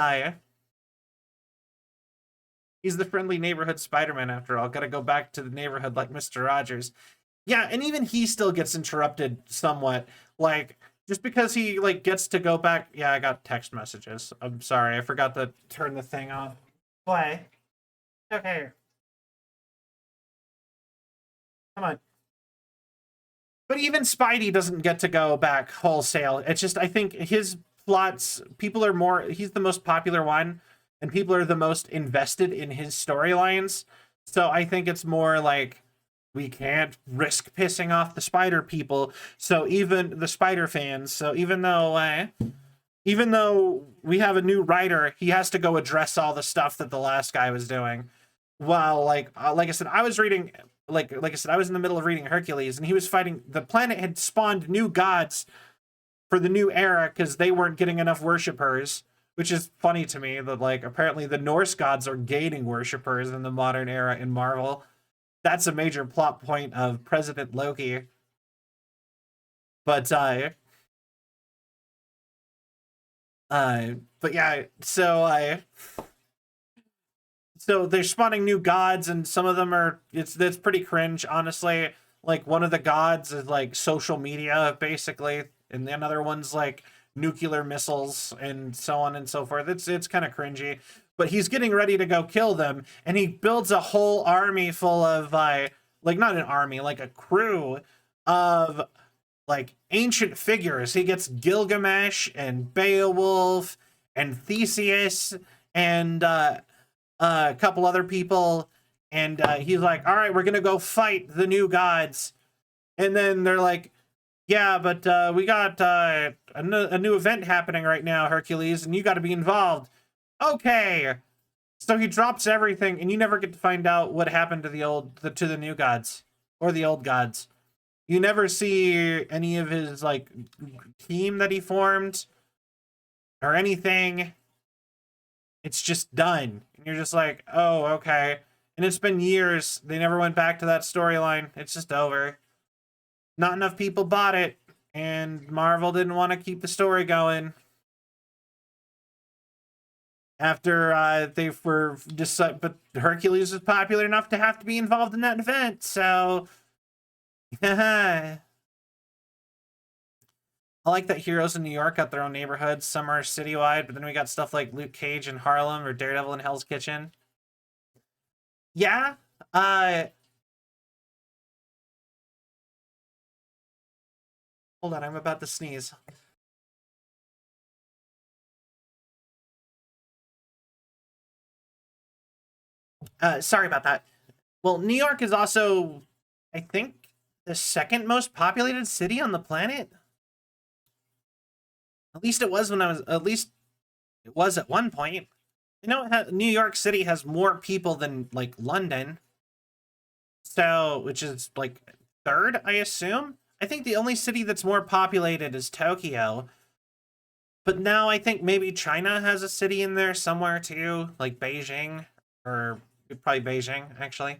he's the friendly neighborhood Spider-Man after all. Gotta go back to the neighborhood like Mr. Rogers. Yeah, and even he still gets interrupted somewhat. Like, just because he, like, gets to go back... Yeah, I got text messages. I'm sorry, I forgot to turn the thing off. Play. Okay. Come on. But even Spidey doesn't get to go back wholesale. It's just, I think his plots, people are more... He's the most popular one, and people are the most invested in his storylines. So I think it's more like, we can't risk pissing off the Spider people. So even the Spider fans. So even though we have a new writer, he has to go address all the stuff that the last guy was doing. Well, like I said, I was reading, like I said, I was in the middle of reading Hercules, and he was fighting... The planet had spawned new gods for the new era because they weren't getting enough worshippers, which is funny to me that, like, apparently the Norse gods are gaining worshippers in the modern era in Marvel. That's a major plot point of President Loki. But yeah, so they're spawning new gods, and some of them are... That's pretty cringe, honestly. Like, one of the gods is, like, social media, basically, and another one's, like, nuclear missiles, and so on and so forth. It's kind of cringy. But he's getting ready to go kill them, and he builds a whole army full of, like, not an army, like a crew of, like, ancient figures. He gets Gilgamesh, and Beowulf, and Theseus, and a couple other people, and he's like, all right, we're gonna go fight the new gods. And then they're like, yeah, but we got a new event happening right now, Hercules, and you got to be involved. Okay. So he drops everything, and you never get to find out what happened to the new gods, or the old gods. You never see any of his, like, team that he formed or anything. It's just done. And you're just like, oh, okay. And it's been years. They never went back to that storyline. It's just over. Not enough people bought it, and Marvel didn't want to keep the story going. After they were but Hercules was popular enough to have to be involved in that event, so I like that heroes in New York got their own neighborhoods. Some are citywide, but then we got stuff like Luke Cage in Harlem or Daredevil in Hell's Kitchen. Yeah, hold on, I'm about to sneeze. Sorry about that. Well, New York is also, I think, the second most populated city on the planet. At least it was at one point. You know, New York City has more people than, like, London. So, which is, like, third, I assume? I think the only city that's more populated is Tokyo. But now I think maybe China has a city in there somewhere too, like Beijing, or probably Beijing, actually.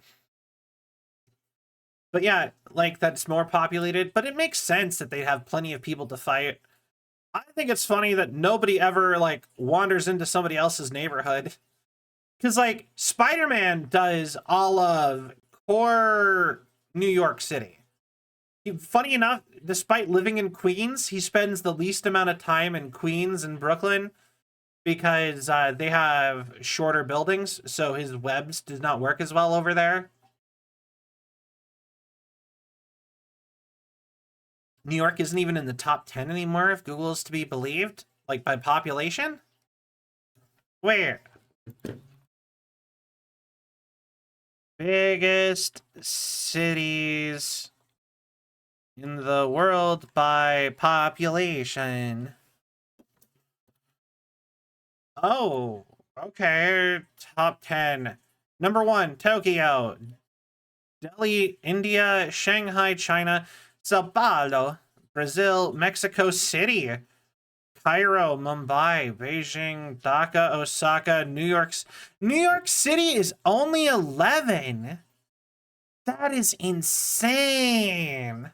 But yeah, like, that's more populated, but it makes sense that they have plenty of people to fight. I think it's funny that nobody ever, like, wanders into somebody else's neighborhood. Because, like, Spider-Man does all of core New York City. Funny enough, despite living in Queens, he spends the least amount of time in Queens and Brooklyn because they have shorter buildings, so his webs does not work as well over there. New York isn't even in the top 10 anymore, if Google is to be believed, like by population. Where? Biggest cities in the world by population. Oh, okay. Top 10. Number 1, Tokyo. Delhi, India. Shanghai, China. Sao Paulo, Brazil. Mexico City. Cairo, Mumbai, Beijing, Dhaka, Osaka, New York. New York City is only 11. That is insane.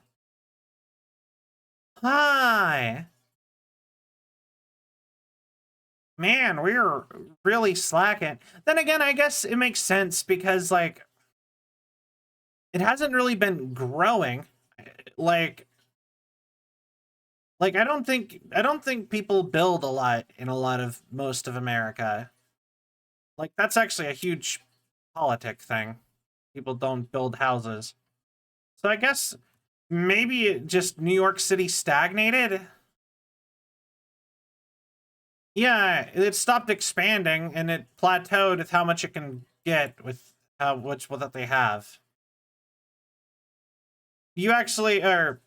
Hi. Man, we're really slacking. Then again, I guess it makes sense because, like, it hasn't really been growing. Like I don't think people build a lot in most of America. Like, that's actually a huge politic thing. People don't build houses. So I guess maybe just New York City stagnated. Yeah, it stopped expanding and it plateaued with how much it can get with what they have. You actually, or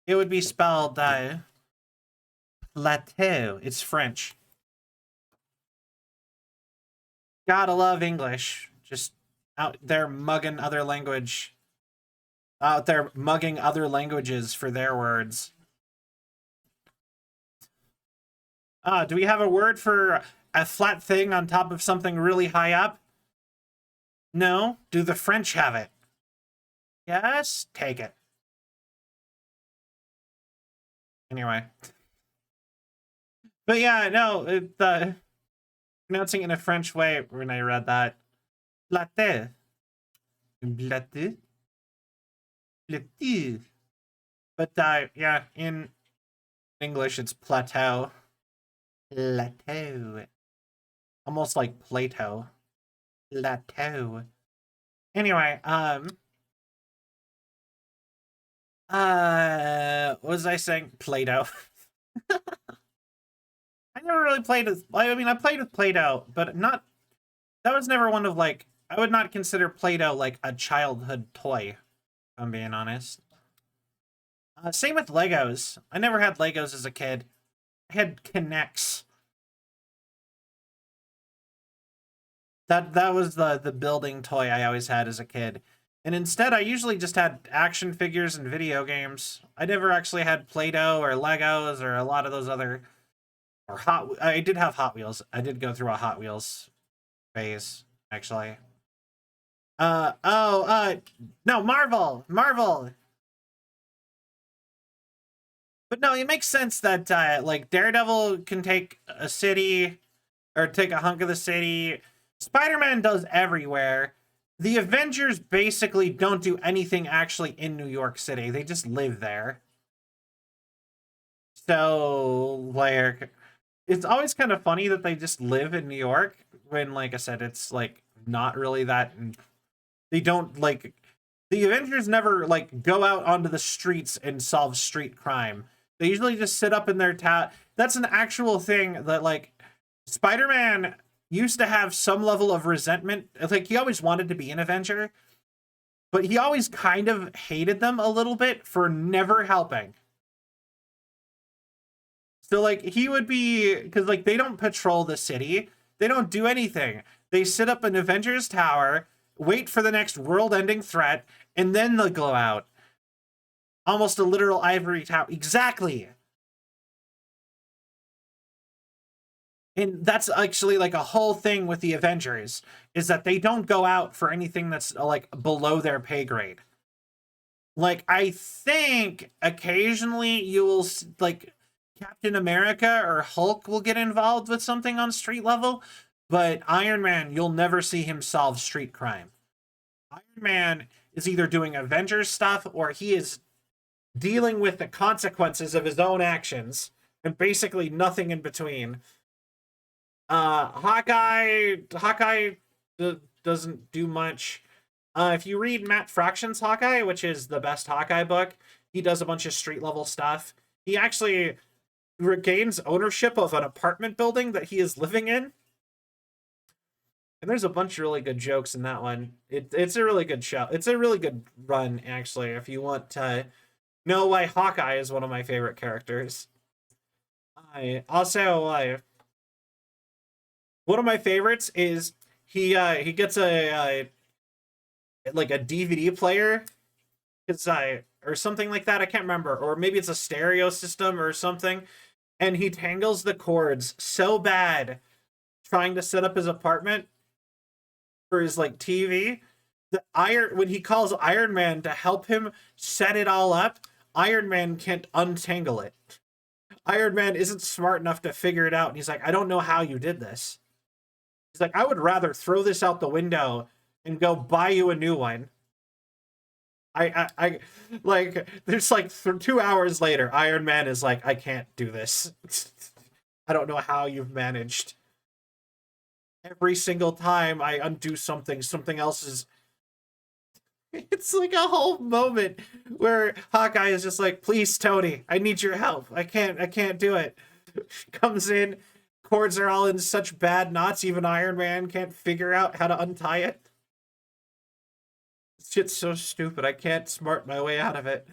it would be spelled plateau. It's French. Gotta love English. Just out there mugging other language. Out there mugging other languages for their words. Do we have a word for a flat thing on top of something really high up? No? Do the French have it? Yes? Take it. Anyway. But yeah, no, pronouncing it in a French way when I read that. Plateau. Plateau. Plateau. But yeah, in English it's plateau. Plateau. Almost like Plato. Plateau. Anyway, what was I saying? Play-Doh. I never really played with, I mean, I played with Play-Doh, but not, that was never one of, like, I would not consider Play-Doh, like, a childhood toy, if I'm being honest. Same with Legos. I never had Legos as a kid. I had Kinects. That was the building toy I always had as a kid. And instead, I usually just had action figures and video games. I never actually had Play-Doh or Legos or a lot of those other... Or I did have Hot Wheels. I did go through a Hot Wheels phase, actually. No, Marvel! Marvel! But no, it makes sense that, like, Daredevil can take a city, or take a hunk of the city. Spider-Man does everywhere. The Avengers basically don't do anything actually in New York City. They just live there. So, like, it's always kind of funny that they just live in New York when, like I said, it's, like, not really that... They don't, like... The Avengers never, like, go out onto the streets and solve street crime. They usually just sit up in their town. That's an actual thing that, like, Spider-Man used to have some level of resentment. Like, he always wanted to be an Avenger, but he always kind of hated them a little bit for never helping. So, like, he would be... Because, like, they don't patrol the city. They don't do anything. They sit up in Avengers Tower, wait for the next world-ending threat, and then they'll go out. Almost a literal ivory tower. Exactly. And that's actually, like, a whole thing with the Avengers, is that they don't go out for anything that's, like, below their pay grade. Like, I think occasionally you will, like, Captain America or Hulk will get involved with something on street level, but Iron Man, you'll never see him solve street crime. Iron Man is either doing Avengers stuff or he is dealing with the consequences of his own actions, and basically nothing in between. Hawkeye doesn't do much. If you read Matt Fraction's Hawkeye, which is the best Hawkeye book, He does a bunch of street level stuff. He actually regains ownership of an apartment building that he is living in. And there's a bunch of really good jokes in that one. It's a really good show. It's a really good run, actually, if you want to know why Hawkeye is one of my favorite characters. I also one of my favorites is he gets a like a DVD player, or something like that. I can't remember, or maybe it's a stereo system or something. And he tangles the cords so bad trying to set up his apartment for his like TV. When he calls Iron Man to help him set it all up, Iron Man can't untangle it. Iron Man isn't smart enough to figure it out, and he's like, I don't know how you did this. He's like, I would rather throw this out the window and go buy you a new one. I like, there's like 2 hours later, Iron Man is like, I can't do this. I don't know how you've managed. Every single time I undo something, something else is... It's like a whole moment where Hawkeye is just like, please, Tony, I need your help. I can't do it. Comes in, cords are all in such bad knots, even Iron Man can't figure out how to untie it. Shit's so stupid, I can't smart my way out of it.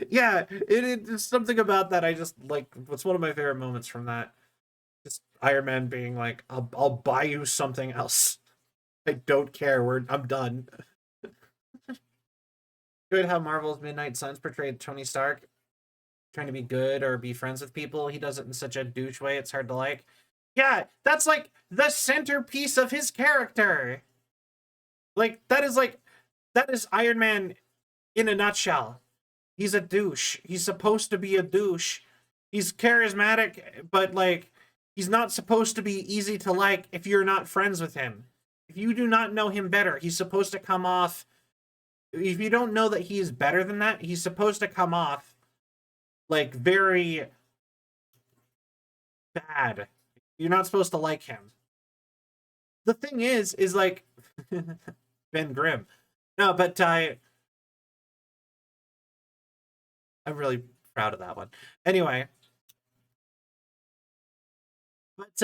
Yeah, it's something about that I just like. What's one of my favorite moments from that? Just Iron Man being like, I'll buy you something else. I don't care. I'm done. Good how Marvel's Midnight Suns portrayed Tony Stark trying to be good or be friends with people. He does it in such a douche way, it's hard to like. Yeah, that's like the centerpiece of his character. Like, that is Iron Man in a nutshell. He's a douche. He's supposed to be a douche. He's charismatic, but like, he's not supposed to be easy to like if you're not friends with him. If you do not know him better, he's supposed to come off... If you don't know that he's better than that, he's supposed to come off like very bad. You're not supposed to like him. The thing is like... Ben Grimm. No, but I'm really proud of that one. Anyway. But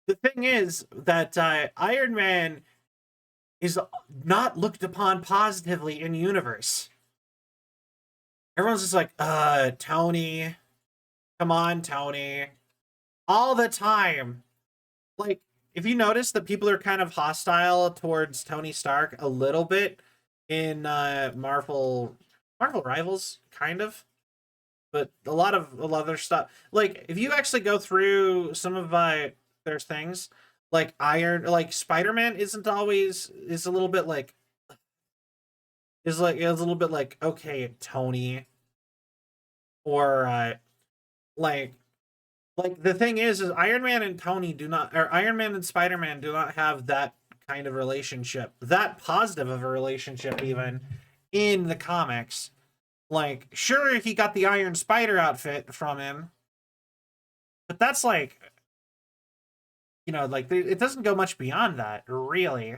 the thing is that Iron Man is not looked upon positively in universe. Everyone's just like, Tony. Come on, Tony. All the time. Like, if you notice that people are kind of hostile towards Tony Stark a little bit in Marvel Rivals, kind of. But a lot of other stuff. Like, if you actually go through some of their things, like Spider-Man is a little bit like, okay, Tony. Or like the thing is Iron Man and Iron Man and Spider-Man do not have that kind of relationship, that positive of a relationship even in the comics. Like, sure, he got the Iron Spider outfit from him, but that's like, like, it doesn't go much beyond that, really.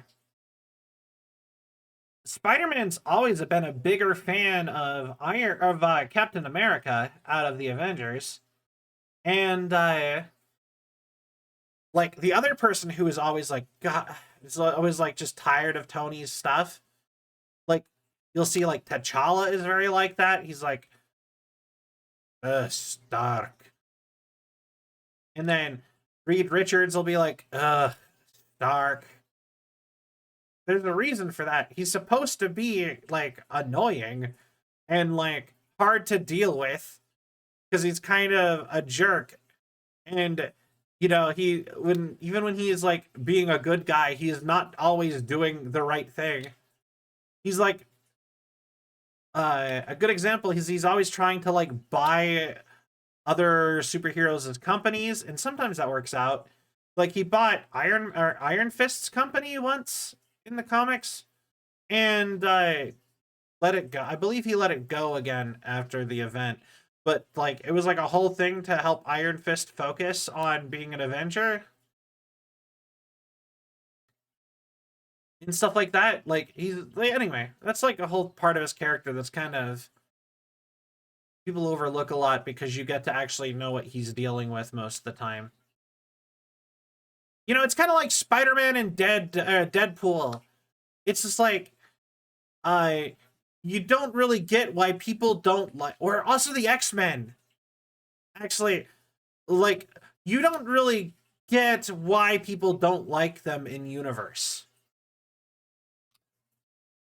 Spider-Man's always been a bigger fan of Captain America out of the Avengers. And like, the other person who is always like, God, is always like just tired of Tony's stuff. Like, you'll see like T'Challa is very like that. He's like, Stark. And then Reed Richards will be like, Stark. There's a reason for that. He's supposed to be like annoying and like hard to deal with because he's kind of a jerk. And even when he is like being a good guy, he is not always doing the right thing. He's like, a good example is he's always trying to like buy other superheroes as companies, and sometimes that works out. Like, he bought Iron Fist's company once in the comics, and let it go. I believe he let it go again after the event. But like, it was like a whole thing to help Iron Fist focus on being an Avenger. and stuff like that. Like anyway, that's like a whole part of his character that's kind of people overlook a lot because you get to actually know what he's dealing with most of the time. You know, it's kind of like Spider-Man and Deadpool. It's just like, you don't really get why people don't like, or also the X-Men. Actually, like, you don't really get why people don't like them in universe.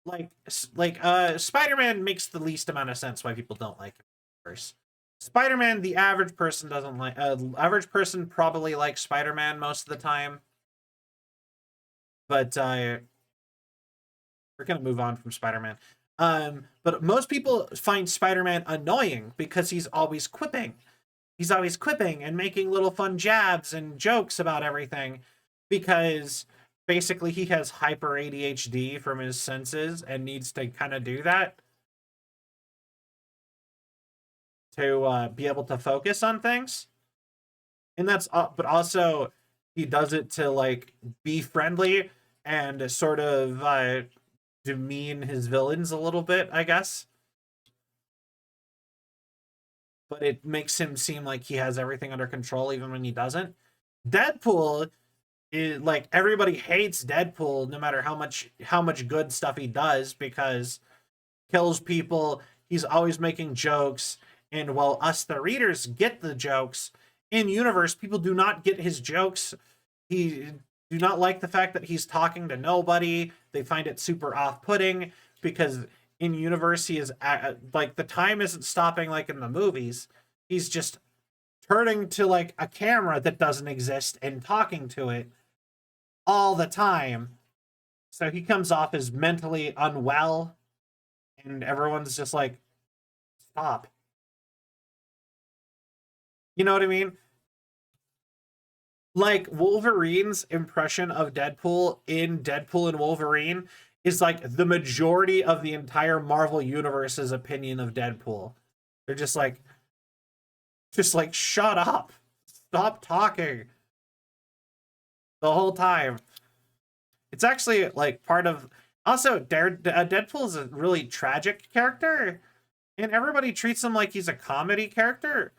Like Spider-Man makes the least amount of sense why people don't like him in universe. Spider-Man, the average person doesn't like. Average person probably likes Spider-Man most of the time. But we're gonna move on from Spider-Man. But most people find Spider-Man annoying because he's always quipping. He's always quipping and making little fun jabs and jokes about everything because basically he has hyper ADHD from his senses and needs to kind of do that to be able to focus on things. And that's but also he does it to like be friendly and sort of demean his villains a little bit, I guess. But it makes him seem like he has everything under control even when he doesn't. Deadpool is like, everybody hates Deadpool no matter how much good stuff he does because kills people, he's always making jokes, and while us the readers get the jokes, in universe people do not get his jokes. He do not like the fact that he's talking to nobody. They find it super off-putting because in universe he is like, the time isn't stopping like in the movies. He's just turning to like a camera that doesn't exist and talking to it all the time. So he comes off as mentally unwell and everyone's just like, stop. You know what I mean? Like, Wolverine's impression of Deadpool in Deadpool and Wolverine is like the majority of the entire Marvel Universe's opinion of Deadpool. They're just like, shut up. Stop talking. The whole time. It's actually like part of... Also, Deadpool is a really tragic character, and everybody treats him like he's a comedy character.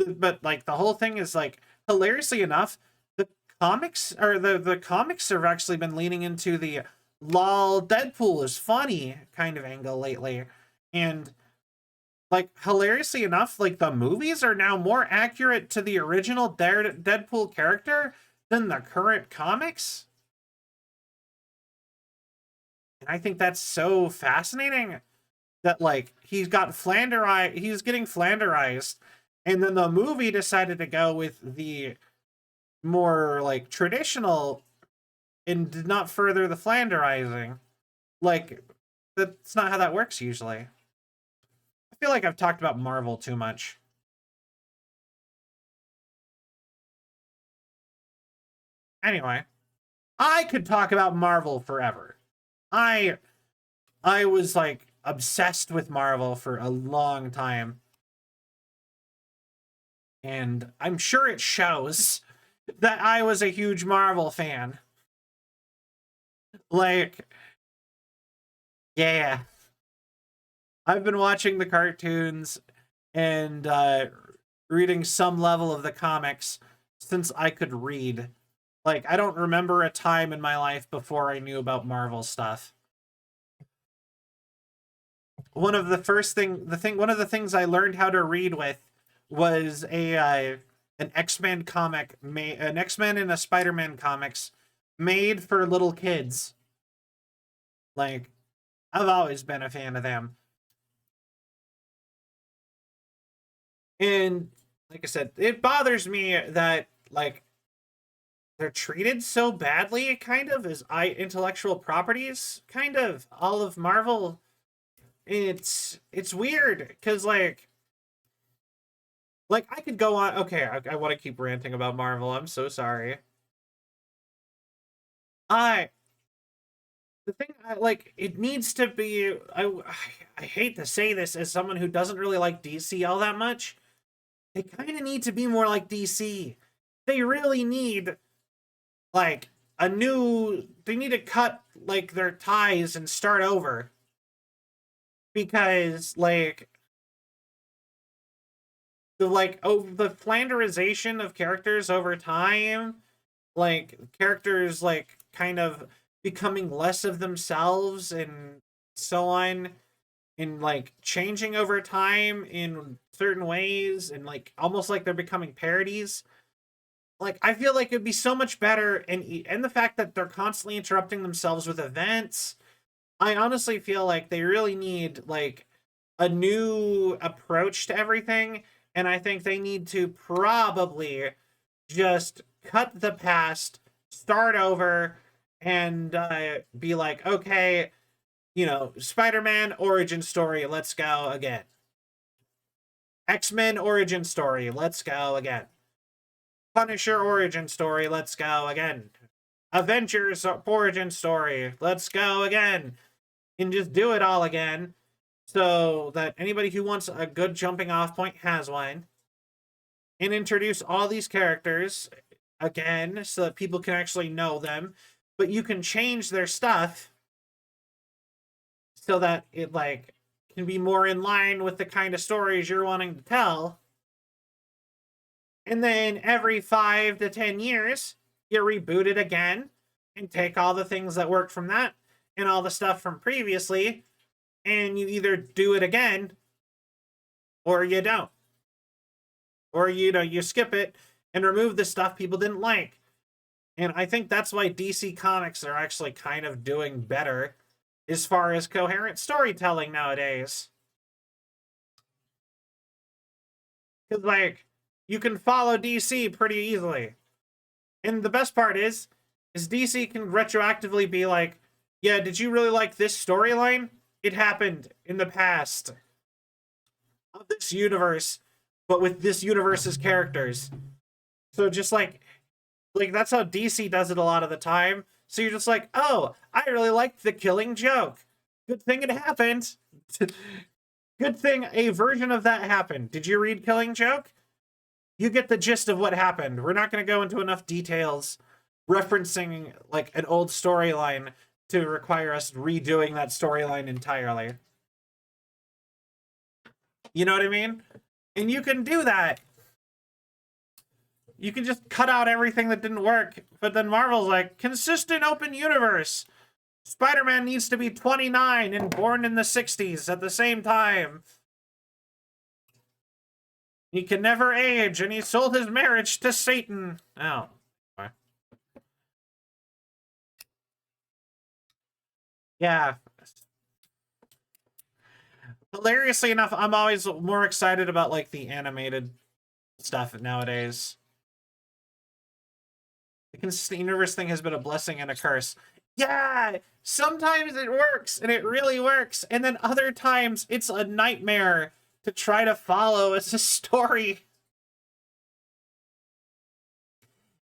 But like, the whole thing is like, hilariously enough, the comics have actually been leaning into the lol Deadpool is funny kind of angle lately. And like, hilariously enough, like, the movies are now more accurate to the original Deadpool character than the current comics. And I think that's so fascinating that like he's getting Flanderized. And then the movie decided to go with the more like traditional and did not further the Flanderizing. Like, that's not how that works usually. I feel like I've talked about Marvel too much. Anyway, I could talk about Marvel forever. I was like obsessed with Marvel for a long time. And I'm sure it shows that I was a huge Marvel fan. Like, yeah. I've been watching the cartoons and reading some level of the comics since I could read. Like, I don't remember a time in my life before I knew about Marvel stuff. One of the things I learned how to read with was an X-Men comic, an X-Men and a Spider-Man comics made for little kids. Like, I've always been a fan of them. And like I said, it bothers me that like they're treated so badly, kind of, as intellectual properties, kind of, all of Marvel. It's weird because like I could go on. Okay, I want to keep ranting about Marvel. I'm so sorry. The thing, like, it needs to be. I hate to say this as someone who doesn't really like DC all that much. They kind of need to be more like DC. They really need, like, they need to cut like their ties and start over. Because like the flanderization of characters over time, like characters like kind of becoming less of themselves and so on, and like changing over time in certain ways, and like almost like they're becoming parodies. Like I feel like it'd be so much better, and the fact that they're constantly interrupting themselves with events, I honestly feel like they really need like a new approach to everything, and I think they need to probably just cut the past, start over, and be like, okay, Spider-Man origin story, let's go again. X-Men origin story, let's go again. Punisher origin story, let's go again. Avengers origin story, let's go again. And just do it all again, so that anybody who wants a good jumping off point has one. And introduce all these characters again so that people can actually know them, but you can change their stuff so that it like can be more in line with the kind of stories you're wanting to tell. And then every 5 to 10 years, you reboot it again and take all the things that worked from that and all the stuff from previously, and you either do it again or you don't. Or, you skip it and remove the stuff people didn't like. And I think that's why DC Comics are actually kind of doing better as far as coherent storytelling nowadays. Because, like, you can follow DC pretty easily. And the best part is DC can retroactively be like, yeah, did you really like this storyline? It happened in the past of this universe, but with this universe's characters. So just like that's how DC does it a lot of the time. So you're just like, oh, I really liked the Killing Joke. Good thing it happened. Good thing a version of that happened. Did you read Killing Joke? You get the gist of what happened. We're not going to go into enough details referencing like an old storyline to require us redoing that storyline entirely. You know what I mean? And you can do that. You can just cut out everything that didn't work. But then Marvel's like, consistent open universe. Spider-Man needs to be 29 and born in the 60s at the same time. He can never age, and he sold his marriage to Satan. Oh. Yeah. Hilariously enough, I'm always more excited about like the animated stuff nowadays. The consistent universe thing has been a blessing and a curse. Yeah, sometimes it works, and it really works, and then other times it's a nightmare to try to follow as a story.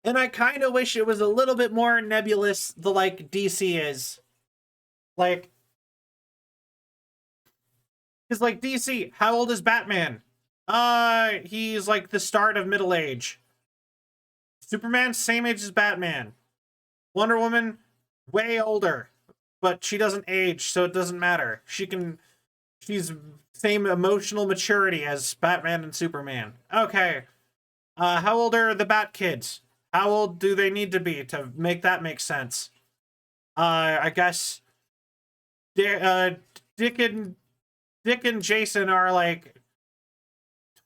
And I kind of wish it was a little bit more nebulous, the like DC is. Like, because like DC, how old is Batman? He's like the start of middle age. Superman, same age as Batman. Wonder Woman, way older, but she doesn't age, so it doesn't matter. She's same emotional maturity as Batman and Superman. Okay. How old are the Bat Kids? How old do they need to be to make that make sense? I guess Dick and Jason are like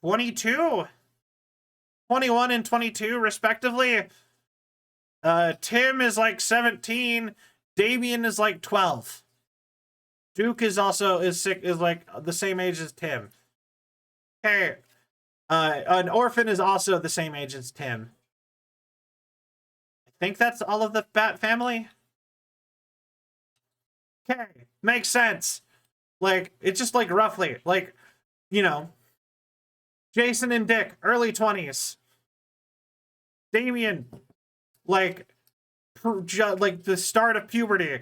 22, 21 and 22 respectively. Tim is like 17. Damian is like 12. Duke is also is like the same age as Tim. Okay. An orphan is also the same age as Tim. I think that's all of the Bat family. Okay, makes sense. Like, it's just like roughly, like, Jason and Dick, early 20s. Damian, like the start of puberty.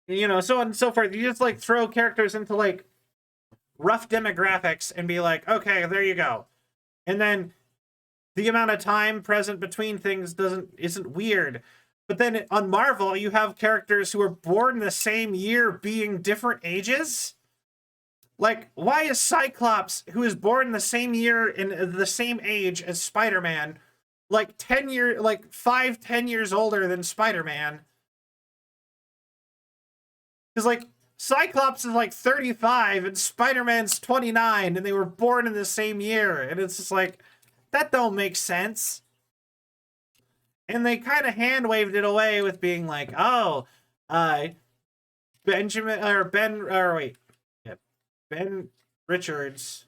So on and so forth. You just like throw characters into like rough demographics and be like, okay, there you go. And then the amount of time present between things isn't weird. But then on Marvel, you have characters who are born the same year being different ages. Like, why is Cyclops, who is born the same year in the same age as Spider-Man, like 10 years older than Spider-Man? Because, like, Cyclops is like 35 and Spider-Man's 29 and they were born in the same year. And it's just like, that don't make sense. And they kind of hand-waved it away with being like, oh, Ben Richards,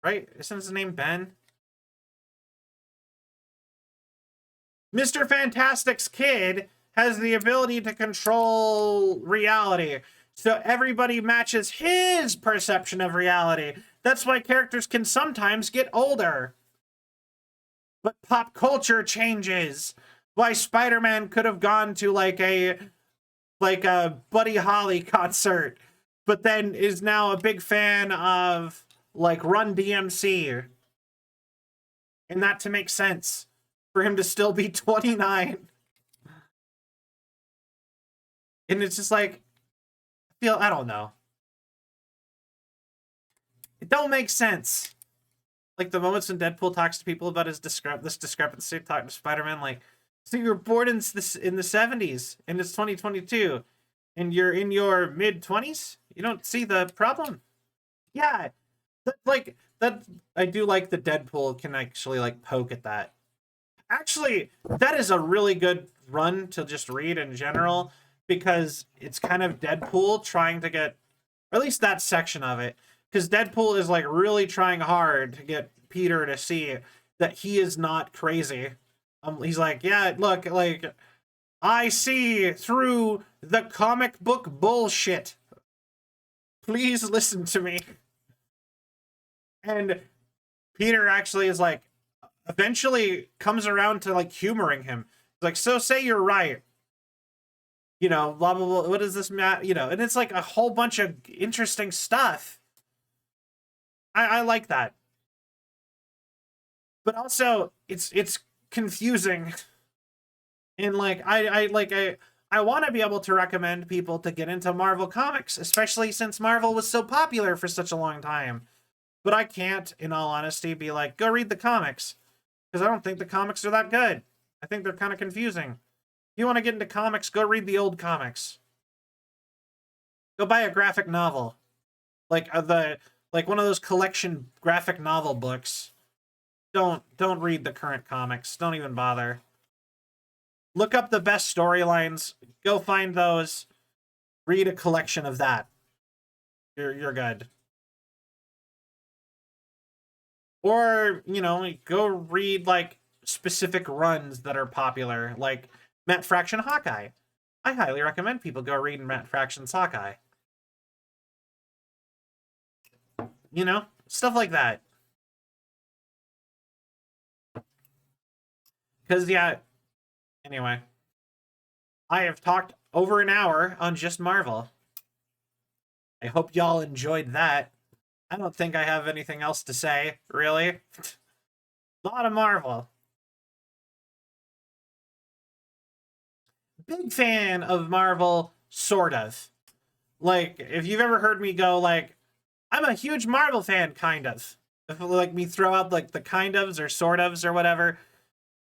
right? Isn't his name Ben? Mr. Fantastic's kid has the ability to control reality. So everybody matches his perception of reality. That's why characters can sometimes get older. But pop culture changes. Why Spider-Man could have gone to like a Buddy Holly concert, but then is now a big fan of like Run DMC. And that to make sense for him to still be 29. And it's just like, I don't know. It don't make sense. Like the moments when Deadpool talks to people about his this discrepancy, talking to Spider-Man, like, so you were born in the 70s and it's 2022 and you're in your mid-20s? You don't see the problem? Yeah. That I do like the Deadpool can actually like poke at that. Actually, that is a really good run to just read in general because it's kind of Deadpool trying to get, or at least that section of it, because Deadpool is like really trying hard to get Peter to see that he is not crazy. He's like, yeah, look, like, I see through the comic book bullshit. Please listen to me. And Peter actually is like, eventually comes around to like humoring him. He's like, so say you're right. You know, blah, blah, blah. What does this matter? You know, and it's like a whole bunch of interesting stuff. I like that. But also, it's confusing. And like, I want to be able to recommend people to get into Marvel Comics, especially since Marvel was so popular for such a long time. But I can't, in all honesty, be like, go read the comics. Because I don't think the comics are that good. I think they're kind of confusing. If you want to get into comics, go read the old comics. Go buy a graphic novel. Like one of those collection graphic novel books. Don't read the current comics. Don't even bother. Look up the best storylines. Go find those. Read a collection of that. You're good. Or, you know, go read, like, specific runs that are popular, like Matt Fraction Hawkeye. I highly recommend people go read Matt Fraction's Hawkeye. You know, stuff like that. Because, yeah, anyway. I have talked over an hour on just Marvel. I hope y'all enjoyed that. I don't think I have anything else to say, really. A lot of Marvel. Big fan of Marvel, sort of. Like, if you've ever heard me go, like, I'm a huge Marvel fan, kind of. If, like, me throw out, like, the kind ofs or sort ofs or whatever,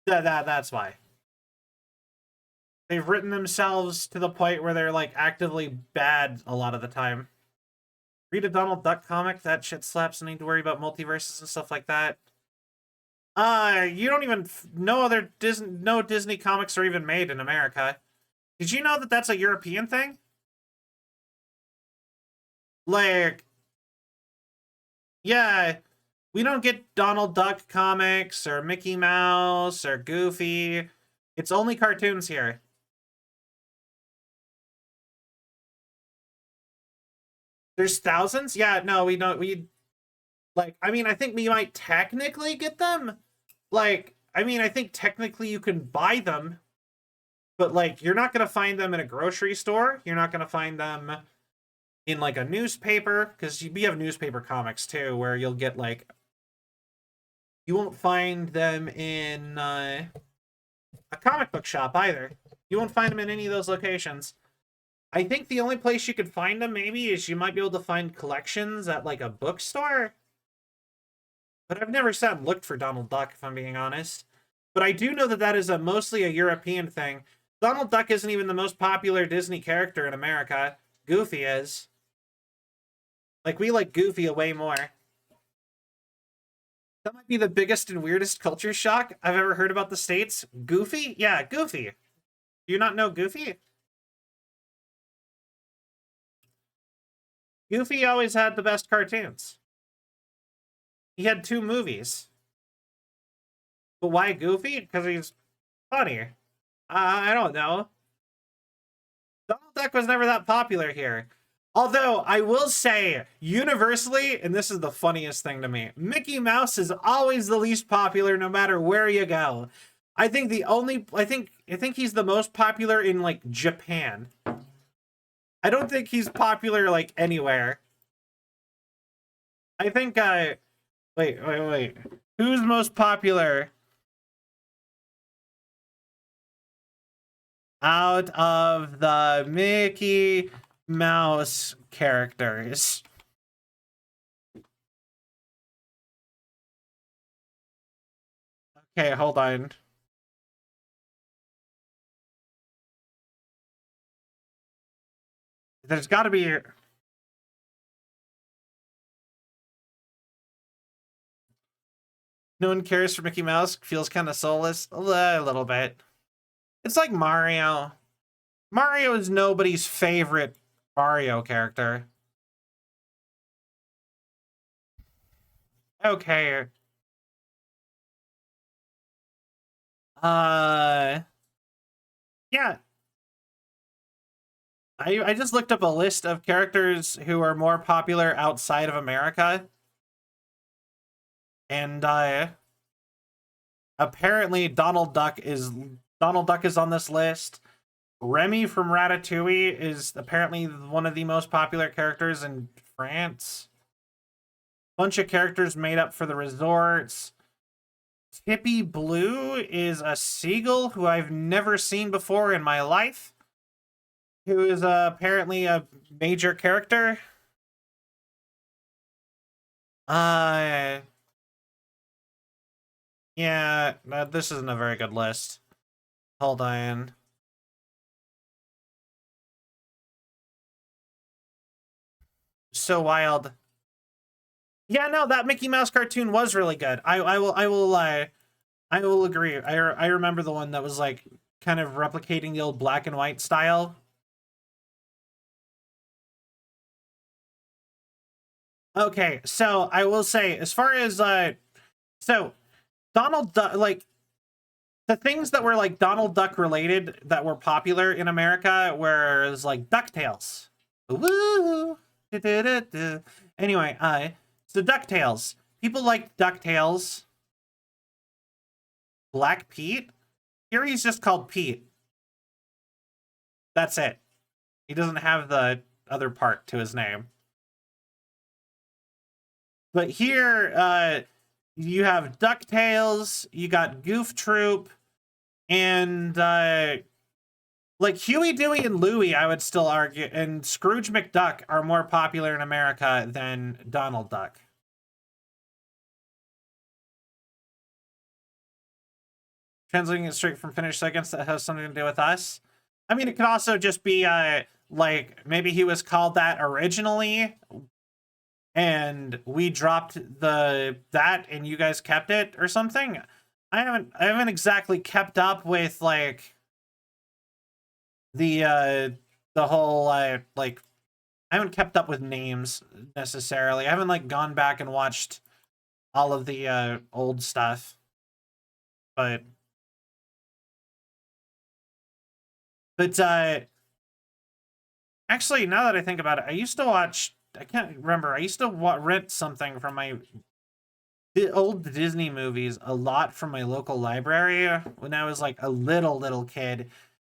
that's why. They've written themselves to the point where they're, like, actively bad a lot of the time. Read a Donald Duck comic, that shit slaps, and need to worry about multiverses and stuff like that. You don't even know no Disney comics are even made in America. Did you know that that's a European thing? Like, yeah, we don't get Donald Duck comics or Mickey Mouse or Goofy. It's only cartoons here. There's thousands? Yeah, no, we don't. Like, I mean, I think we might technically get them. Like, I mean, I think technically you can buy them. But, like, you're not going to find them in a grocery store. You're not going to find them in, like, a newspaper. Because we have newspaper comics, too, where you'll get, like, You won't find them in a comic book shop either. You won't find them in any of those locations. I think the only place you could find them maybe is you might be able to find collections at like a bookstore. But I've never sat and looked for Donald Duck, if I'm being honest. But I do know that that is mostly a European thing. Donald Duck isn't even the most popular Disney character in America. Goofy is. Like, we like Goofy way more. That might be the biggest and weirdest culture shock I've ever heard about the States. Goofy? Yeah, Goofy. Do you not know Goofy? Goofy always had the best cartoons. He had 2 movies. But why Goofy? Because he's funny. I don't know. Donald Duck was never that popular here. Although, I will say, universally, and this is the funniest thing to me, Mickey Mouse is always the least popular no matter where you go. I think he's the most popular in, like, Japan. I don't think he's popular, like, anywhere. I think, wait. Who's most popular out of the Mickey Mouse characters? Okay, hold on. There's got to be... No one cares for Mickey Mouse? Feels kind of soulless? A little bit. It's like Mario. Mario is nobody's favorite Mario character. Okay. Yeah. I just looked up a list of characters who are more popular outside of America. And apparently Donald Duck is on this list. Remy from Ratatouille is apparently one of the most popular characters in France. Bunch of characters made up for the resorts. Tippy Blue is a seagull who I've never seen before in my life, who is apparently a major character. Yeah, this isn't a very good list. Hold on. So wild. Yeah, no, that Mickey Mouse cartoon was really good. I will agree. I remember the one that was like kind of replicating the old black and white style. Okay, so I will say, as far as so Donald Duck, like the things that were like Donald Duck related that were popular in America was like DuckTales. Woo! Anyway, so DuckTales. People liked DuckTales. Black Pete? Here he's just called Pete. That's it. He doesn't have the other part to his name. But here, you have DuckTales, you got Goof Troop, and like Huey, Dewey, and Louie, I would still argue, and Scrooge McDuck are more popular in America than Donald Duck. Translating it straight from Finnish, so I guess that has something to do with us. I mean, it could also just be like maybe he was called that originally, and we dropped that and you guys kept it or something. I haven't exactly kept up with like the whole like I haven't kept up with names necessarily. I haven't like gone back and watched all of the old stuff. But actually, now that I think about it, I used to watch, I can't remember, I used to rent something from the old Disney movies a lot from my local library when I was like a little kid.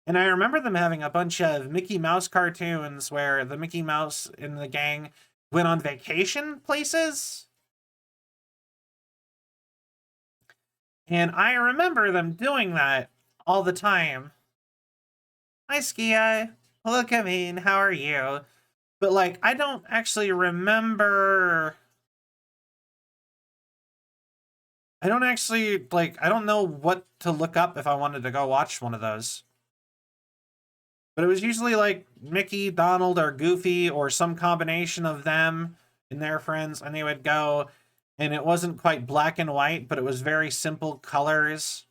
And I remember them having a bunch of Mickey Mouse cartoons where the Mickey Mouse and the gang went on vacation places. And I remember them doing that all the time. Hi, Skia. Look at me, and how are you? But, like, I don't actually remember... I don't actually, like, I don't know what to look up if I wanted to go watch one of those. But it was usually, like, Mickey, Donald, or Goofy, or some combination of them and their friends, and they would go, and it wasn't quite black and white, but it was very simple colors.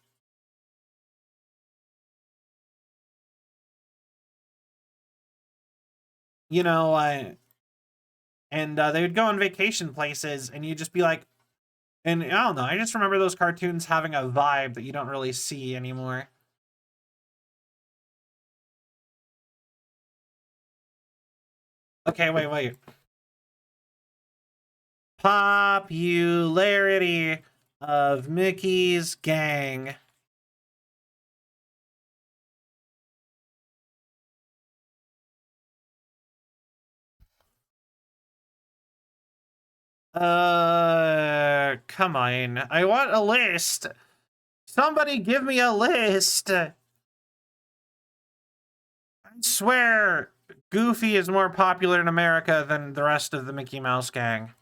You know, and they would go on vacation places, and you'd just be like, and I don't know, I just remember those cartoons having a vibe that you don't really see anymore. Okay, wait. Popularity of Mickey's gang. Come on. I want a list. Somebody give me a list. I swear, Goofy is more popular in America than the rest of the Mickey Mouse gang.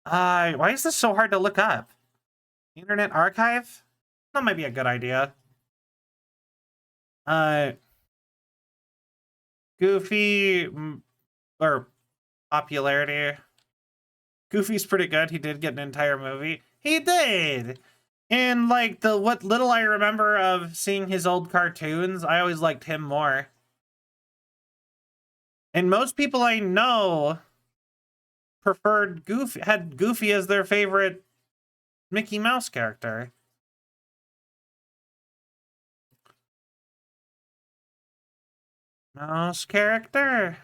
Why is this so hard to look up? Internet Archive? That might be a good idea. Goofy, or popularity. Goofy's pretty good. He did get an entire movie. He did! And, like, what little I remember of seeing his old cartoons, I always liked him more. And most people I know preferred Goofy, had Goofy as their favorite Mickey Mouse character. Mouse character.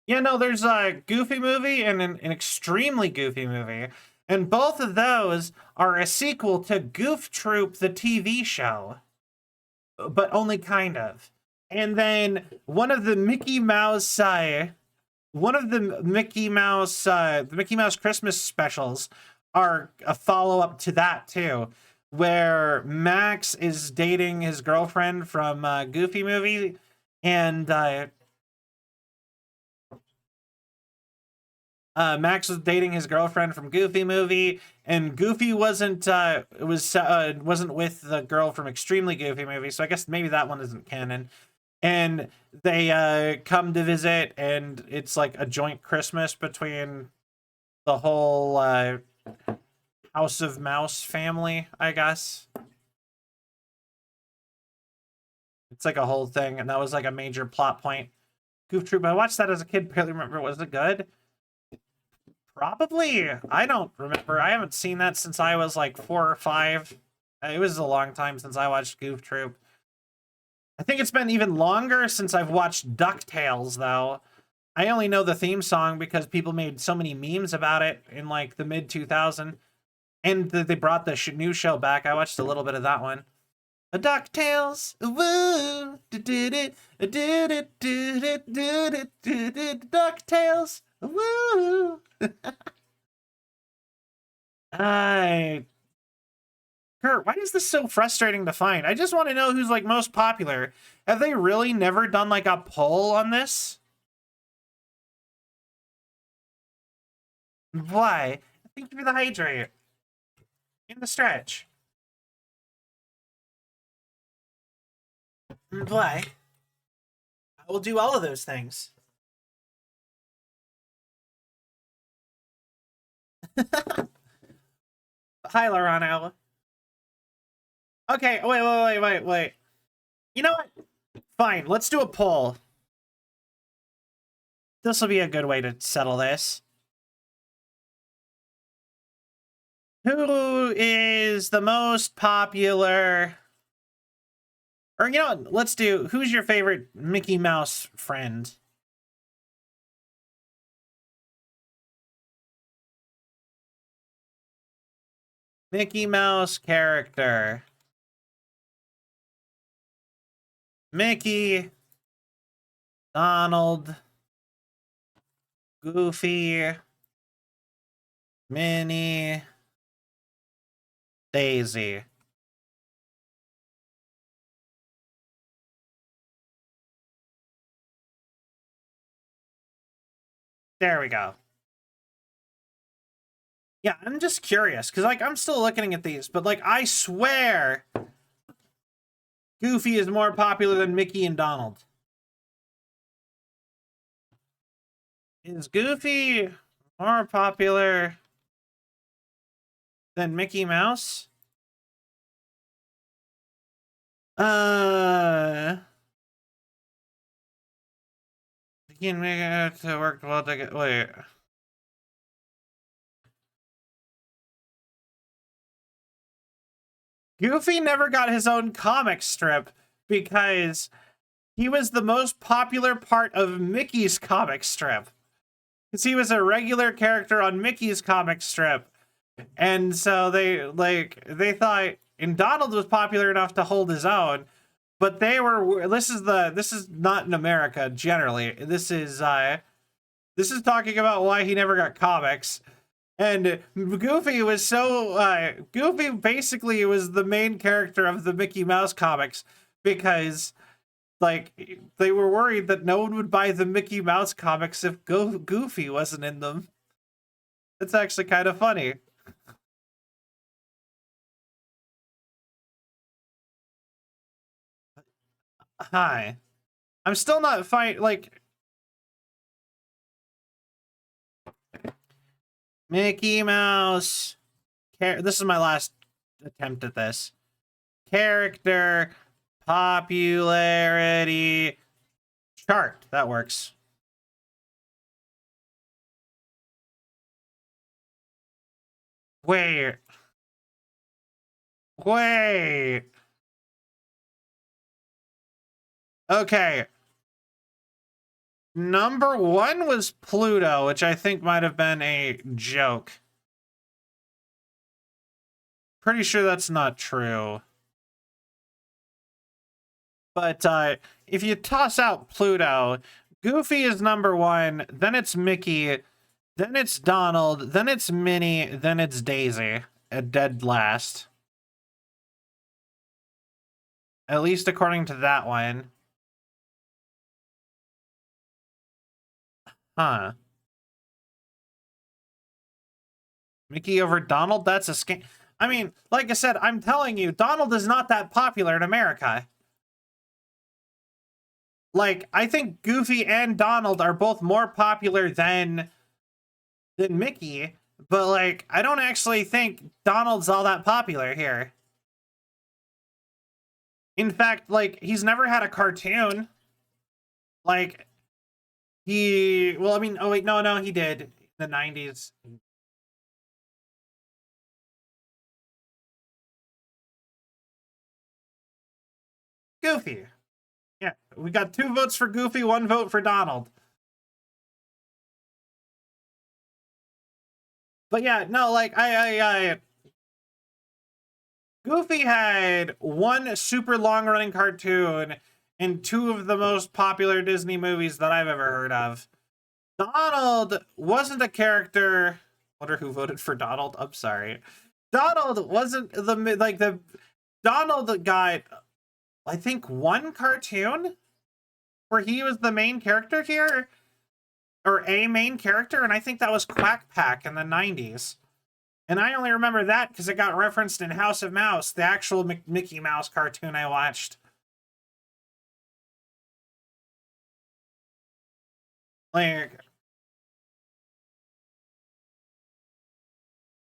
Yeah, no, there's a Goofy movie and an extremely Goofy movie. And both of those are a sequel to Goof Troop, the TV show. But only kind of. And then one of the Mickey Mouse, the Mickey Mouse Christmas specials are a follow-up to that too, where Max is dating his girlfriend from Goofy movie, and Max was dating his girlfriend from Goofy movie, and Goofy wasn't with the girl from Extremely Goofy movie, so I guess maybe that one isn't canon. And they come to visit, and it's like a joint Christmas between the whole House of Mouse family, I guess. It's like a whole thing, and that was like a major plot point. Goof Troop, I watched that as a kid, barely remember. Was it good? Probably. I don't remember. I haven't seen that since I was like 4 or 5. It was a long time since I watched Goof Troop. I think it's been even longer since I've watched DuckTales, though. I only know the theme song because people made so many memes about it in like the mid-2000s. And they brought the new show back. I watched a little bit of that one. DuckTales, woo, DuckTales, woo. Kurt, why is this so frustrating to find? I just want to know who's like most popular. Have they really never done like a poll on this? Why? Thank you for the hydrate. In the stretch. Why? I will do all of those things. Hi, Lorano. Okay, wait. You know what? Fine, let's do a poll. This will be a good way to settle this. Who is the most popular? Or, you know what? Let's do, who's your favorite Mickey Mouse friend? Mickey Mouse character. Mickey, Donald, Goofy, Minnie, Daisy. There we go. Yeah, I'm just curious, because, like, I'm still looking at these, but, like, I swear Goofy is more popular than Mickey and Donald. Is Goofy more popular than Mickey Mouse? You can make it to work well to get. Wait. Goofy never got his own comic strip because he was the most popular part of Mickey's comic strip. Because he was a regular character on Mickey's comic strip. And so they thought, and Donald was popular enough to hold his own, but this is not in America generally. This is talking about why he never got comics. And Goofy was Goofy basically was the main character of the Mickey Mouse comics because, like, they were worried that no one would buy the Mickey Mouse comics if Goofy wasn't in them. It's actually kind of funny. Hi. I'm still not fine, like... Mickey Mouse. This is my last attempt at this. Character popularity chart. That works. Wait. Okay. Number 1 was Pluto, which I think might have been a joke. Pretty sure that's not true. But if you toss out Pluto, Goofy is number 1, then it's Mickey, then it's Donald, then it's Minnie, then it's Daisy, at dead last. At least according to that one. Huh. Mickey over Donald? That's a scam. I mean, like I said, I'm telling you, Donald is not that popular in America. Like, I think Goofy and Donald are both more popular than Mickey, but, like, I don't actually think Donald's all that popular here. In fact, like, he's never had a cartoon. Like, well, I mean, oh wait, no, he did. The 90s. Goofy. Yeah, we got 2 votes for Goofy, 1 vote for Donald. But yeah, no, like, Goofy had 1 super long-running cartoon and 2 of the most popular Disney movies that I've ever heard of. Donald wasn't a character. Wonder who voted for Donald? I'm sorry. Donald wasn't Donald got, I think, 1 cartoon where he was the main character here, or a main character, and I think that was Quack Pack in the 90s. And I only remember that because it got referenced in House of Mouse, the actual Mickey Mouse cartoon I watched. Like,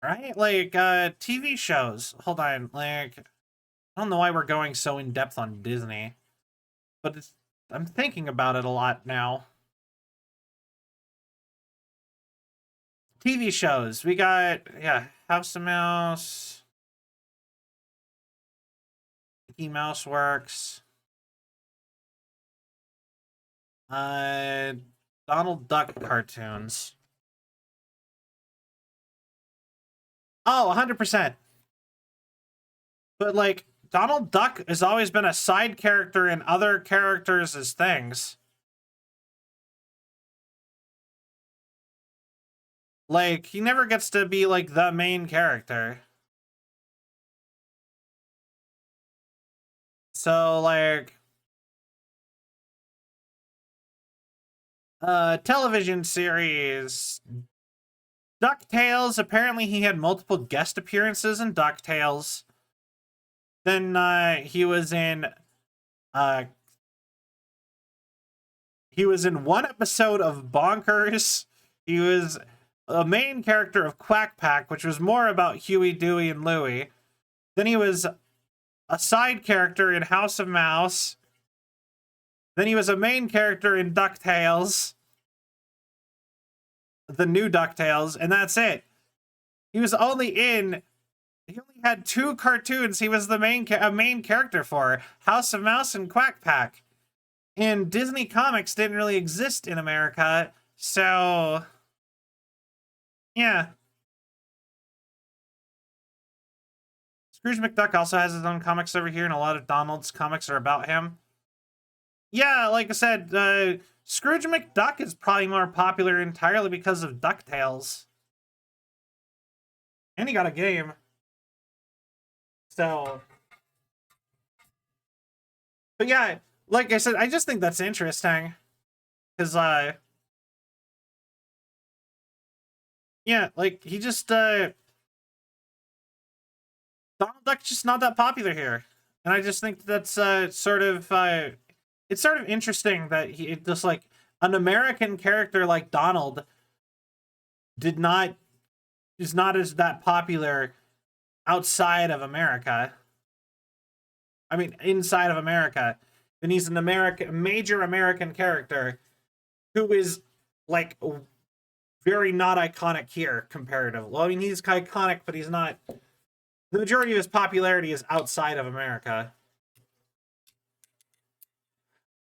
right? Like, TV shows. Hold on, like, I don't know why we're going so in-depth on Disney, but I'm thinking about it a lot now. TV shows. We got, yeah, House of Mouse. Mickey Mouse Works. Donald Duck cartoons. Oh, 100%. But, like, Donald Duck has always been a side character in other characters' things. Like, he never gets to be, like, the main character. So, like, television series. DuckTales, apparently he had multiple guest appearances in DuckTales. Then, he was in one episode of Bonkers. He was a main character of Quack Pack, which was more about Huey, Dewey, and Louie. Then he was a side character in House of Mouse. Then he was a main character in DuckTales. The new DuckTales, and that's it. He only had 2 cartoons he was the main character for, House of Mouse and Quack Pack. And Disney Comics didn't really exist in America, so yeah. Scrooge McDuck also has his own comics over here, and a lot of Donald's comics are about him. Yeah, like I said, Scrooge McDuck is probably more popular entirely because of DuckTales. And he got a game. So, but yeah, like I said, I just think that's interesting. Because, yeah, like, he just, Donald Duck's just not that popular here. And I just think that's, sort of, it's sort of interesting that he just, like, an American character like Donald is not as that popular outside of America. I mean, inside of America. And he's an major American character who is, like, very not iconic here, comparatively. Well, I mean, he's iconic, but he's not... The majority of his popularity is outside of America.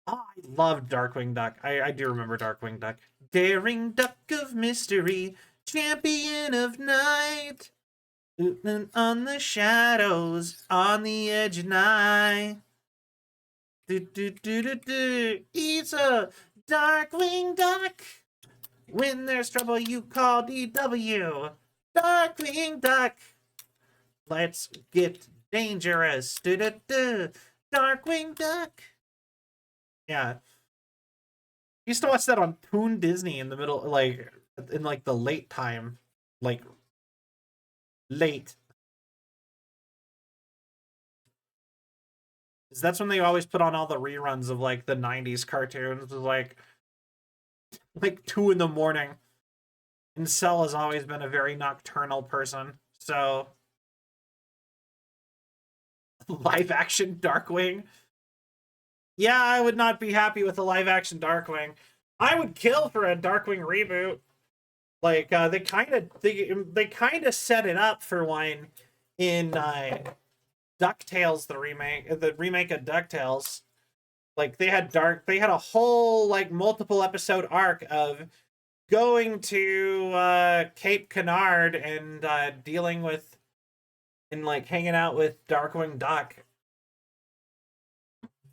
Oh, I love Darkwing Duck. I do remember Darkwing Duck. Daring Duck of mystery, champion of night, on the shadows, on the edge of night. He's a Darkwing Duck. When there's trouble, you call DW. Darkwing Duck. Let's get dangerous. Darkwing Duck. Yeah. Used to watch that on Toon Disney in the middle, like, in, like, the late time. Like, late. Because that's when they always put on all the reruns of, like, the 90s cartoons. It was, like 2 in the morning. And Cell has always been a very nocturnal person, so... Live-action Darkwing? Yeah, I would not be happy with a live-action Darkwing. I would kill for a Darkwing reboot. Like, they kind of set it up for one in DuckTales, the remake of DuckTales. Like, they had a whole, like, multiple episode arc of going to Cape Canaveral and dealing with and, like, hanging out with Darkwing Duck.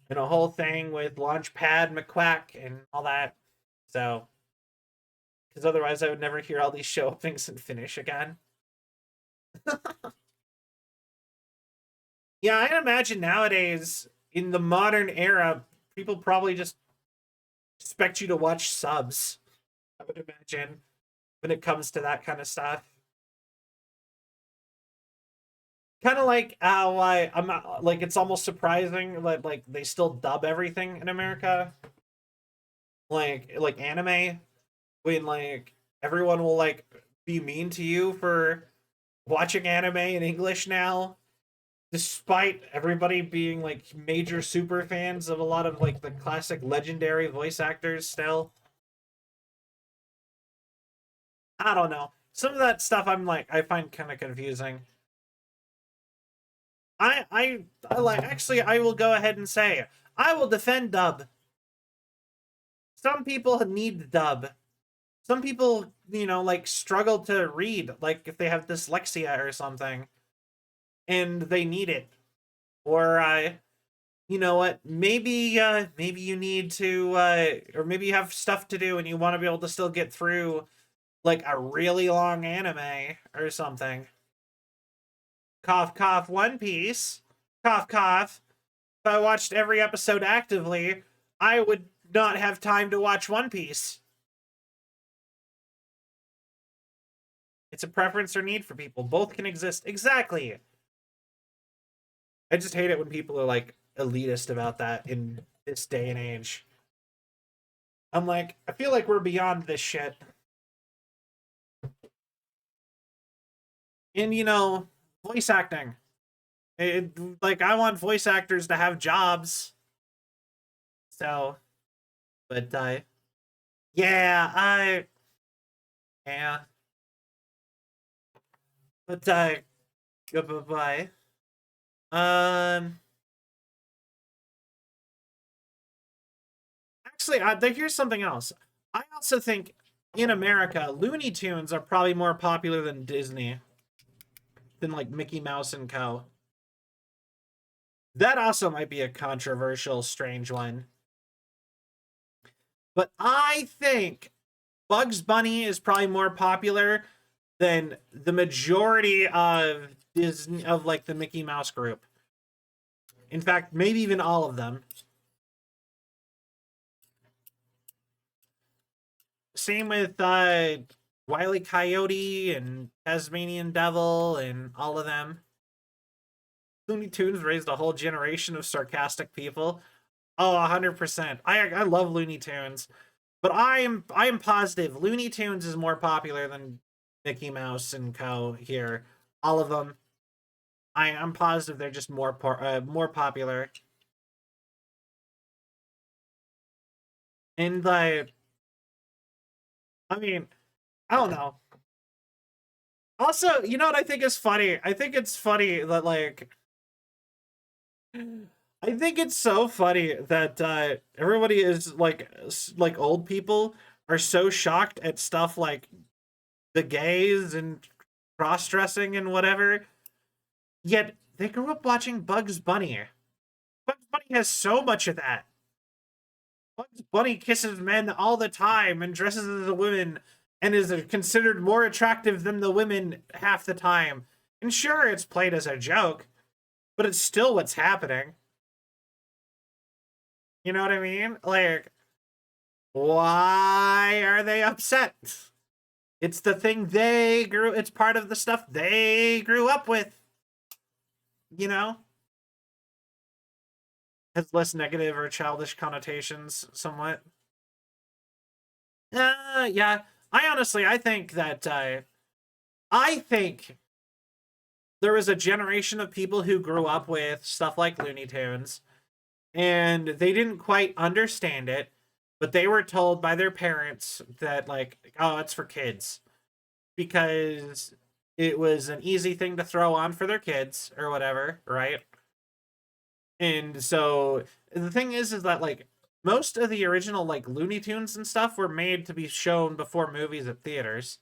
And a whole thing with Launchpad McQuack and all that. So, because otherwise I would never hear all these show openings and finish again. Yeah, I imagine nowadays, in the modern era, people probably just expect you to watch subs. I would imagine, when it comes to that kind of stuff. Kind of like how I'm like, it's almost surprising that, like, they still dub everything in America. Like anime, when, like, everyone will, like, be mean to you for watching anime in English now, despite everybody being, like, major super fans of a lot of, like, the classic legendary voice actors still. I don't know. Some of that stuff I find kind of confusing. I like, actually, I will go ahead and say, I will defend dub. Some people need dub. Some people, like, struggle to read, like, if they have dyslexia or something, and they need it. Or, you know what, maybe you need to, or maybe you have stuff to do and you want to be able to still get through, like a really long anime or something. Cough, cough, One Piece. Cough, cough. If I watched every episode actively, I would not have time to watch One Piece. It's a preference or need for people. Both can exist. Exactly. I just hate it when people are like elitist about that in this day and age. I'm like, I feel like we're beyond this shit. And you know, voice acting. Like I want voice actors to have jobs. So, but yeah, yeah. But goodbye. Actually, here's something else. I also think in America, Looney Tunes are probably more popular than Disney, than like Mickey Mouse and Co. That also might be a controversial, strange one. But I think Bugs Bunny is probably more popular than the majority of Disney, of like the Mickey Mouse group. In fact, maybe even all of them. Same with Wile E. Coyote and Tasmanian Devil and all of them. Looney Tunes raised a whole generation of sarcastic people. Oh, 100%. I love Looney Tunes, but I am positive Looney Tunes is more popular than Mickey Mouse and Co. here. All of them. I'm positive they're just more popular. And like, I mean, I don't know. Also, you know what I think is funny? I think it's funny that like I think it's so funny that everybody is like old people are so shocked at stuff like the gays and cross-dressing and whatever. Yet they grew up watching Bugs Bunny. Bugs Bunny has so much of that. Bugs Bunny kisses men all the time and dresses as a woman and is considered more attractive than the women half the time. And sure, it's played as a joke, but it's still what's happening. You know what I mean? Like, why are they upset? It's the thing it's part of the stuff they grew up with. You know? Has less negative or childish connotations, somewhat. Yeah. I think that, I think there was a generation of people who grew up with stuff like Looney Tunes, and they didn't quite understand it, but they were told by their parents that, like, oh, it's for kids. Because it was an easy thing to throw on for their kids or whatever, right? And so the thing is that like most of the original like Looney Tunes and stuff were made to be shown before movies at theaters.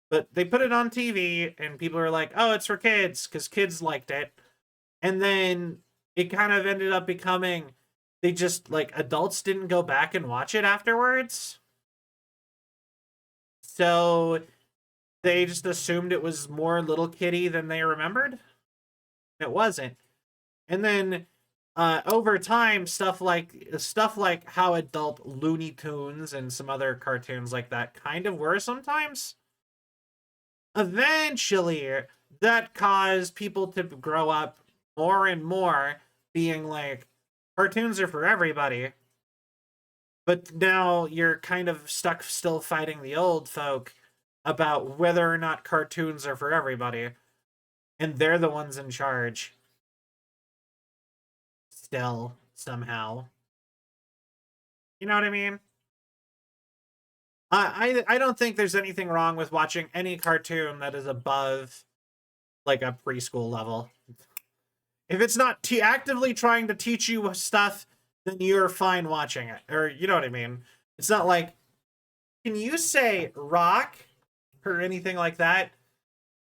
But they put it on TV and people are like, "Oh, it's for kids," cuz kids liked it. And then it kind of ended up becoming they just like adults didn't go back and watch it afterwards. So they just assumed it was more little kitty than they remembered. It wasn't. And then over time, stuff like how adult Looney Tunes and some other cartoons like that kind of were sometimes. Eventually, that caused people to grow up more and more being like, cartoons are for everybody. But now you're kind of stuck still fighting the old folk about whether or not cartoons are for everybody. And they're the ones in charge. Still, somehow. You know what I mean? I don't think there's anything wrong with watching any cartoon that is above like a preschool level. If it's not actively trying to teach you stuff, then you're fine watching it. Or you know what I mean? It's not like, can you say rock or anything like that?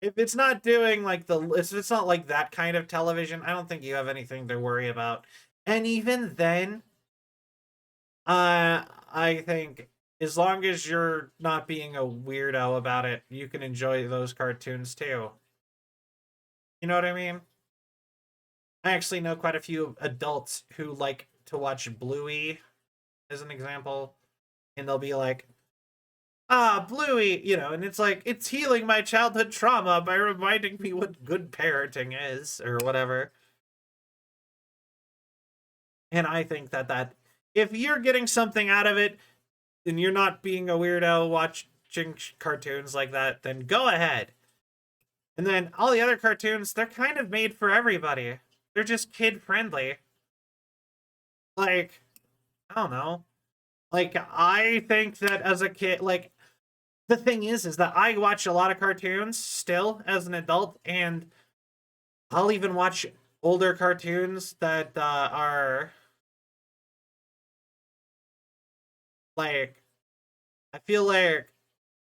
If it's not doing like if it's not like that kind of television, I don't think you have anything to worry about. And even then, I think as long as you're not being a weirdo about it, you can enjoy those cartoons too. You know what I mean? I actually know quite a few adults who like to watch Bluey, as an example, and they'll be like, ah, Bluey, you know, and it's like, it's healing my childhood trauma by reminding me what good parenting is, or whatever. And I think that if you're getting something out of it, and you're not being a weirdo watching cartoons like that, then go ahead. And then all the other cartoons, they're kind of made for everybody. They're just kid friendly. Like, I don't know. Like, I think that as a kid, like, the thing is that I watch a lot of cartoons still as an adult, and I'll even watch older cartoons that are like, I feel like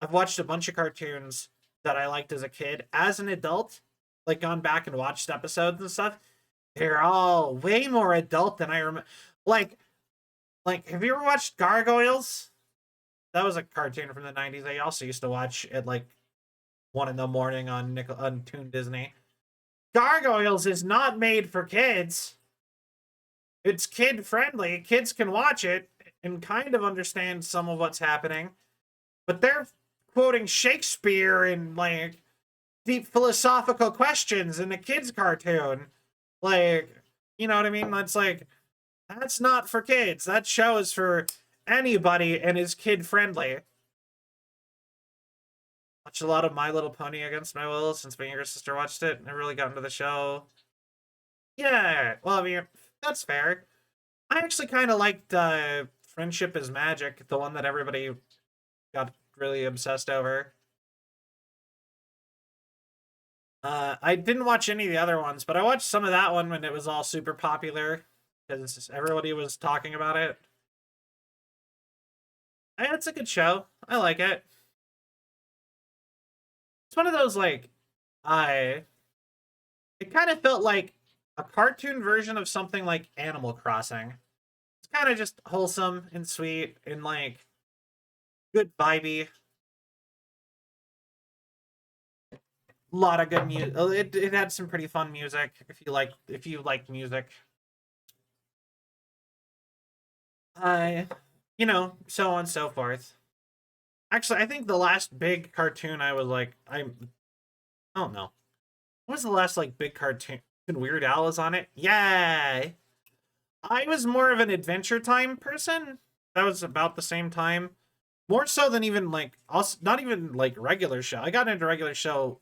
I've watched a bunch of cartoons that I liked as a kid. As an adult, like gone back and watched episodes and stuff, they're all way more adult than I remember. Like, have you ever watched Gargoyles? That was a cartoon from the 90s. I also used to watch at like 1 a.m. on Toon Disney. Gargoyles is not made for kids. It's kid friendly. Kids can watch it and kind of understand some of what's happening. But they're quoting Shakespeare and like deep philosophical questions in a kid's cartoon. Like, you know what I mean? That's like, that's not for kids. That show is for anybody and is kid friendly. Watched a lot of My Little Pony against my will since my younger sister watched it. I really got into the show. Yeah, well, I mean, that's fair. I actually kind of liked Friendship is Magic, the one that everybody got really obsessed over. I didn't watch any of the other ones, but I watched some of that one when it was all super popular because everybody was talking about it. It's a good show. I like it. It's one of those like, it kind of felt like a cartoon version of something like Animal Crossing. It's kind of just wholesome and sweet and like good vibey. A lot of good music. It had some pretty fun music if you like music. You know, so on and so forth. Actually, I think the last big cartoon I was like, I don't know. What was the last like big cartoon? Weird Al was on it. Yay! I was more of an Adventure Time person. That was about the same time. More so than even like, also not even like regular show. I got into regular show.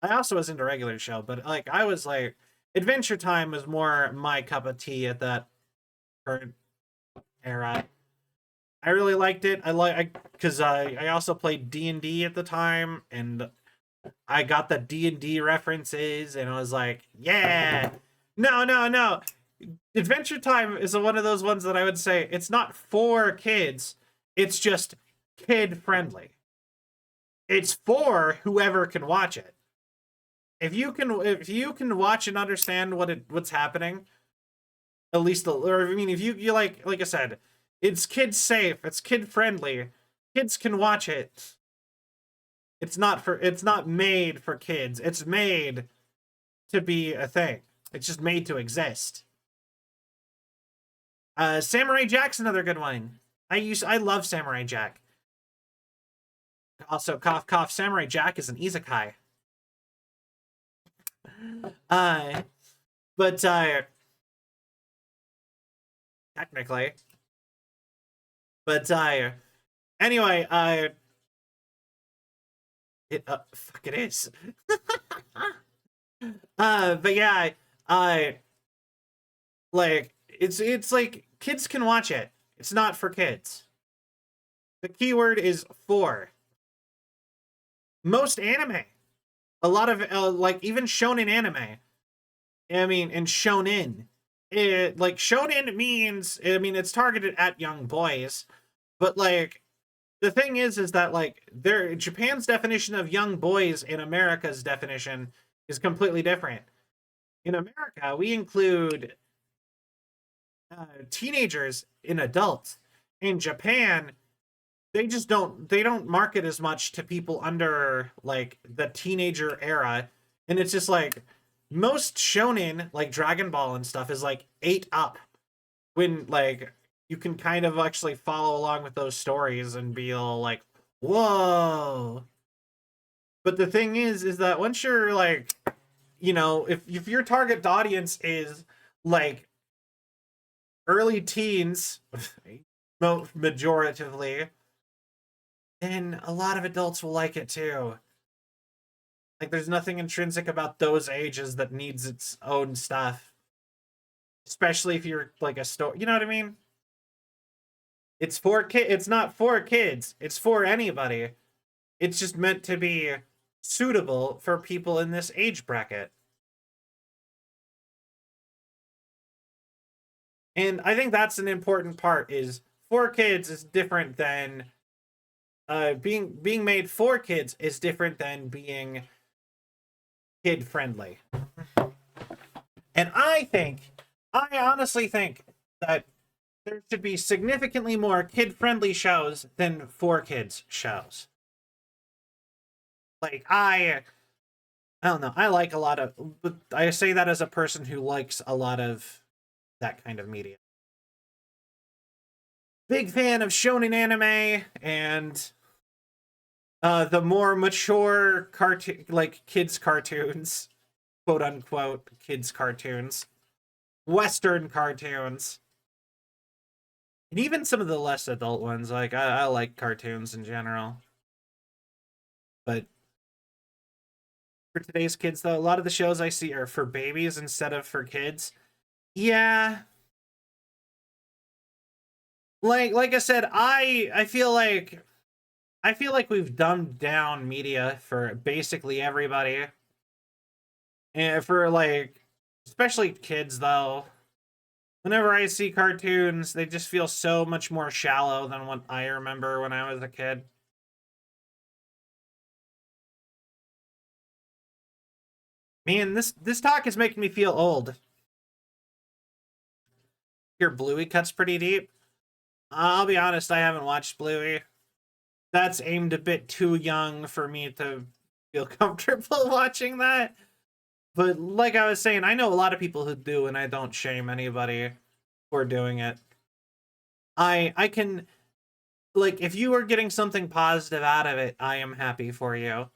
I also was into regular show, but like I was like, Adventure Time was more my cup of tea at that current era. I really liked it. Because I also played D&D at the time, and I got the D&D references, and I was like, yeah. No. Adventure Time is one of those ones that I would say it's not for kids. It's just kid friendly. It's for whoever can watch it. If you can watch and understand what's happening, at least, or I mean, if you like I said, it's kid safe, it's kid friendly, kids can watch it. It's not made for kids. It's made to be a thing. It's just made to exist. Samurai Jack's another good one. I love Samurai Jack. Also, cough cough, Samurai Jack is an isekai. But technically. But anyway, fuck it is. But yeah, like it's like kids can watch it. It's not for kids. The keyword is for. Most anime, a lot of like even shonen anime. I mean, and shonen, like shonen means, I mean, it's targeted at young boys, but like the thing is that like Japan's definition of young boys and America's definition is completely different. In America, we include teenagers in adults. In Japan, they just don't market as much to people under like the teenager era, and it's just like most shonen like Dragon Ball and stuff is like 8 up, when like you can kind of actually follow along with those stories and be all like, whoa. But the thing is that once you're like, you know, if your target audience is like early teens, majoritively, then a lot of adults will like it too. Like, there's nothing intrinsic about those ages that needs its own stuff. Especially if you're like a store, you know what I mean? It's for it's not for kids. It's for anybody. It's just meant to be suitable for people in this age bracket. And I think that's an important part, is for kids is different than being made for kids is different than being kid friendly. And I honestly think that there should be significantly more kid friendly shows than for kids shows. Like, I don't know. I like a lot of, but I say that as a person who likes a lot of that kind of media. Big fan of shonen anime and the more mature cartoon, like kids cartoons, quote unquote kids cartoons, Western cartoons, and even some of the less adult ones. Like, I like cartoons in general, but for today's kids, though, a lot of the shows I see are for babies instead of for kids. Yeah, like I said, I feel like we've dumbed down media for basically everybody. And for like, especially kids though, whenever I see cartoons, they just feel so much more shallow than what I remember when I was a kid. Man, this talk is making me feel old. Your Bluey cuts pretty deep. I'll be honest, I haven't watched Bluey. That's aimed a bit too young for me to feel comfortable watching that. But like I was saying, I know a lot of people who do, and I don't shame anybody for doing it. I can, like, if you are getting something positive out of it, I am happy for you.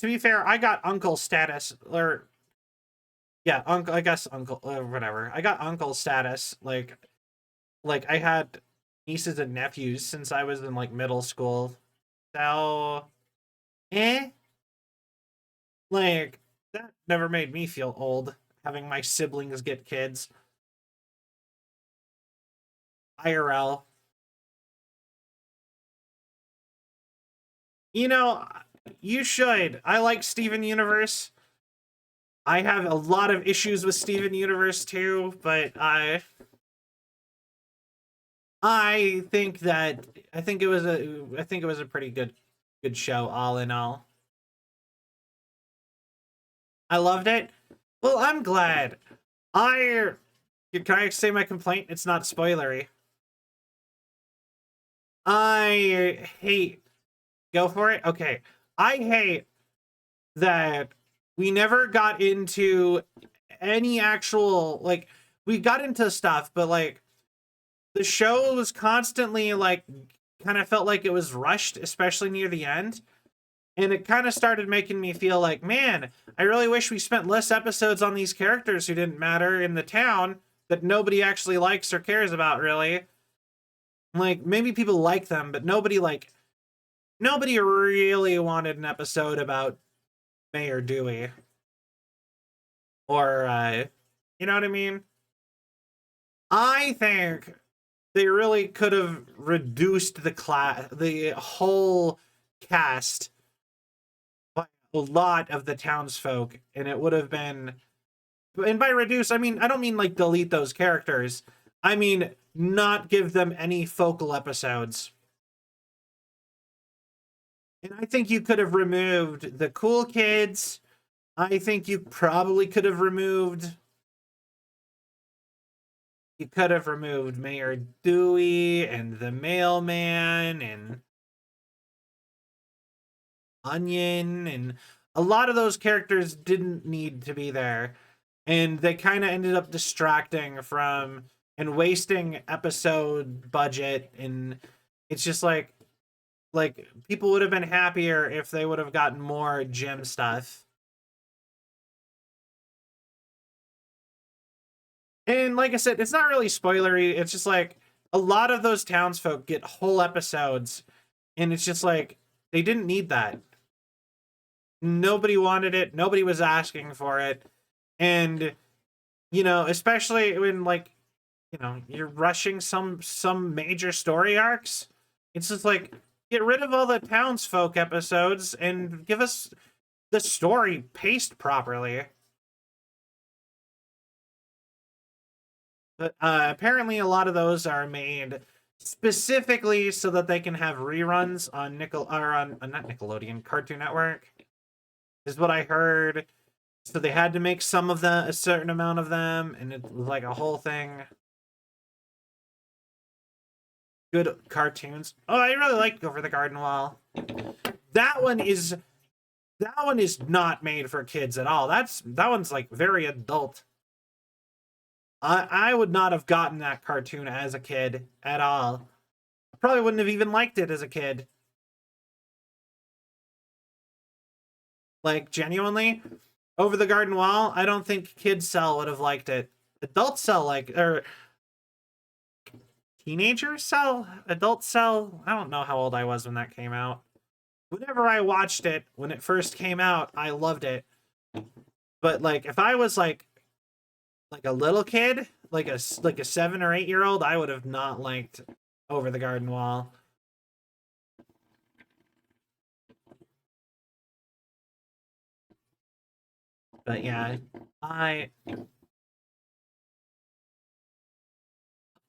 To be fair, I got uncle status, or yeah, uncle. I guess uncle, whatever. I got uncle status. Like I had nieces and nephews since I was in like middle school. So, eh, like that never made me feel old having my siblings get kids. IRL. You know, you should. I like Steven Universe. I have a lot of issues with Steven Universe too, but I think it was a pretty good show all in all. I loved it. Well, I'm glad. Can I say my complaint? It's not spoilery. I hate. Go for it. Okay. I hate that we never got into any actual, like, we got into stuff, but like the show was constantly like kind of felt like it was rushed, especially near the end. And it kind of started making me feel like, man, I really wish we spent less episodes on these characters who didn't matter in the town that nobody actually likes or cares about, really. Like, maybe people like them, but nobody really wanted an episode about Mayor Dewey. Or, you know what I mean? I think they really could have reduced the whole cast by a lot of the townsfolk, and it would have been, and by reduce, I mean, I don't mean like delete those characters. I mean, not give them any focal episodes. And I think you could have removed the cool kids. I think you probably could have removed you could have removed Mayor Dewey and the mailman and Onion, and a lot of those characters didn't need to be there. And they kind of ended up distracting from and wasting episode budget. And it's just like people would have been happier if they would have gotten more Jim stuff. And like I said, it's not really spoilery. It's just like a lot of those townsfolk get whole episodes, and it's just like they didn't need that. Nobody wanted it. Nobody was asking for it. And, you know, especially when, like, you know, you're rushing some major story arcs. It's just like, get rid of all the townsfolk episodes and give us the story paced properly. But apparently a lot of those are made specifically so that they can have reruns on not Nickelodeon, Cartoon Network, is what I heard. So they had to make some of a certain amount of them, and it was like a whole thing. Good cartoons. Oh, I really like Over the Garden Wall. That one is not made for kids at all. That one's like very adult. I would not have gotten that cartoon as a kid at all. I probably wouldn't have even liked it as a kid. Like, genuinely, Over the Garden Wall, I don't think Kids Cell would have liked it. Adult Cell, or Teenager Cell? Adult Cell? I don't know how old I was when that came out. Whenever I watched it, when it first came out, I loved it. But, like, if I was, like a little kid, like a 7 or 8 year old, I would have not liked Over the Garden Wall. But yeah, I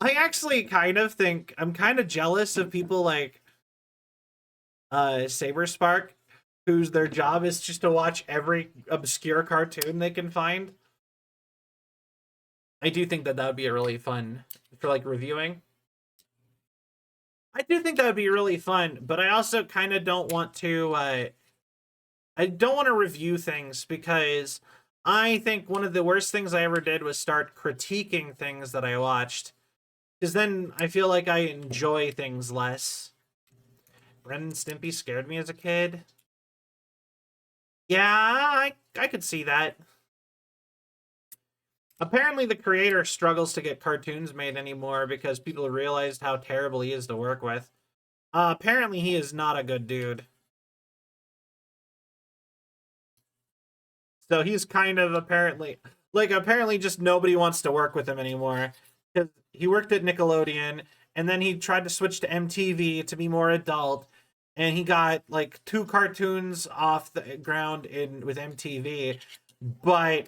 actually kind of think I'm kind of jealous of people like Saberspark, whose their job is just to watch every obscure cartoon they can find. I do think that would be a really fun for like reviewing. I do think that would be really fun, but I also kind of don't want to I don't want to review things because I think one of the worst things I ever did was start critiquing things that I watched. Because then I feel like I enjoy things less. Ren and Stimpy scared me as a kid. Yeah, I could see that. Apparently the creator struggles to get cartoons made anymore because people realized how terrible he is to work with. Apparently he is not a good dude. So he's kind of apparently just nobody wants to work with him anymore. Because he worked at Nickelodeon, and then he tried to switch to MTV to be more adult, and he got like 2 cartoons off the ground with MTV, but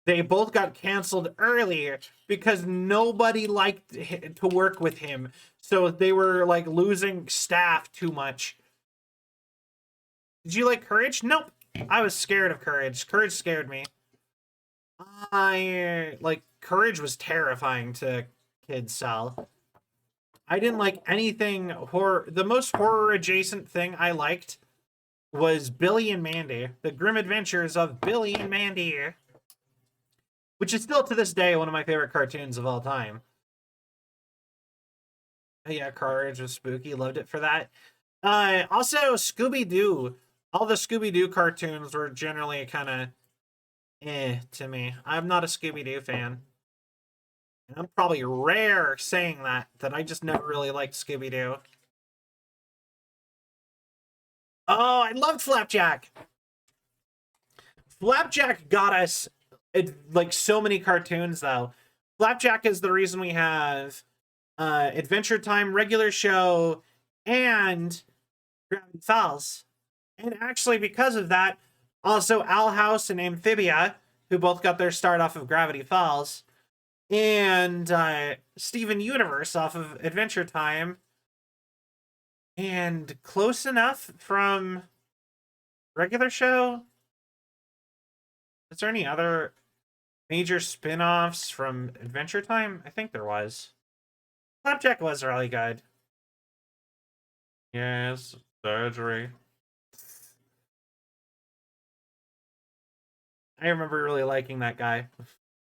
they both got canceled earlier because nobody liked to work with him. So they were like losing staff too much. Did you like Courage? Nope. I was scared of Courage. Courage scared me. Courage was terrifying to Kids Cell. I didn't like anything horror. The most horror adjacent thing I liked was Billy and Mandy. The Grim Adventures of Billy and Mandy. Which is still to this day one of my favorite cartoons of all time. Yeah, Courage was spooky. Loved it for that. Also, Scooby-Doo. All the Scooby-Doo cartoons were generally kind of to me. I'm not a Scooby-Doo fan. And I'm probably rare saying that I just never really liked Scooby-Doo. Oh, I loved Flapjack. Flapjack got us like so many cartoons though. Flapjack is the reason we have Adventure Time, regular show, and Gravity Falls. And actually because of that, also Owl House and Amphibia, who both got their start off of Gravity Falls, and Steven Universe off of Adventure Time, and Close Enough from regular show. Is there any other? major spin-offs from Adventure Time? I think there was. Flapjack was really good. Yes, surgery. I remember really liking that guy.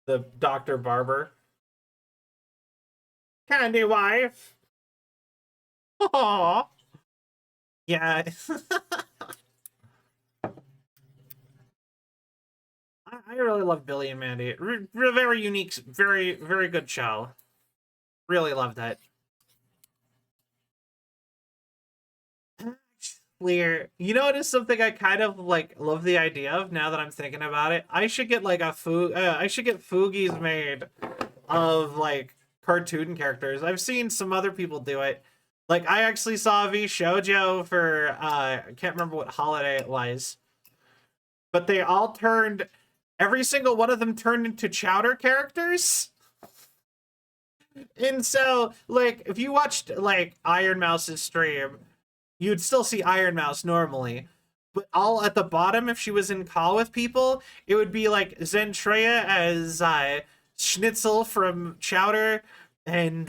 The Dr. Barber. Candy wife. Aww. Yeah. I really love Billy and Mandy. Very unique, very, very good show. Really loved it. Actually, you know, it is something I kind of like love the idea of now that I'm thinking about it. I should get like I should get Foogies made of like cartoon characters. I've seen some other people do it. Like I actually saw V Shoujo for I can't remember what holiday it was. But they all turned, every single one of them turned into Chowder characters. And so, like, if you watched, like, Iron Mouse's stream, you'd still see Iron Mouse normally. But all at the bottom, if she was in call with people, it would be, like, Zentreya as Schnitzel from Chowder, and,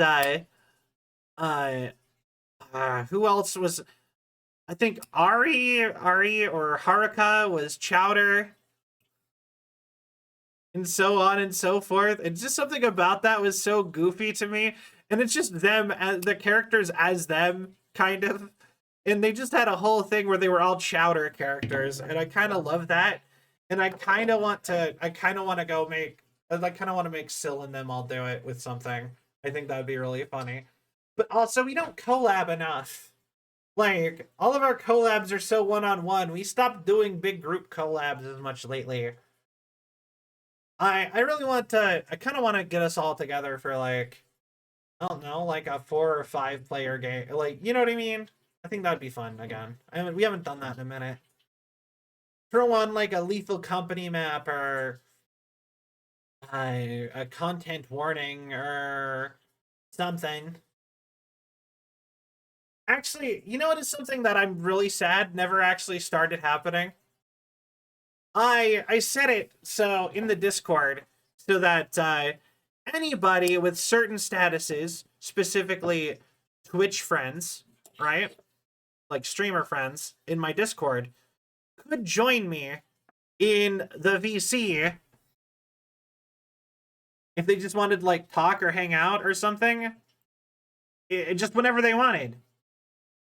who else was... I think Ari or Haruka was Chowder, and so on and so forth. And just something about that was so goofy to me. And it's just them, as the characters as them, kind of. And they just had a whole thing where they were all Chowder characters, and I kind of love that. And I kind of want to go make, I kind of want to make Syl and them all do it with something. I think that would be really funny. But also, we don't collab enough. Like, all of our collabs are so one-on-one. We stopped doing big group collabs as much lately. I really want to, I kind of want to get us all together for, like, I don't know, like a 4 or 5 player game. Like, you know what I mean? I think that'd be fun again. We haven't done that in a minute. Throw on, like, a Lethal Company map, or a content warning, or something. Actually, you know what is something that I'm really sad never actually started happening? I said it so in the Discord so that anybody with certain statuses, specifically Twitch friends, right? Like streamer friends in my Discord, could join me in the VC if they just wanted to like talk or hang out or something. Just whenever they wanted.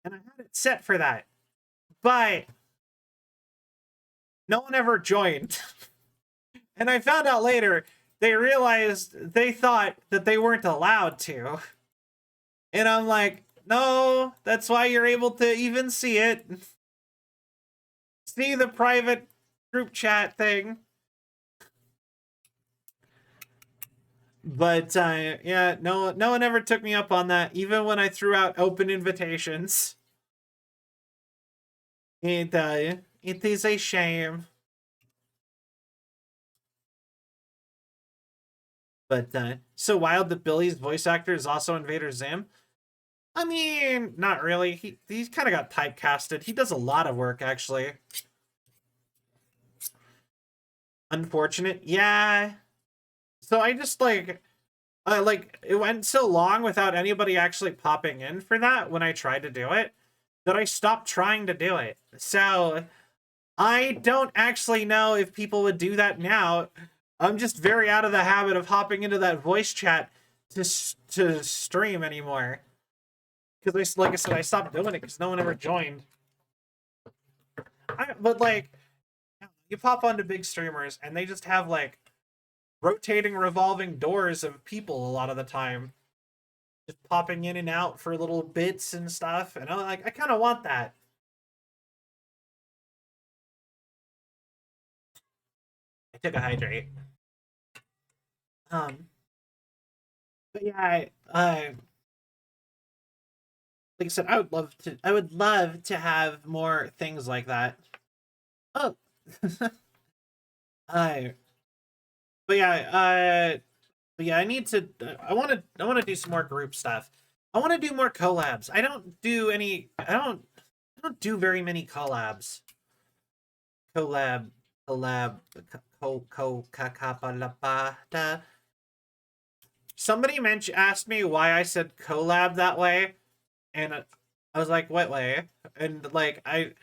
And I had it set for that. But no one ever joined. And I found out later, they thought that they weren't allowed to. And I'm like, no, that's why you're able to even see it. See the private group chat thing. But yeah, no one ever took me up on that, even when I threw out open invitations. It is a shame. But so wild that Billy's voice actor is also Invader Zim. I mean, not really. He's kind of got typecasted. He does a lot of work, actually. Unfortunate. Yeah. So I just like it went so long without anybody actually popping in for that when I tried to do it that I stopped trying to do it. So I don't actually know if people would do that now. I'm just very out of the habit of hopping into that voice chat to stream anymore. Because, like I said, I stopped doing it because no one ever joined. But, like, you pop onto big streamers and they just have, like, rotating, revolving doors of people a lot of the time. Just popping in and out for little bits and stuff. And I kind of want that. I took a hydrate. But yeah, like I said, I would love to have more things like that. Oh, but yeah, I need to. I want to do some more group stuff. I want to do more collabs. I don't do any. I don't do very many collabs. Collab collab, somebody asked me why I said collab that way, and I was like, what way? And like, I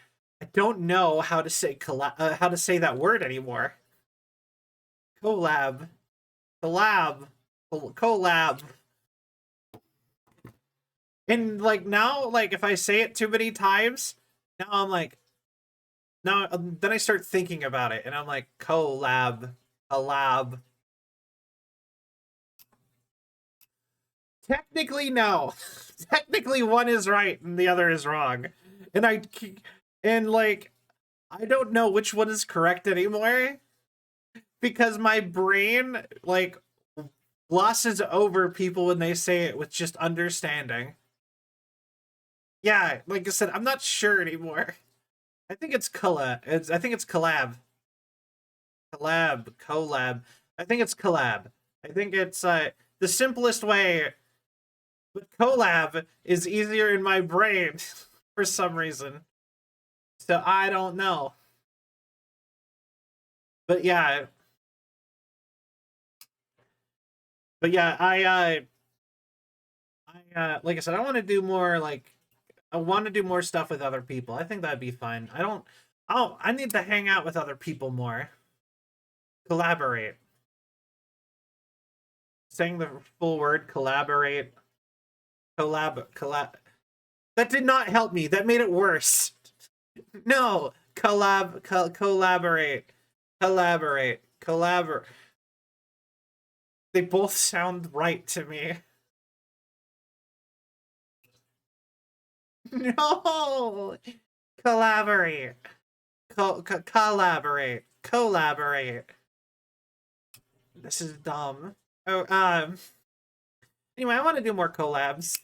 don't know how to say how to say that word anymore. Collab, collab. And like now, like if I say it too many times, now I'm like, now then I start thinking about it, and I'm like, collab. Technically, no. Technically, one is right and the other is wrong, and like I don't know which one is correct anymore because my brain like glosses over people when they say it with just understanding. Yeah, like I said, I'm not sure anymore. I think it's collab. I think it's collab. Collab. I think it's collab. I think it's the simplest way. But collab is easier in my brain for some reason. So I don't know. But yeah. But yeah, I like I said, I want to do more I want to do more stuff with other people. I think that'd be fun. I need to hang out with other people more. Collaborate. Saying the full word collaborate. Collab. That did not help me. That made it worse. No. Collaborate. They both sound right to me. No. Collaborate. Collaborate. This is dumb. Oh, anyway, I want to do more collabs.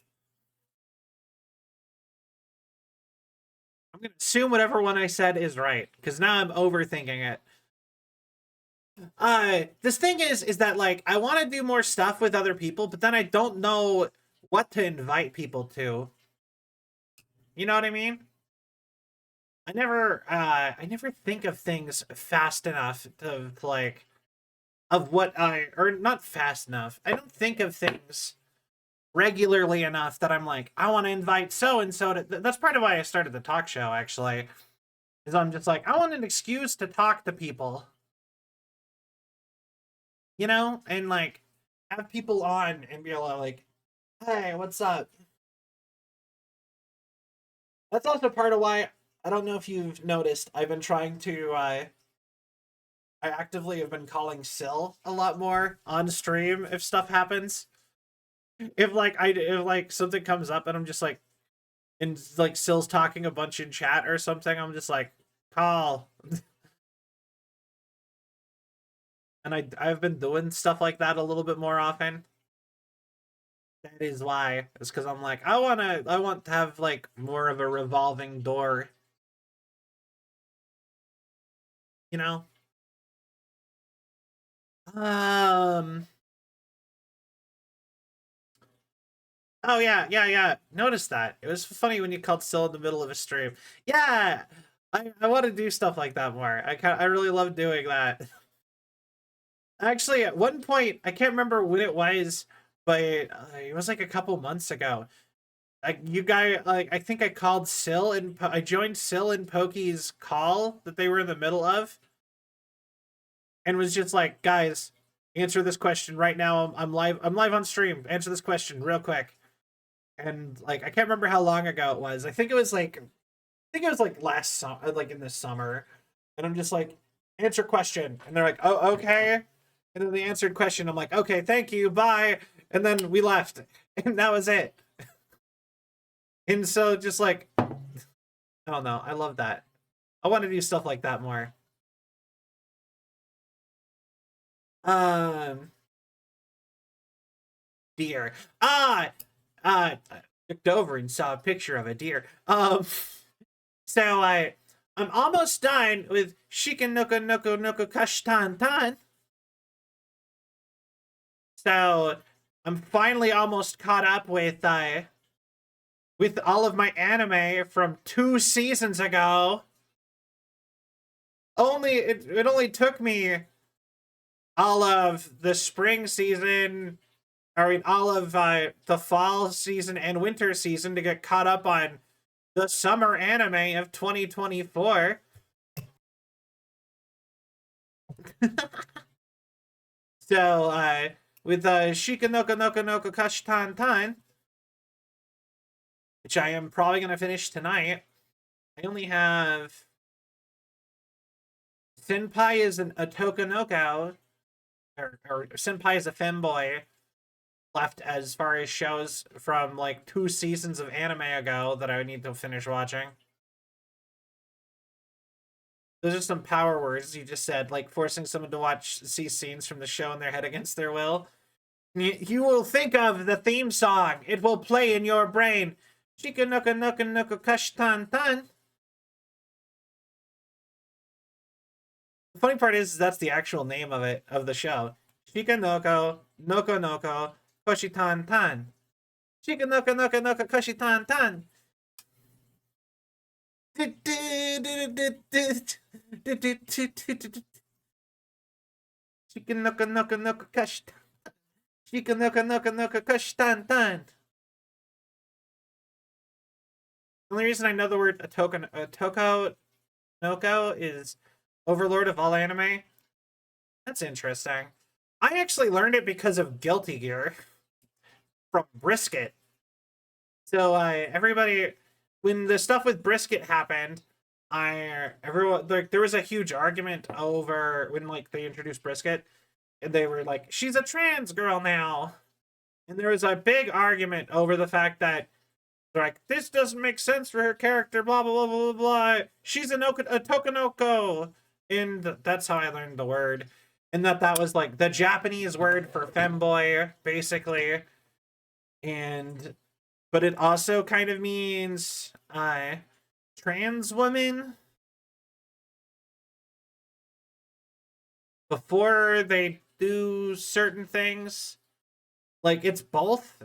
I'm gonna assume whatever one I said is right, because now I'm overthinking it. This thing is that like I want to do more stuff with other people, but then I don't know what to invite people to. You know what I mean? I never think of things fast enough to like of what or not fast enough. I don't think of things regularly enough that I'm like, I want to invite so and so to. That's part of why I started the talk show, actually. Is I'm just like, I want an excuse to talk to people. You know? And like, have people on and be like, hey, what's up? That's also part of why, I don't know if you've noticed, I've been trying to, I actively have been calling Sil a lot more on stream if stuff happens. If like something comes up and I'm just like, and like Sil's talking a bunch in chat or something, I'm just like, call. And I've been doing stuff like that a little bit more often. That is why. It's because I'm like, I want to have like more of a revolving door. You know? Oh yeah. Notice that. It was funny when you called Sil in the middle of a stream. Yeah! I want to do stuff like that more. I really love doing that. Actually, at one point, I can't remember when it was, but it was like a couple months ago. Like I think I called Sil and I joined Sil and Pokey's call that they were in the middle of, and was just like, guys, answer this question right now. I'm live. I'm live on stream. Answer this question real quick. And like I can't remember how long ago it was. I think it was like last summer, like in the summer. And I'm just like, answer question, and they're like, oh okay. And then they answered question. I'm like, okay, thank you, bye. And then we left, and that was it. And so just like, I don't know. I love that. I want to do stuff like that more. Deer. I looked over and saw a picture of a deer. So I'm almost done with Shiken Noko Kashtan Tan. So I'm finally almost caught up with all of my anime from 2 seasons ago. it only took me all of the spring season, all of the fall season and winter season to get caught up on the summer anime of 2024. So, with Shika no Noka Noka Kashitan Tan, which I am probably going to finish tonight, I only have Senpai is a Tokonoko, or Senpai is a femboy, left as far as shows from like 2 seasons of anime ago that I need to finish watching. Those are some power words you just said, like forcing someone to see scenes from the show in their head against their will. You will think of the theme song. It will play in your brain. Shika Noka Noka Noka Kashitan Tan. The funny part is that's the actual name of the show. Shika Noko Noko Koshitan Tan. Shika Noka Noka Noka Koshitan Tan. Shika Noka Noka Noka Koshitan. Shika Noka Noka Noka Koshitan Tan. The only reason I know the word Toko Noko is Overlord of all anime. That's interesting. I actually learned it because of Guilty Gear from Brisket. So everybody, when the stuff with Brisket happened, everyone, like, there was a huge argument over when like they introduced Brisket, and they were like, she's a trans girl now, and there was a big argument over the fact that they're like, this doesn't make sense for her character, blah blah blah blah blah. She's a Tokonoko. And that's how I learned the word. And that was like the Japanese word for femboy, basically. But it also kind of means trans woman. Before they do certain things. Like, it's both.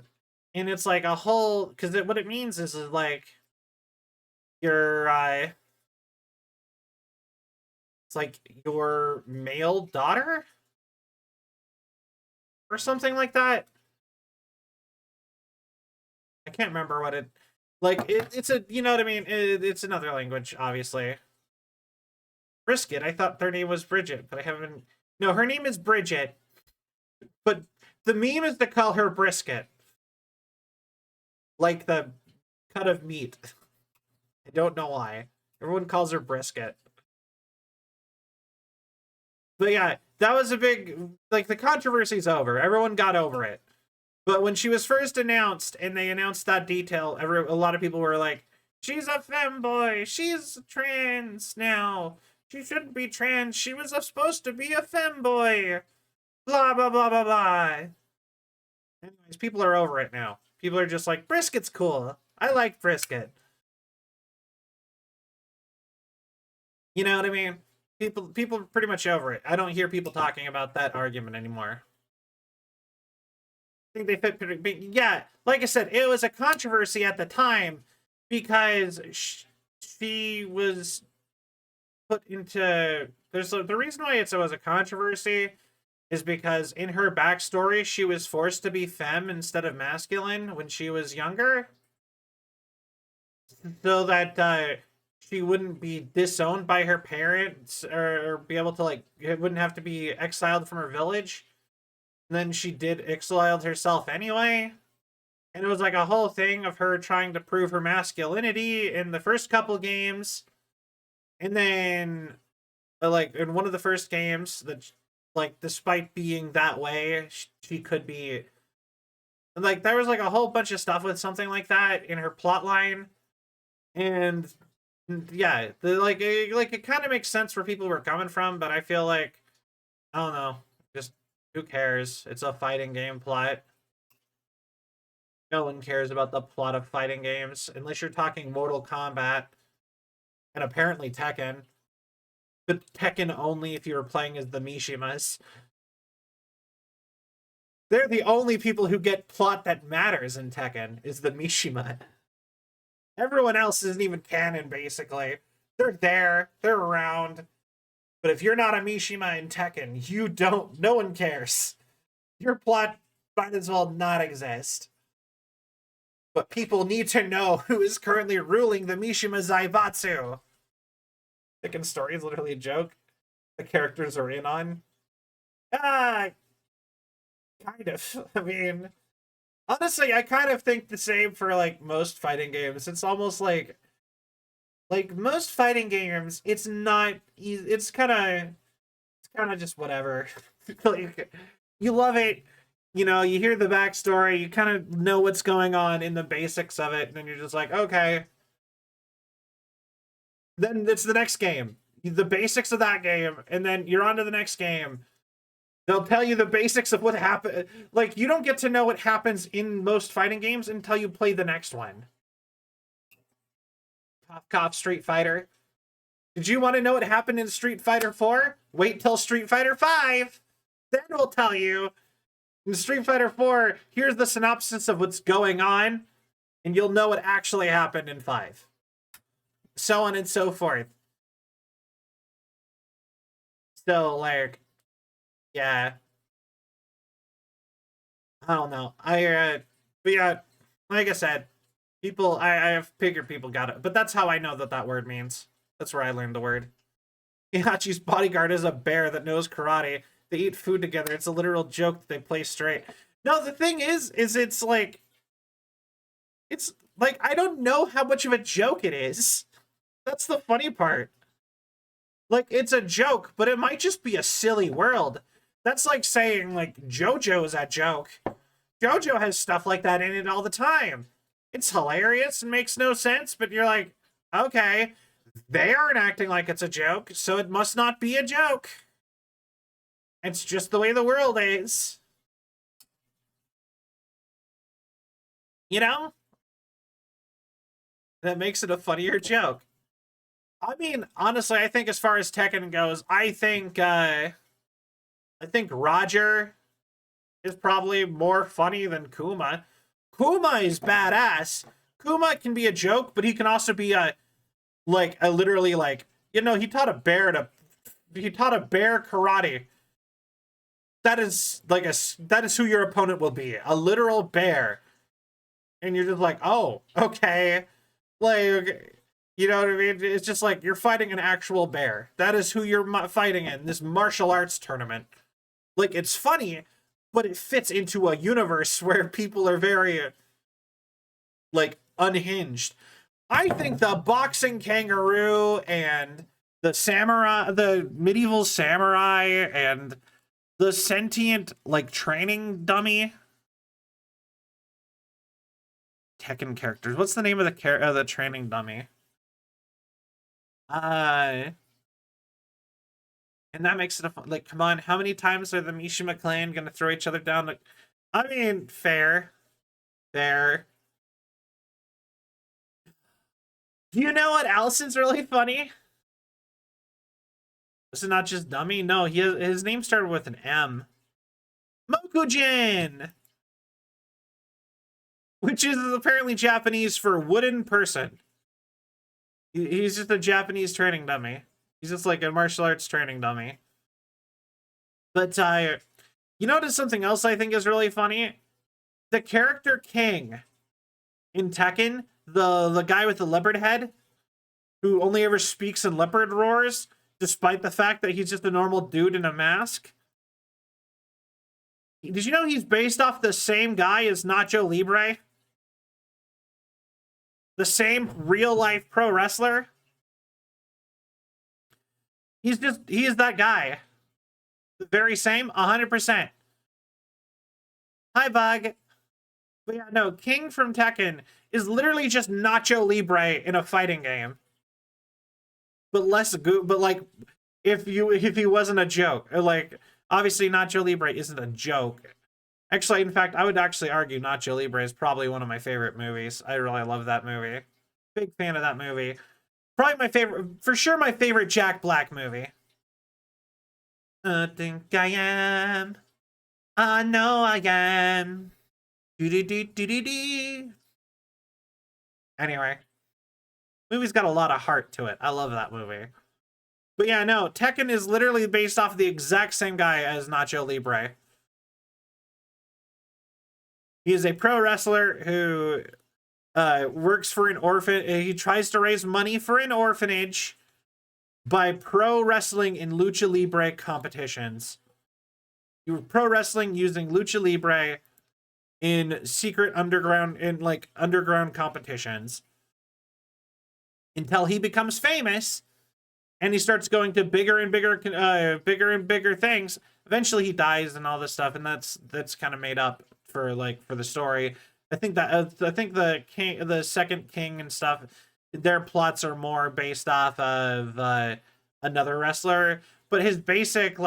And it's like a whole, because what it means is like you're it's like your male daughter or something like that. I can't remember what it like. It's a, you know what I mean. It's another language, obviously. Brisket. I thought their name was Bridget, but I haven't. No, her name is Bridget, but the meme is to call her Brisket, like the cut of meat. I don't know why. Everyone calls her Brisket. But yeah, that was a big, like, the controversy's over. Everyone got over it. But when she was first announced, and they announced that detail, a lot of people were like, she's a femboy, she's trans now. She shouldn't be trans, she was supposed to be a femboy. Blah, blah, blah, blah, blah. Anyways, people are over it now. People are just like, Brisket's cool. I like Brisket. You know what I mean? People are pretty much over it. I don't hear people talking about that argument anymore. I think they fit pretty big. Yeah, like I said, it was a controversy at the time because she was put into. The reason why it was a controversy is because in her backstory, she was forced to be femme instead of masculine when she was younger, so that she wouldn't be disowned by her parents or be able to, like, it wouldn't have to be exiled from her village. And then she exiled herself anyway. And it was like a whole thing of her trying to prove her masculinity in the first couple games. And then, like, in one of the first games, that, like, despite being that way, she could be. Like, there was, like, a whole bunch of stuff with something like that in her plotline. And yeah, it kind of makes sense where people were coming from, but I feel like, I don't know, just who cares? It's a fighting game plot. No one cares about the plot of fighting games unless you're talking Mortal Kombat and apparently Tekken. But Tekken only if you were playing as the Mishimas. They're the only people who get plot that matters in Tekken, is the Mishima. Everyone else isn't even canon, basically. They're there. They're around. But if you're not a Mishima in Tekken, you don't. No one cares. Your plot might as well not exist. But people need to know who is currently ruling the Mishima Zaibatsu. Tekken story is literally a joke. The characters are in on. Ah, kind of. I mean, honestly, I kind of think the same for like most fighting games. It's almost like most fighting games, it's not easy. It's kind of just whatever. Like, you love it, you know, you hear the backstory, you kind of know what's going on in the basics of it, and then you're just like, okay. Then it's the next game, the basics of that game, and then you're on to the next game. They'll tell you the basics of what happened. Like, you don't get to know what happens in most fighting games until you play the next one. Cough, cough, Street Fighter. Did you want to know what happened in Street Fighter 4? Wait till Street Fighter 5. Then we'll tell you. In Street Fighter 4, here's the synopsis of what's going on, and you'll know what actually happened in 5. So on and so forth. So, like, yeah. I don't know. But yeah, like I said, people, I have figured people got it. But that's how I know that word means. That's where I learned the word. Heihachi's bodyguard is a bear that knows karate. They eat food together. It's a literal joke that they play straight. No, the thing is it's like, I don't know how much of a joke it is. That's the funny part. Like, it's a joke, but it might just be a silly world. That's like saying, like, JoJo is a joke. JoJo has stuff like that in it all the time. It's hilarious and makes no sense, but you're like, okay, they aren't acting like it's a joke, so it must not be a joke. It's just the way the world is. You know? That makes it a funnier joke. I mean, honestly, I think as far as Tekken goes, I think Roger is probably more funny than Kuma. Kuma is badass. Kuma can be a joke, but he can also be literally, like, you know, he taught a bear karate. That is who your opponent will be, a literal bear. And you're just like, oh, okay. Like, you know what I mean? It's just like, you're fighting an actual bear. That is who you're fighting in this martial arts tournament. Like, it's funny, but it fits into a universe where people are very, like, unhinged. I think the boxing kangaroo and the medieval samurai and the sentient, like, training dummy Tekken characters. What's the name of the training dummy? And that makes it like, come on, how many times are the Mishima clan gonna throw each other down? Like, I mean, fair. Do you know what else is really funny? This is not just dummy. No, his name started with an M. Mokujin! Which is apparently Japanese for wooden person. He's just a Japanese training dummy. He's just like a martial arts training dummy. But, you notice something else I think is really funny? The character King in Tekken, the guy with the leopard head, who only ever speaks in leopard roars, despite the fact that he's just a normal dude in a mask. Did you know he's based off the same guy as Nacho Libre? The same real-life pro wrestler? He is that guy. The very same, 100%. Hi, Bug. But yeah, no, King from Tekken is literally just Nacho Libre in a fighting game. But like, if he wasn't a joke. Like, obviously Nacho Libre isn't a joke. Actually, in fact, I would actually argue Nacho Libre is probably one of my favorite movies. I really love that movie. Big fan of that movie. Probably my favorite, for sure my favorite Jack Black movie. I think I am. I know I am. Do-do-do-do-do-do. Anyway. Movie's got a lot of heart to it. I love that movie. But yeah, no, Tekken is literally based off the exact same guy as Nacho Libre. He is a pro wrestler who works for an orphan. He tries to raise money for an orphanage by pro wrestling in lucha libre competitions. You were pro wrestling using lucha libre in secret underground competitions until he becomes famous and he starts going to bigger and bigger things. Eventually he dies and all this stuff, and that's kind of made up for the story. I think the second king and stuff, their plots are more based off of another wrestler, but his basic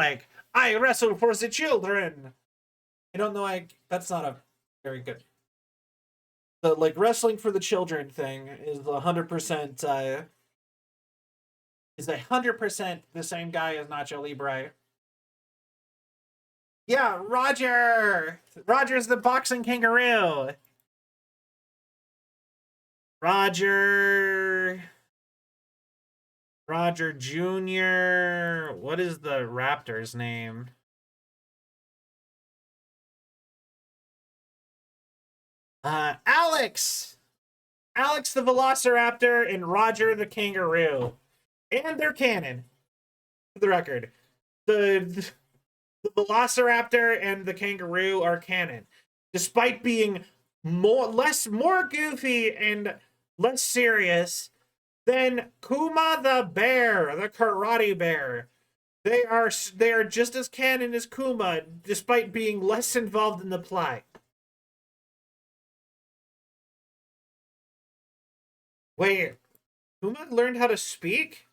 I wrestle for the children. I don't know, that's not a very good. The wrestling for the children thing is 100% is 100% the same guy as Nacho Libre. Yeah, Roger. Roger's the boxing kangaroo. Roger Jr. What is the raptor's name? Alex the Velociraptor and Roger the Kangaroo. And they're canon. For the record. The Velociraptor and the Kangaroo are canon. Despite being more goofy and less serious than Kuma the Bear, the Karate Bear. They are just as canon as Kuma, despite being less involved in the plot. Wait, Kuma learned how to speak?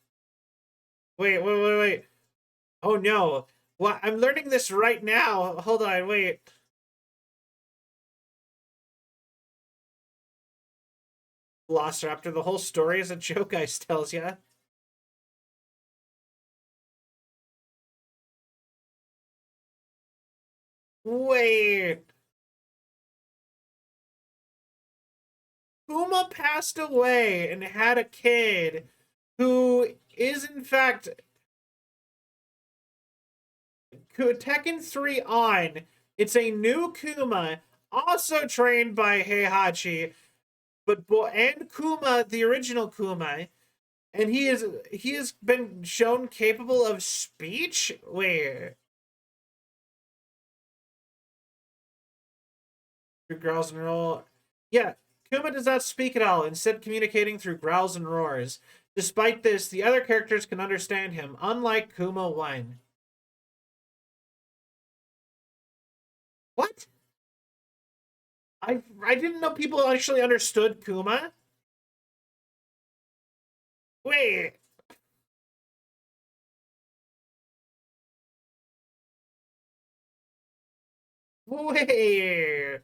Wait. Oh no. What? I'm learning this right now. Hold on, wait. Velociraptor, the whole story is a joke, Ice tells ya. Wait. Kuma passed away and had a kid who is in fact Tekken 3 on. It's a new Kuma, also trained by Heihachi, and Kuma, the original Kuma, and he has been shown capable of speech. Wait, through growls and roar. Yeah, Kuma does not speak at all, instead communicating through growls and roars. Despite this, the other characters can understand him, unlike Kuma 1. What? I didn't know people actually understood Kuma. Wait. Wait.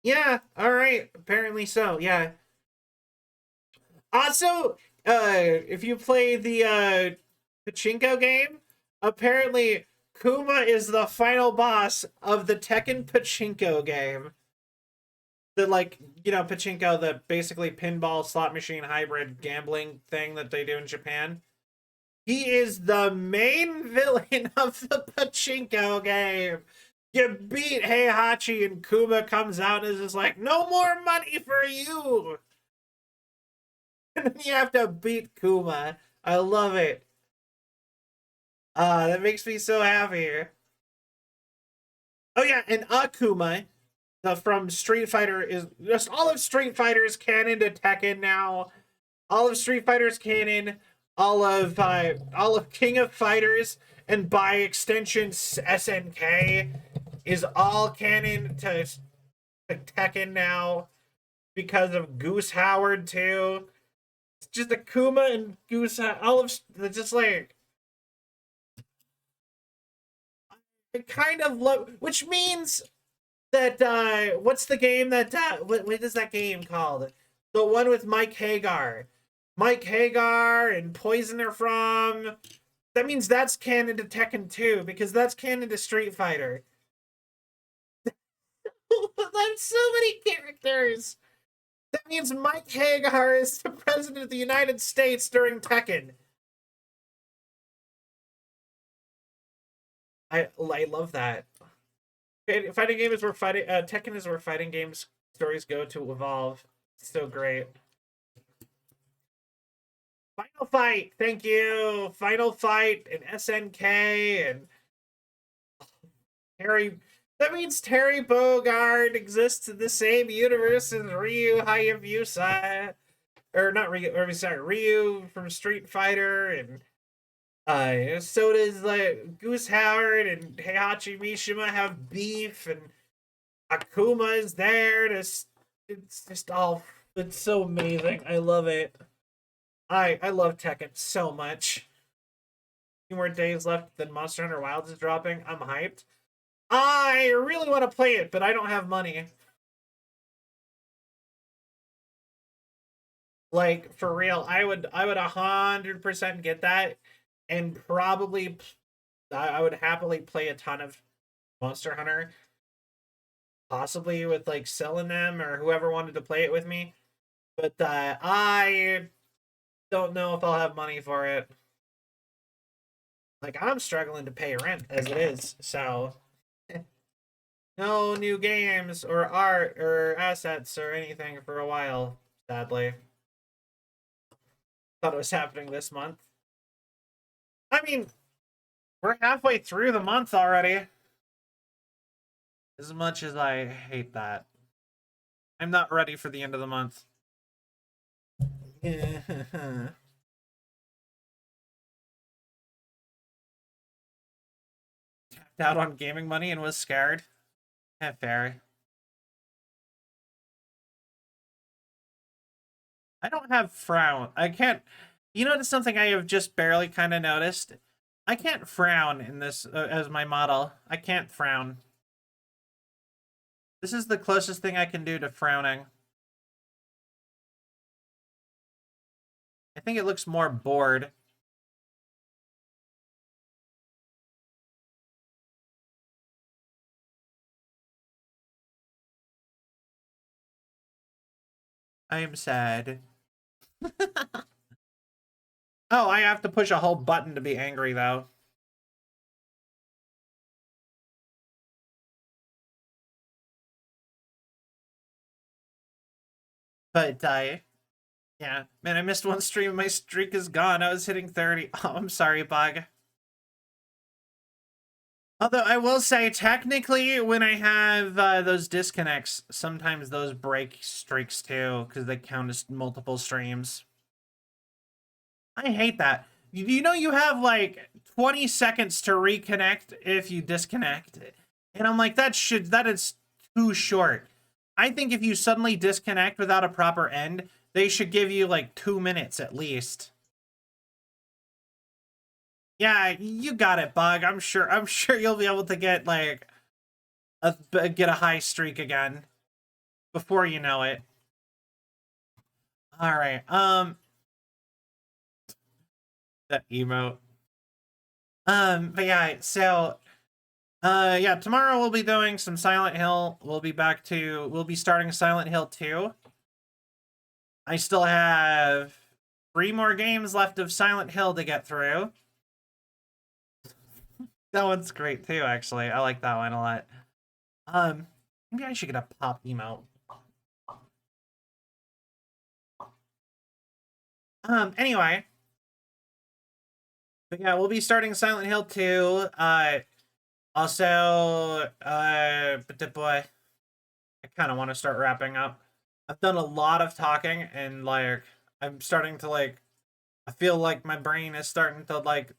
Yeah, alright. Apparently so, yeah. Also, if you play the Pachinko game, apparently Kuma is the final boss of the Tekken Pachinko game. The Pachinko, the basically pinball slot machine hybrid gambling thing that they do in Japan. He is the main villain of the Pachinko game. You beat Heihachi and Kuma comes out and is just like, no more money for you. And then you have to beat Kuma. I love it. That makes me so happy. Oh yeah, and Akuma from Street Fighter is just all of Street Fighter's canon to Tekken now. All of Street Fighter's canon, all of King of Fighters, and by extension SNK is all canon to Tekken now because of Goose Howard too. It's just Akuma and Goose, all of just like. I kind of love, which means that what's the game that what is that game called? The one with Mike Hagar and Poisoner from. That means that's canon to Tekken 2 because that's canon to Street Fighter. That's so many characters. That means Mike Hagar is the president of the United States during Tekken. I love that. Fighting game is where fighting Tekken is where fighting games stories go to evolve. So great. Final Fight, thank you. Final Fight and SNK and Terry. That means Terry Bogard exists in the same universe as Ryu Hayabusa, or not Ryu. Or sorry, Ryu from Street Fighter, and so does like Goose Howard and Heihachi Mishima have beef, and Akuma is there. It's just all. It's so amazing. I love it. I love Tekken so much. Few more days left, then Monster Hunter Wilds is dropping. I'm hyped. I really want to play it, but I don't have money. Like, for real, I would 100% get that, and probably I would happily play a ton of Monster Hunter, possibly with like selling them or whoever wanted to play it with me. But I don't know if I'll have money for it. Like, I'm struggling to pay rent as it is, so no new games or art or assets or anything for a while, sadly. Thought it was happening this month. I mean, we're halfway through the month already. As much as I hate that. I'm not ready for the end of the month. Tapped out on gaming money and was scared. Yeah, fair. I don't have frown. I can't. You notice something I have just barely kind of noticed? I can't frown in this as my model. I can't frown. This is the closest thing I can do to frowning. I think it looks more bored. I am sad. Oh, I have to push a whole button to be angry, though. But, yeah. Man, I missed one stream. My streak is gone. I was hitting 30. Oh, I'm sorry, Bug. Although, I will say, technically, when I have those disconnects, sometimes those break streaks, too, because they count as multiple streams. I hate that. You know you have, like, 20 seconds to reconnect if you disconnect. And I'm like, that is too short. I think if you suddenly disconnect without a proper end, they should give you like 2 minutes at least. Yeah, you got it, Bug. I'm sure you'll be able to get like get a high streak again before you know it. All right. That emote. But yeah, so yeah, tomorrow we'll be doing some Silent Hill. We'll be starting Silent Hill 2. I still have 3 more games left of Silent Hill to get through. That one's great too, actually. I like that one a lot. Maybe I should get a pop emote. Anyway. But yeah, we'll be starting Silent Hill 2. Also, but boy, I kind of want to start wrapping up. I've done a lot of talking, and like I'm starting to like, I feel like my brain is starting to like,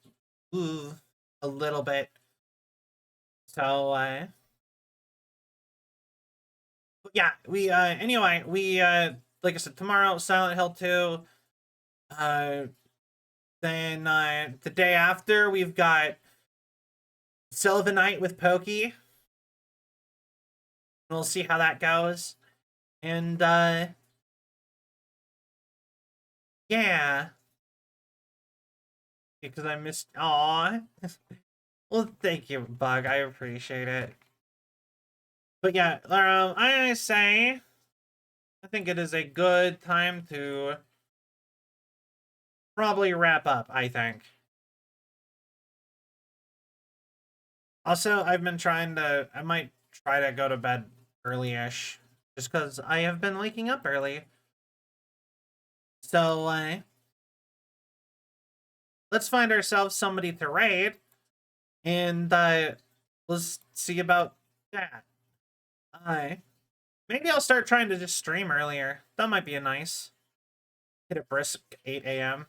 ooh, a little bit. So, yeah, we anyway, we like I said, tomorrow Silent Hill 2. Then the day after we've got Sylvanite with Pokey. We'll see how that goes. And yeah. Because I missed aw. Well, thank you, Bug. I appreciate it. But yeah, I say I think it is a good time to probably wrap up, I think. Also, I've been I might try to go to bed early-ish, just because I have been waking up early. So, let's find ourselves somebody to raid, and let's see about that. Maybe I'll start trying to just stream earlier. That might be a nice. Hit a brisk 8 a.m.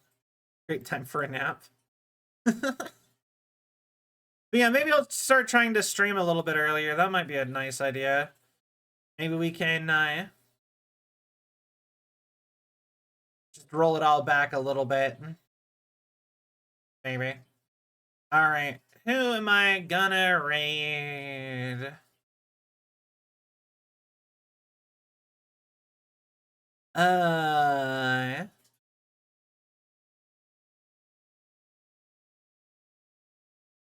Great time for a nap. But yeah, maybe I'll start trying to stream a little bit earlier. That might be a nice idea. Maybe we can just roll it all back a little bit. Maybe. Alright. Who am I gonna raid?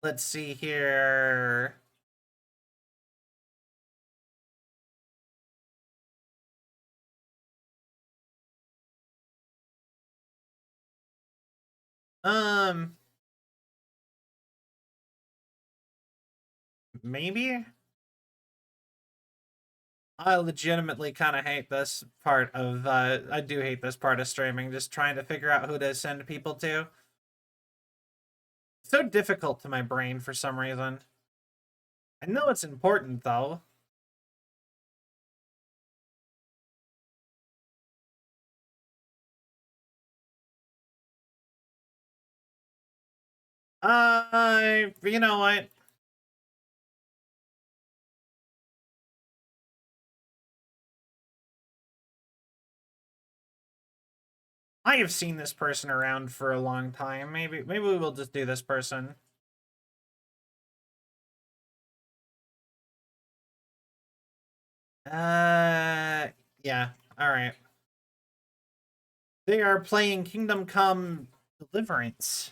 Let's see here. Maybe? I legitimately kind of hate this part of, I do hate this part of streaming, just trying to figure out who to send people to. It's so difficult to my brain for some reason. I know it's important, though. You know what? I have seen this person around for a long time. Maybe we will just do this person. Yeah. All right. They are playing Kingdom Come Deliverance.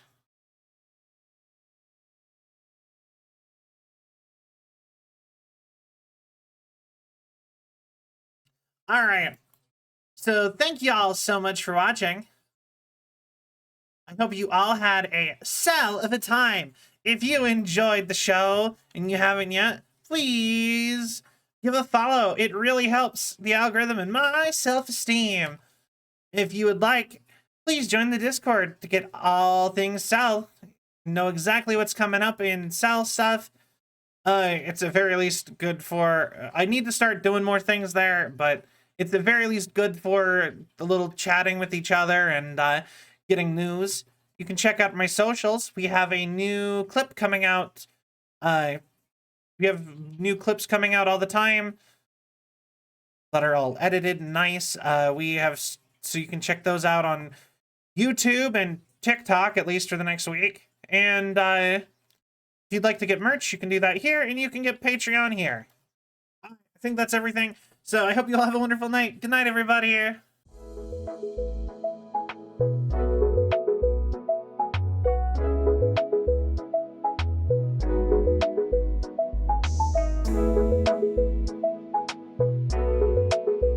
All right. So thank you all so much for watching. I hope you all had a cell of a time. If you enjoyed the show and you haven't yet, please give a follow. It really helps the algorithm and my self-esteem. If you would like, please join the Discord to get all things Cell. Know exactly what's coming up in Cell stuff. It's at very least good for... I need to start doing more things there, but it's at very least good for a little chatting with each other and getting news. You can check out my socials. We have a new clip coming out. We have new clips coming out all the time that are all edited and nice. We have... So you can check those out on YouTube and TikTok, at least for the next week. And if you'd like to get merch, you can do that here, and you can get Patreon here. I think that's everything. So I hope you all have a wonderful night. Good night, everybody.